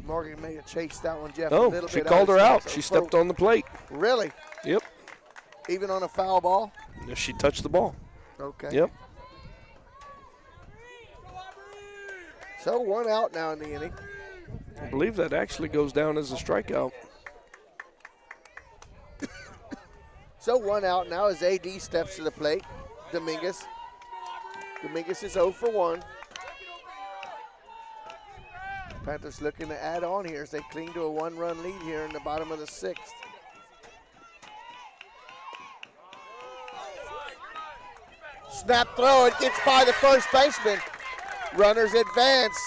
Morgan may have chased that one, Jeff, a Oh, little she bit. called her out. So She stepped on the plate. Really? Yep. Even on a foul ball? She touched the ball. Okay. Yep. So 1 out now in the inning. I believe that actually goes down as a strikeout. So 1 out now as AD steps to the plate. Dominguez. Dominguez is 0 for 1. Panthers looking to add on here as they cling to a 1-run lead here in the bottom of the 6th. Snap throw. It gets by the first baseman. Runners advance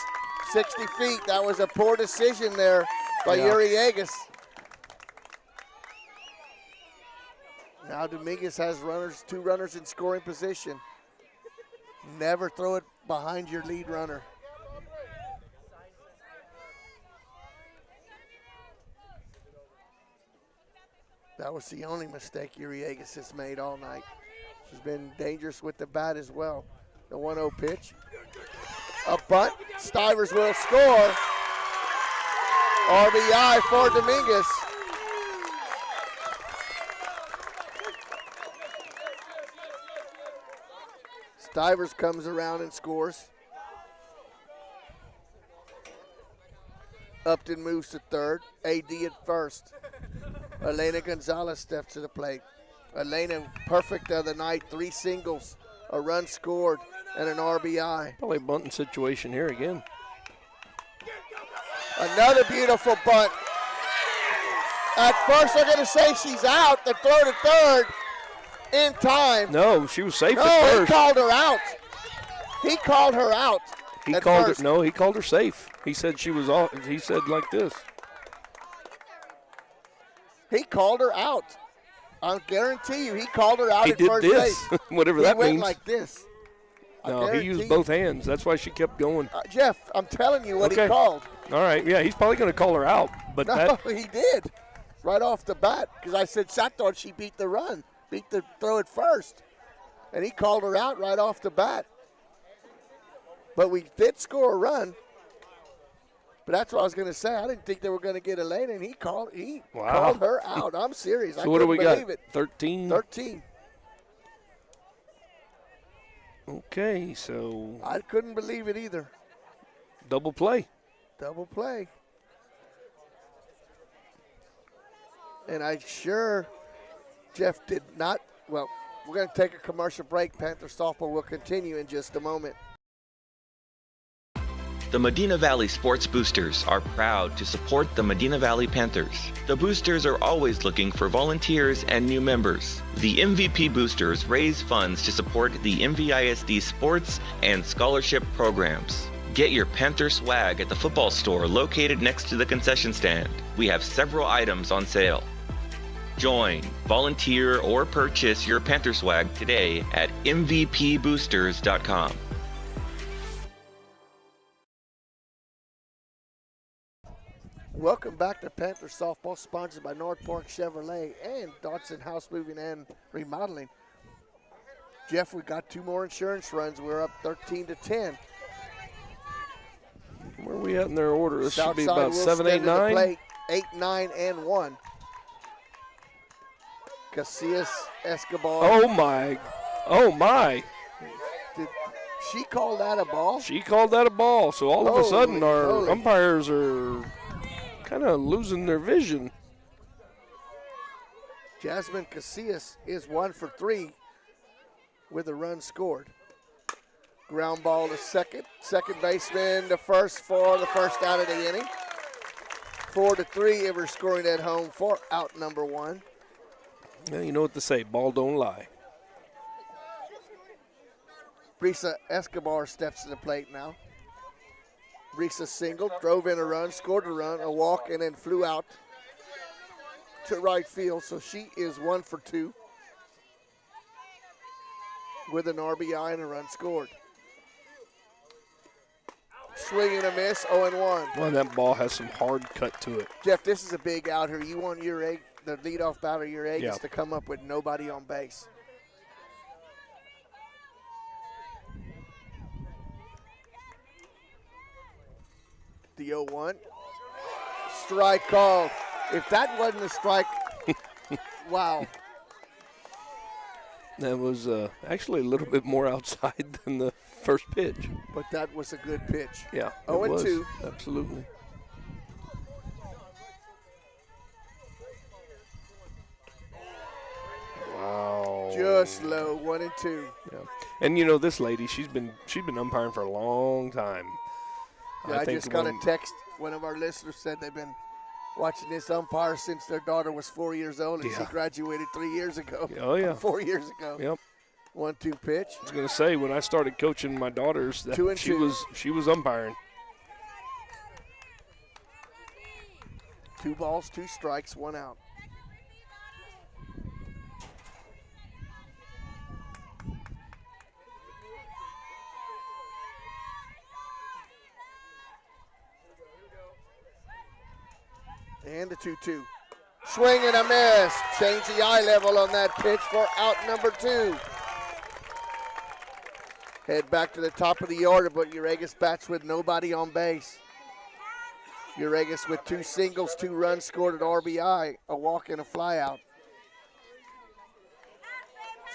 60 feet. That was a poor decision there by Uriagas. Now Dominguez has two runners in scoring position. Never throw it behind your lead runner. That was the only mistake Uriagas has made all night. She's been dangerous with the bat as well. The 1-0 pitch. A bunt. Stivers will score. RBI for Dominguez. Stivers comes around and scores. Upton moves to third. AD at first. Elena Gonzalez steps to the plate. Elena, perfect the other night. 3 singles, a run scored, and an RBI. Probably a bunting situation here again. Another beautiful bunt. At first, they're going to say she's out. The throw to third in time. No, she was safe at No, first. he called her out. He called her out. He called her safe. He said she was off. He said like this. He called her out. I guarantee you, he called her out He at did first this, base. whatever that He went means. like this. No, he used both hands. That's why she kept going. Jeff, I'm telling you what Okay. he called. All right, yeah, he's probably going to call her out. But No, that, he did. Right off the bat. Because I said, I thought she beat the run. Beat the throw at first. And he called her out right off the bat. But we did score a run. But that's what I was going to say. I didn't think they were going to get Elena, and he called her out. I'm serious. So I what do we couldn't got? believe it. 13? 13. Okay, so I couldn't believe it either. double play. Double play. And Jeff did not. Well, we're going to take a commercial break. Panther softball will continue in just a moment. The Medina Valley Sports Boosters are proud to support the Medina Valley Panthers. The Boosters are always looking for volunteers and new members. The MVP Boosters raise funds to support the MVISD sports and scholarship programs. Get your Panther swag at the football store located next to the concession stand. We have several items on sale. Join, volunteer, or purchase your Panther swag today at mvpboosters.com. Welcome back to Panther Softball, sponsored by North Park Chevrolet and Dodson House Moving and Remodeling. Jeff, we got 2 more insurance runs. We're up 13-10. Where are we at in their order? This should be Southside about will 7, 8, step to the 9. plate, 8, 9, and 1. Casillas Escobar. Oh my. Did she call that a ball? She called that a ball. So all of a sudden our holy. umpires are kind of losing their vision. Jasmine Casillas is 1 for 3 with a run scored. Ground ball to second. Second baseman to first for the first out of the inning. 4-3, Ever scoring at home for out number 1. Yeah, you know what to say. Ball don't lie. Brisa Escobar steps to the plate now. Brisa singled, drove in a run, scored a run, a walk, and then flew out to right field. So she is 1 for 2 with an RBI and a run scored. Swing and a miss, 0-1. Well, that ball has some hard cut to it. Jeff, this is a big out here. You want the leadoff batter, your egg Yeah. is to come up with nobody on base. The 0-1. Strike called. If that wasn't a strike, wow. That was actually a little bit more outside than the first pitch. But that was a good pitch. Yeah, 0-2. Absolutely. Wow. Just low, 1-2. Yeah. And you know this lady, she's been umpiring for a long time. Yeah, I just got a text. One of our listeners said they've been watching this umpire since their daughter was 4 years old, and she graduated 3 years ago. Oh, yeah. 4 years ago. Yep. 1-2 pitch. I was going to say, when I started coaching my daughters, that 2-2. she was umpiring. 2 balls, 2 strikes, 1 out. And the 2-2. Swing and a miss. Change the eye level on that pitch for out number 2. Head back to the top of the order, but Uragas bats with nobody on base. Uragas with 2 singles, 2 runs scored at RBI, a walk and a fly out.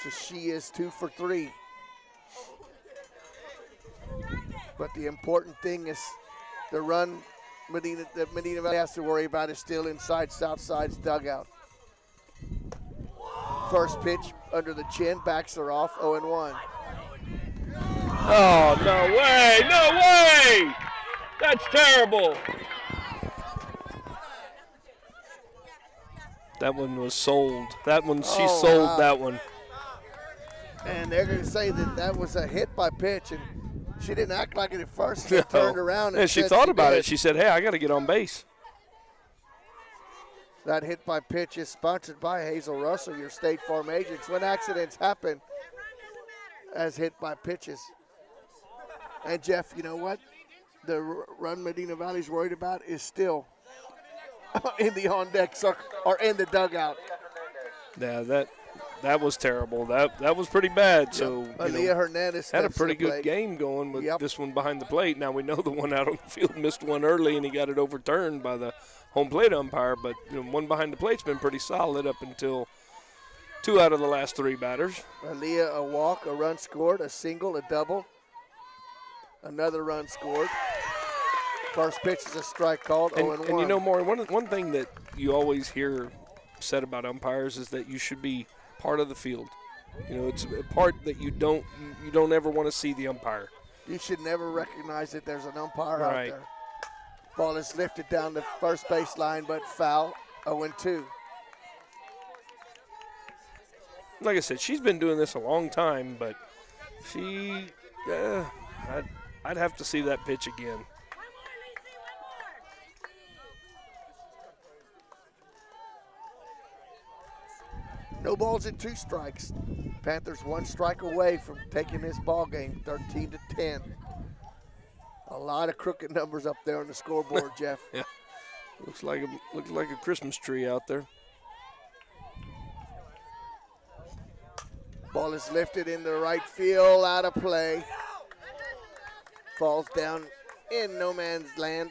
So she is 2 for 3. But the important thing is the run that Medina Valley has to worry about is still inside Southside's dugout. First pitch under the chin, backs her off, 0-1. Oh, no way, no way! That's terrible. That one was sold. That one, she sold that one. And they're going to say that that was a hit by pitch, and she didn't act like it at first. She turned around and she said thought she about did. it. She said, hey, I got to get on base. That hit by pitch is sponsored by Hazel Russell, your State Farm agents. When accidents happen as hit by pitches. And Jeff, you know what? The run Medina Valley's worried about is still in the on-deck circle or in the dugout. Yeah, that was terrible. That was pretty bad. So Aaliyah Hernandez had a steps pretty to the good plate. game going with this one behind the plate. Now we know the one out on the field missed one early and he got it overturned by the home plate umpire. But one behind the plate's been pretty solid up until 2 out of the last 3 batters. Aaliyah, a walk, a run scored, a single, a double, another run scored. First pitch is a strike called, 0-1. And you know, Maury, one thing that you always hear said about umpires is that you should be part of the field. It's a part that you don't ever want to see the umpire. You should never recognize that there's an umpire Right. out there. Ball is lifted down the first base line, but foul, 0-2. Like I said, she's been doing this a long time, but I'd have to see that pitch again. No balls and 2 strikes. Panthers 1 strike away from taking this ball game, 13-10. A lot of crooked numbers up there on the scoreboard, Jeff. Yeah, looks like a Christmas tree out there. Ball is lifted into right field, out of play. Falls down in no man's land.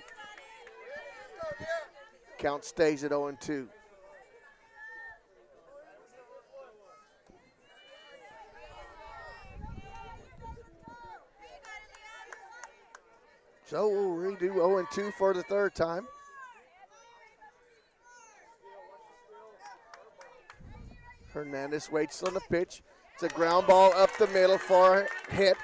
Count stays at 0-2. So we'll redo 0-2 for the 3rd time. Hernandez waits on the pitch. It's a ground ball up the middle for a hit.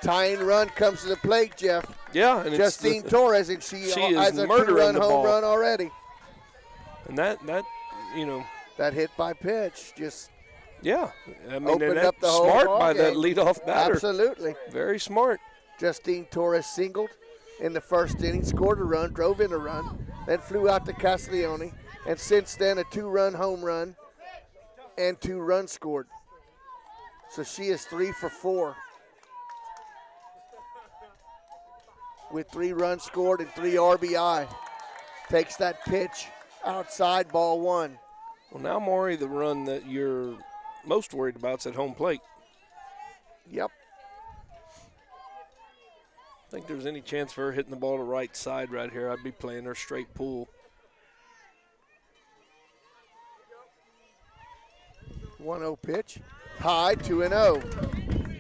Tying run comes to the plate, Jeff. Yeah, and Justine Torres, and she has a murdering 2-run the home ball. run already. And that that hit by pitch just I mean, opened that's up the whole smart ball by that game. leadoff batter. Absolutely. Very smart. Justine Torres singled in the first inning, scored a run, drove in a run, then flew out to Castiglione, and since then a 2-run home run and 2 runs scored. So she is 3 for 4 with 3 runs scored and 3 RBI. Takes that pitch outside, ball 1. Well, now, Maury, the run that you're most worried about is at home plate. Yep. Think there's any chance for her hitting the ball to right side right here, I'd be playing her straight pull. 1-0 pitch. High, 2-0.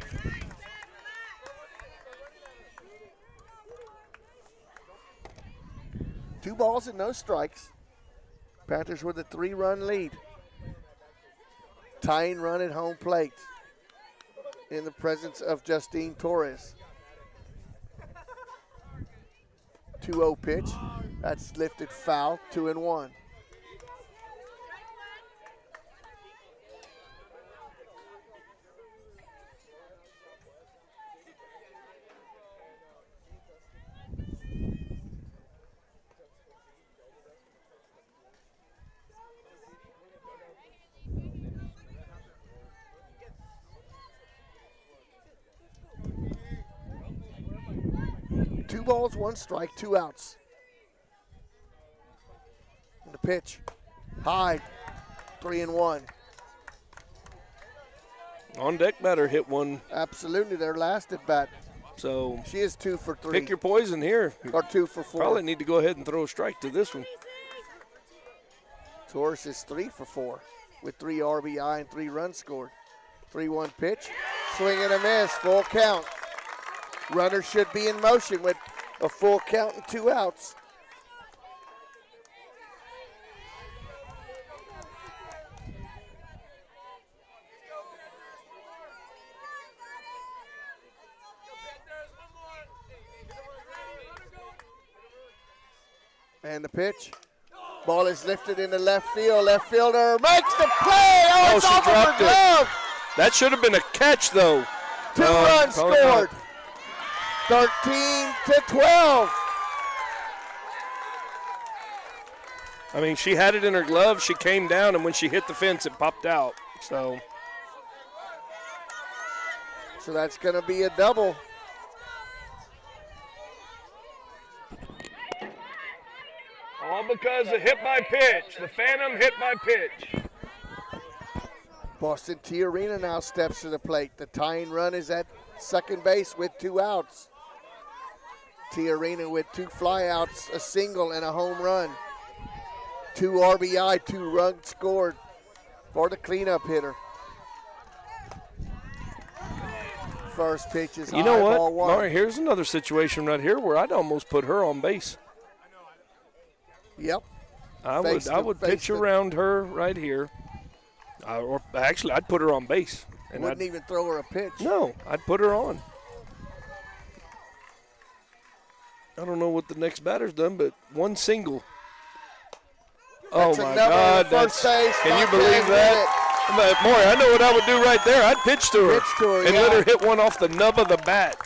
Two balls and no strikes. Panthers with a 3-run lead. Tying run at home plate in the presence of Justine Torres. 2-0 pitch. That's lifted foul, 2 balls, 1 strike, 2 outs. And the pitch, high, 3-1. On deck batter hit one. Absolutely, their last at bat. So she is 2 for 3. Pick your poison here. Or 2 for 4. Probably need to go ahead and throw a strike to this one. Torres is 3 for 4 with 3 RBI and 3 runs scored. 3-1 pitch, swing and a miss, full count. Runner should be in motion with a full count and 2 outs. And the pitch. Ball is lifted into left field. Left fielder makes the play. Oh, it's off of her glove. That should have been a catch, though. 2 runs scored. 13 to 12. I mean, she had it in her glove. She came down, and when she hit the fence, it popped out. So that's going to be a double. All because of hit by pitch. The Phantom hit by pitch. Boston T Arena now steps to the plate. The tying run is at second base with 2 outs. T Arena with 2 flyouts, a single, and a home run. 2 RBI, 2 runs scored for the cleanup hitter. First pitch is high, you know what? ball 1. All right, here's another situation right here where I'd almost put her on base. Yep. I would pitch around her right here. Or actually, I'd put her on base. And wouldn't even throw her a pitch. No, I'd put her on. I don't know what the next batter's done, but 1 single. That's oh, my God. Can you believe that? Maury, I know what I would do right there. I'd pitch to her, and let her hit one off the nub of the bat.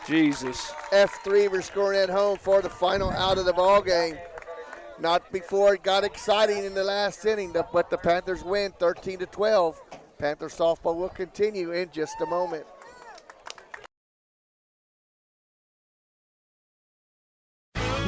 Jesus. F3 we're scoring at home for the final out of the ball game. Not before it got exciting in the last inning, but the Panthers win 13 to 12. Panther softball will continue in just a moment.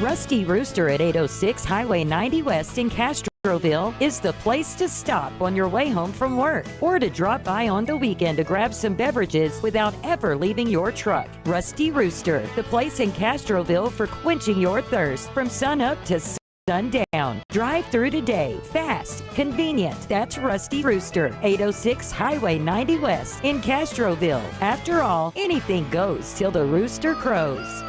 Rusty Rooster at 806 Highway 90 West in Castroville is the place to stop on your way home from work or to drop by on the weekend to grab some beverages without ever leaving your truck. Rusty Rooster, the place in Castroville for quenching your thirst from sunup to sundown. Drive through today. Fast, convenient. That's Rusty Rooster, 806 Highway 90 West in Castroville. After all, anything goes till the rooster crows.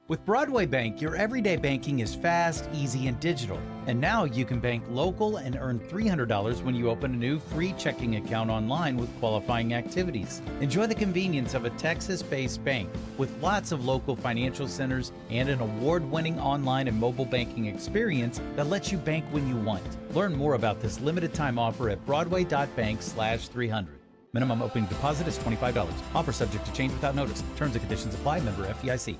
With Broadway Bank, your everyday banking is fast, easy, and digital. And now you can bank local and earn $300 when you open a new free checking account online with qualifying activities. Enjoy the convenience of a Texas-based bank with lots of local financial centers and an award-winning online and mobile banking experience that lets you bank when you want. Learn more about this limited time offer at broadway.bank/300. Minimum opening deposit is $25. Offer subject to change without notice. Terms and conditions apply. Member FDIC.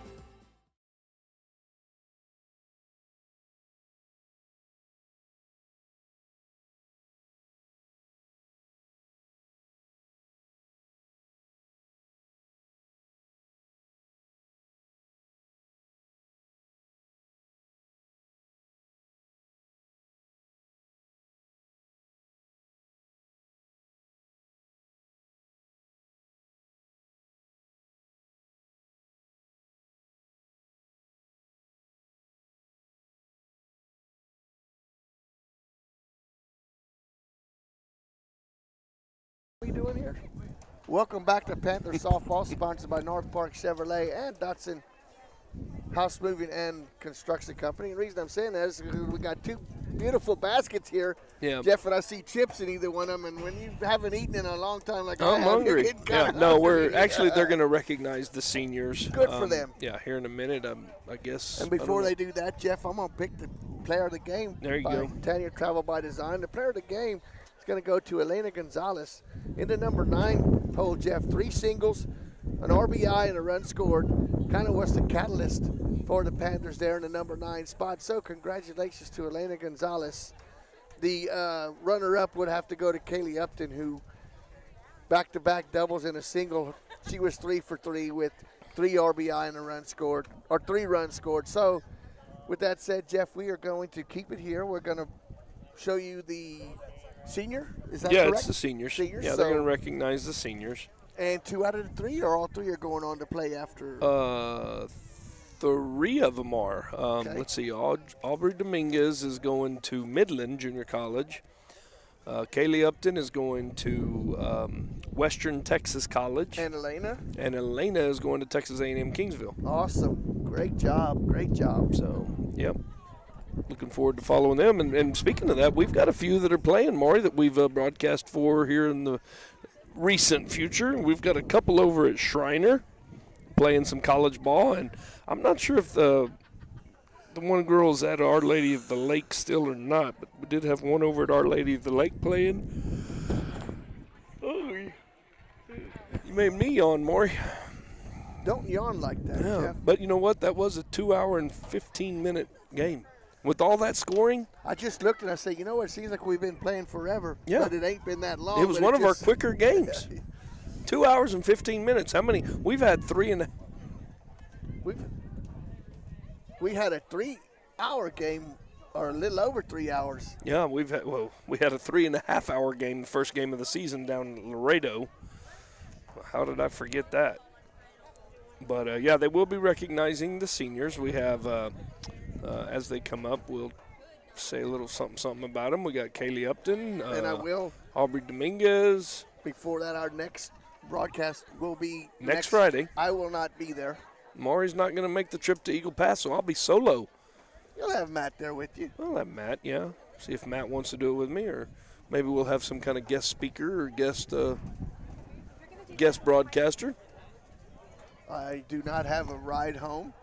What are you doing here? Welcome back to Panther Softball, sponsored by North Park Chevrolet and Datsun House Moving and Construction Company. And the reason I'm saying that is because we got 2 beautiful baskets here. Yeah. Jeff, and I see chips in either one of them. And when you haven't eaten in a long time like I'm hungry. you're Yeah, no, they're going to recognize the seniors. Good for them. Yeah, here in a minute, I guess. And before they do that, Jeff, I'm going to pick the player of the game. There you go. Tanya Travel by Design. The player of the game is going to go to Elena Gonzalez in the number 9 hole, Jeff. 3 singles, an RBI, and a run scored. Kind of was the catalyst for the Panthers there in the number 9 spot. So congratulations to Elena Gonzalez. The runner-up would have to go to Kaylee Upton, who back-to-back doubles and a single. She was 3 for 3 with 3 RBI and a run scored, or 3 runs scored. So with that said, Jeff, we are going to keep it here. We're going to show you the senior. Is that correct? Yeah, it's the seniors. Seniors. Yeah, so, they're going to recognize the seniors. And 2 out of the 3, or all 3 are going on to play after? 3 of them are. Okay. Let's see. Aubrey Dominguez is going to Midland Junior College. Kaylee Upton is going to Western Texas College. And Elena? And Elena is going to Texas A&M Kingsville. Awesome. Great job. Great job. So, yep. Looking forward to following them. And speaking of that, we've got a few that are playing, Maury, that we've broadcast for here in the recent future. We've got a couple over at Shriner playing some college ball. And I'm not sure if the one girl is at Our Lady of the Lake still or not, but we did have one over at Our Lady of the Lake playing. Oh, you made me yawn, Maury. Don't yawn like that, Yeah, Jeff. but you know what? That was a 2-hour and 15-minute game. With all that scoring, I just looked and I said, you know what? It seems like we've been playing forever. Yeah. But it ain't been that long. it was one of our quicker games. 2 hours and 15 minutes. How many? We've had 3 and We had a 3-hour game, or a little over 3 hours. yeah, we had a 3.5-hour game, the first game of the season down in Laredo. How did I forget that? But yeah, they will be recognizing the seniors. We have, as they come up, we'll say a little something about them. We got Kaylee Upton. And I will. Aubrey Dominguez. Before that, our next broadcast will be Next Friday. I will not be there. Maury's not going to make the trip to Eagle Pass, so I'll be solo. You'll have Matt there with you. I'll have Matt, yeah. See if Matt wants to do it with me, or maybe we'll have some kind of guest speaker or guest broadcaster. I do not have a ride home,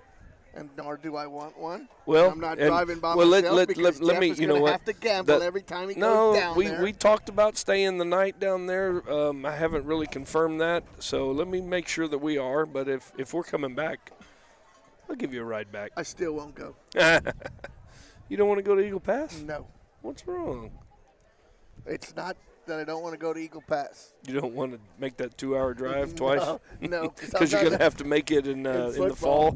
and nor do I want one. Well, I'm not driving by well, myself because let Jeff me, is you know going to what? have to gamble every time he goes down there. We talked about staying the night down there. I haven't really confirmed that, so let me make sure that we are. But if we're coming back, I'll give you a ride back. I still won't go. You don't want to go to Eagle Pass? No. What's wrong? It's not that I don't want to go to Eagle Pass. You don't want to make that 2-hour drive twice? No, because you're going to have to make it in the fall.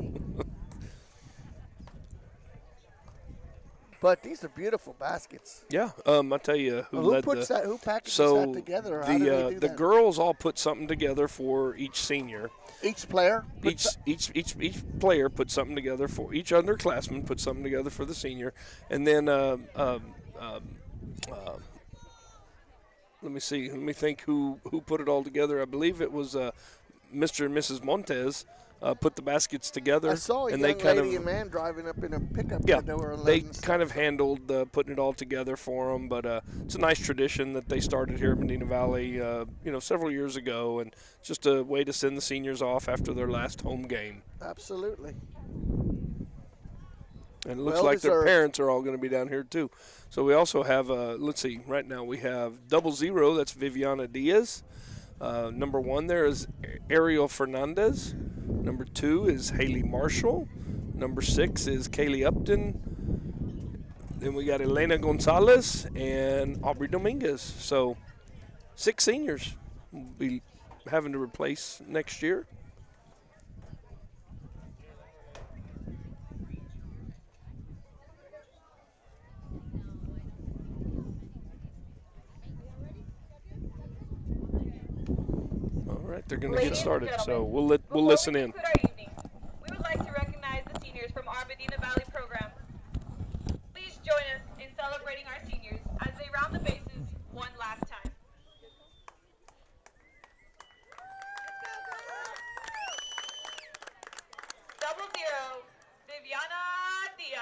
But these are beautiful baskets. Yeah, I'll tell you Who packages that together? Or how do they do the that? girls all put something together for each senior. Each player? Each player put something together for each underclassman put something together for the senior, and then let me see. Let me think who put it all together. I believe it was Mr. and Mrs. Montez put the baskets together. I saw a and young they kind lady of, and man driving up in a pickup. yeah, they they kind of handled putting it all together for them. But it's a nice tradition that they started here in Medina Valley, several years ago, and it's just a way to send the seniors off after their last home game. Absolutely. And it looks Well like their deserved. parents are all going to be down here too. So we also have, let's see, right now we have 00. That's Viviana Diaz. Number 1 there is Ariel Fernandez. Number 2 is Haley Marshall. Number 6 is Kaylee Upton. Then we got Elena Gonzalez and Aubrey Dominguez. So 6 seniors will be having to replace next year. All right, they're going to get started, so we'll listen in. We would like to recognize the seniors from our Medina Valley program. Please join us in celebrating our seniors as they round the bases one last time. Double 0, Viviana Diaz.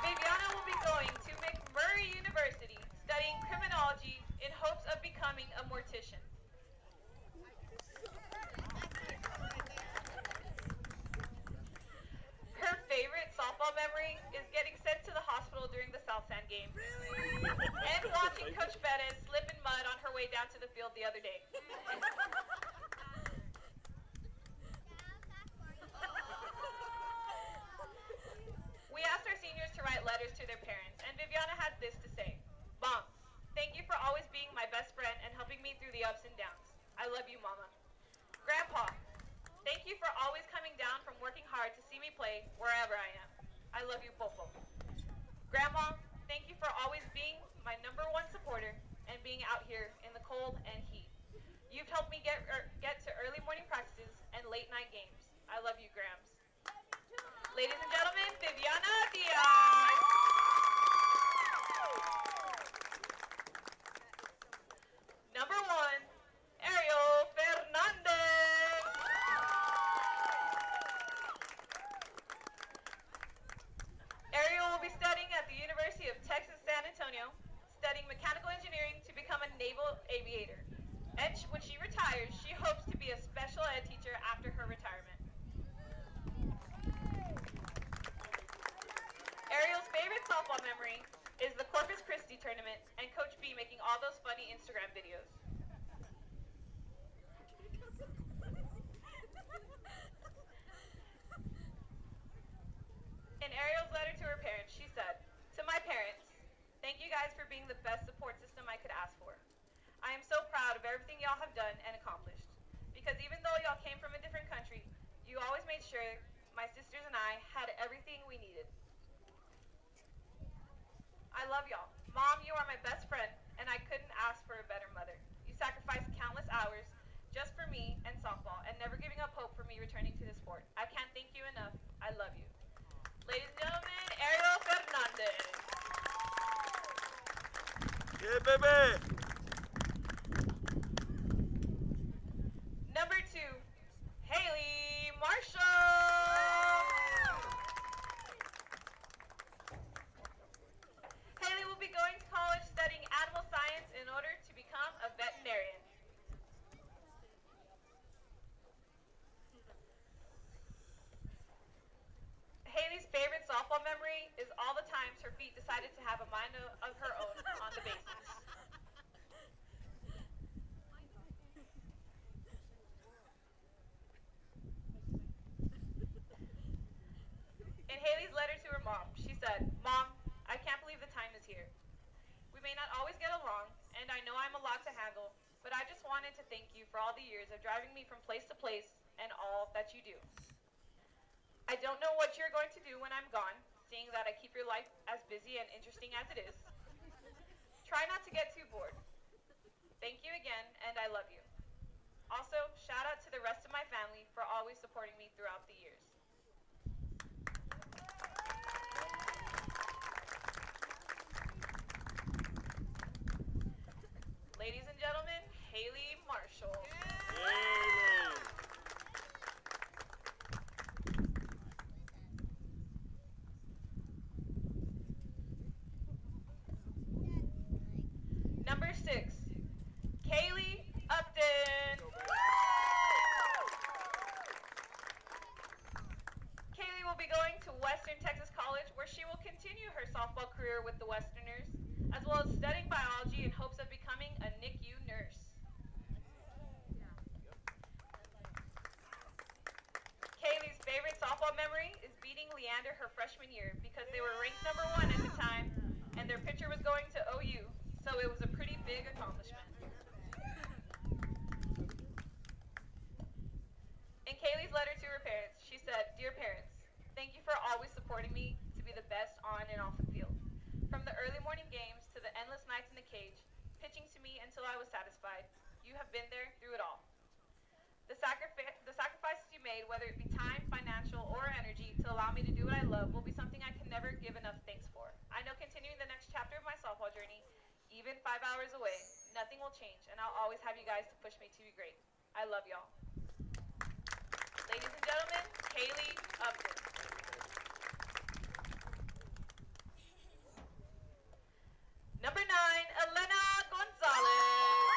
Viviana will be going to McMurray University, studying criminology in hopes of becoming a mortician. Her favorite softball memory is getting sent to the hospital during the Southside game. And watching Coach Perez slip in mud on her way down to the field the other day. We asked our seniors to write letters to their parents, and Viviana had this to say. Mom, thank you for always being my best me through the ups and downs. I love you, Mama. Grandpa, thank you for always coming down from working hard to see me play wherever I am. I love you, Popo. Grandma, thank you for always being my #1 supporter and being out here in the cold and heat. You've helped me get to early morning practices and late night games. I love you, Grams. Ladies and gentlemen, Viviana Diaz. #1, Ariel Fernandez. Ariel will be studying at the University of Texas San Antonio, studying mechanical engineering to become a naval aviator. And when she retires, she hopes to be a special ed teacher after her retirement. Ariel's favorite softball memory is the Corpus Christi tournament and Coach B making all those funny Instagram videos. In Ariel's letter to her parents, she said, "To my parents, thank you guys for being the best support system I could ask for. I am so proud of everything y'all have done and accomplished. Because even though y'all came from a different country, you always made sure my sisters and I had everything we needed. I love y'all. Mom, you are my best friend, and I couldn't ask for a better mother. You sacrificed countless hours just for me and softball, and never giving up hope for me returning to the sport. I can't thank you enough. I love you." Ladies and gentlemen, Ariel Fernandez. Yeah, baby. #2, Haley Marshall. Haley will be going to college studying animal science in order to become a veterinarian. Haley's favorite softball memory is all the times her feet decided to have a mind of her own on the bases. In Haley's letter to her mom, she said, "Mom, I can't believe the time is here. We may not always get along, and I know I'm a lot to handle, but I just wanted to thank you for all the years of driving me from place to place and all that you do. I don't know what you're going to do when I'm gone, seeing that I keep your life as busy and interesting as it is. Try not to get too bored. Thank you again, and I love you. Also, shout out to the rest of my family for always supporting me throughout the years." Ladies and gentlemen, Haley Marshall. #6, Kaylee Upton. Kaylee will be going to Western Texas College, where she will continue her softball career with the Westerners, as well as studying biology in hopes of becoming a NICU nurse. Kaylee's favorite softball memory is beating Leander her freshman year because they were ranked #1 at the time, and their pitcher was going to OU, so it was a pretty big accomplishment. In Kaylee's letter to her parents, she said, "Dear parents, thank you for always supporting me to be the best on and off the field. From the early morning games to the endless nights in the cage, pitching to me until I was satisfied, you have been there through it all. The sacrifices you made, whether it be time, financial, or energy, to allow me to do what I love will be something I can never give enough thanks for. I know continuing the next chapter of my softball journey, even 5 hours away, nothing will change, and I'll always have you guys to push me to be great. I love y'all." Ladies and gentlemen, Haley Upton. #9, Elena Gonzalez.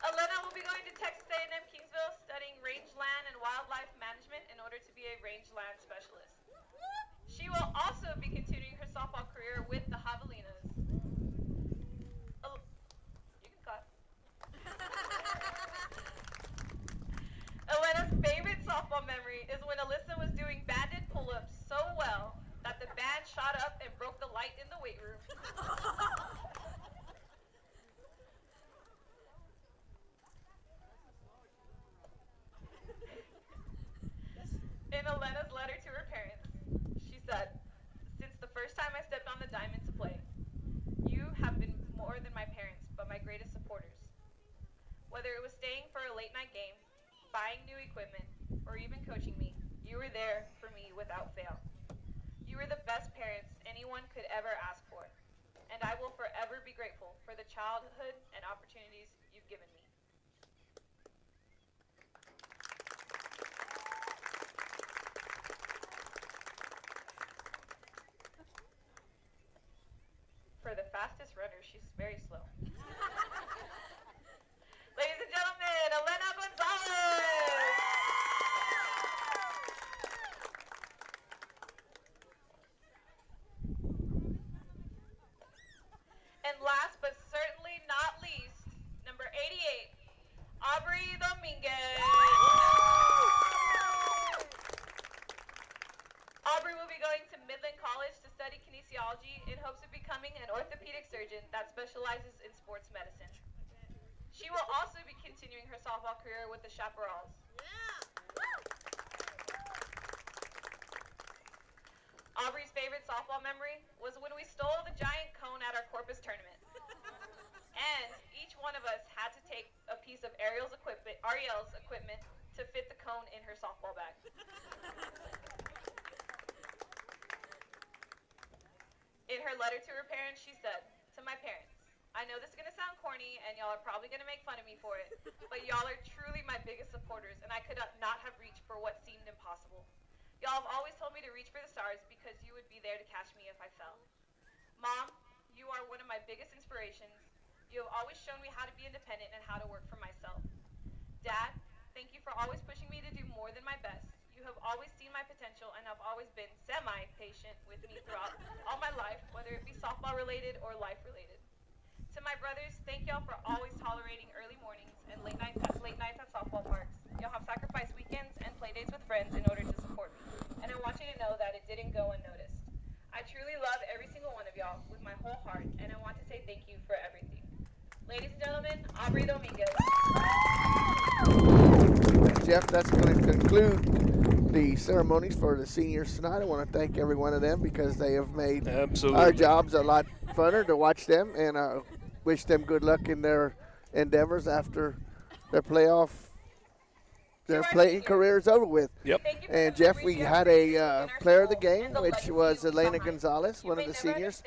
Elena will be going to Texas A&M Kingsville, studying rangeland and wildlife management in order to be a rangeland specialist. She will also be continuing her softball career with the Javelinas. You can cut. Elena's favorite softball memory is when Alyssa was doing banded pull-ups so well that the band shot up and broke the greatest supporters. Whether it was staying for a late night game, buying new equipment, or even coaching me, you were there for me without fail. You were the best parents anyone could ever ask for, and I will forever be grateful for the childhood and opportunities you've given me. For the fastest runner, she's very slow. Ladies and gentlemen, Elena Gonzalez! And last but certainly not least, number 88, Aubrey Dominguez. Aubrey will be going to Midland College to study kinesiology in hopes of becoming an orthopedic surgeon that specializes in sports medicine. She will also be continuing her softball career with the Chaparrals. Aubrey's favorite softball memory was when we stole the giant cone at our Corpus tournament. And each one of us had to take a piece of Ariel's equipment to fit the cone in her softball bag. In her letter to her parents, she said, "To my parents, I know this is going to sound corny and y'all are probably going to make fun of me for it, but y'all are truly my biggest supporters and I could not have reached for what seemed impossible. Y'all have always told me to reach for the stars because you would be there to catch me if I fell. Mom, you are one of my biggest inspirations. You have always shown me how to be independent and how to work for myself. Dad, thank you for always pushing me to do more than my best. You have always seen my potential and have always been semi-patient with me throughout all my life, whether it be softball related or life related. To my brothers, thank y'all for always tolerating early mornings and late nights at softball parks. Y'all have sacrificed weekends and play dates with friends in order to support me, and I want you to know that it didn't go unnoticed. I truly love every single one of y'all with my whole heart, and I want to say thank you for everything. Ladies and gentlemen, Aubrey Dominguez. Jeff, that's going to conclude the ceremonies for the seniors tonight. I want to thank every one of them because they have made our jobs a lot funner to watch them, and wish them good luck in their endeavors after their playing career is over with. Yep. And Jeff, we had a player of the game, which was Elena Gonzalez, one of the seniors.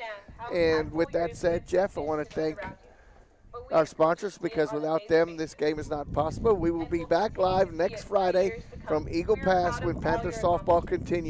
And with that said, Jeff, I want to thank our sponsors because without them, this game is not possible. We will be back live next Friday from Eagle Pass when Panther softball continues.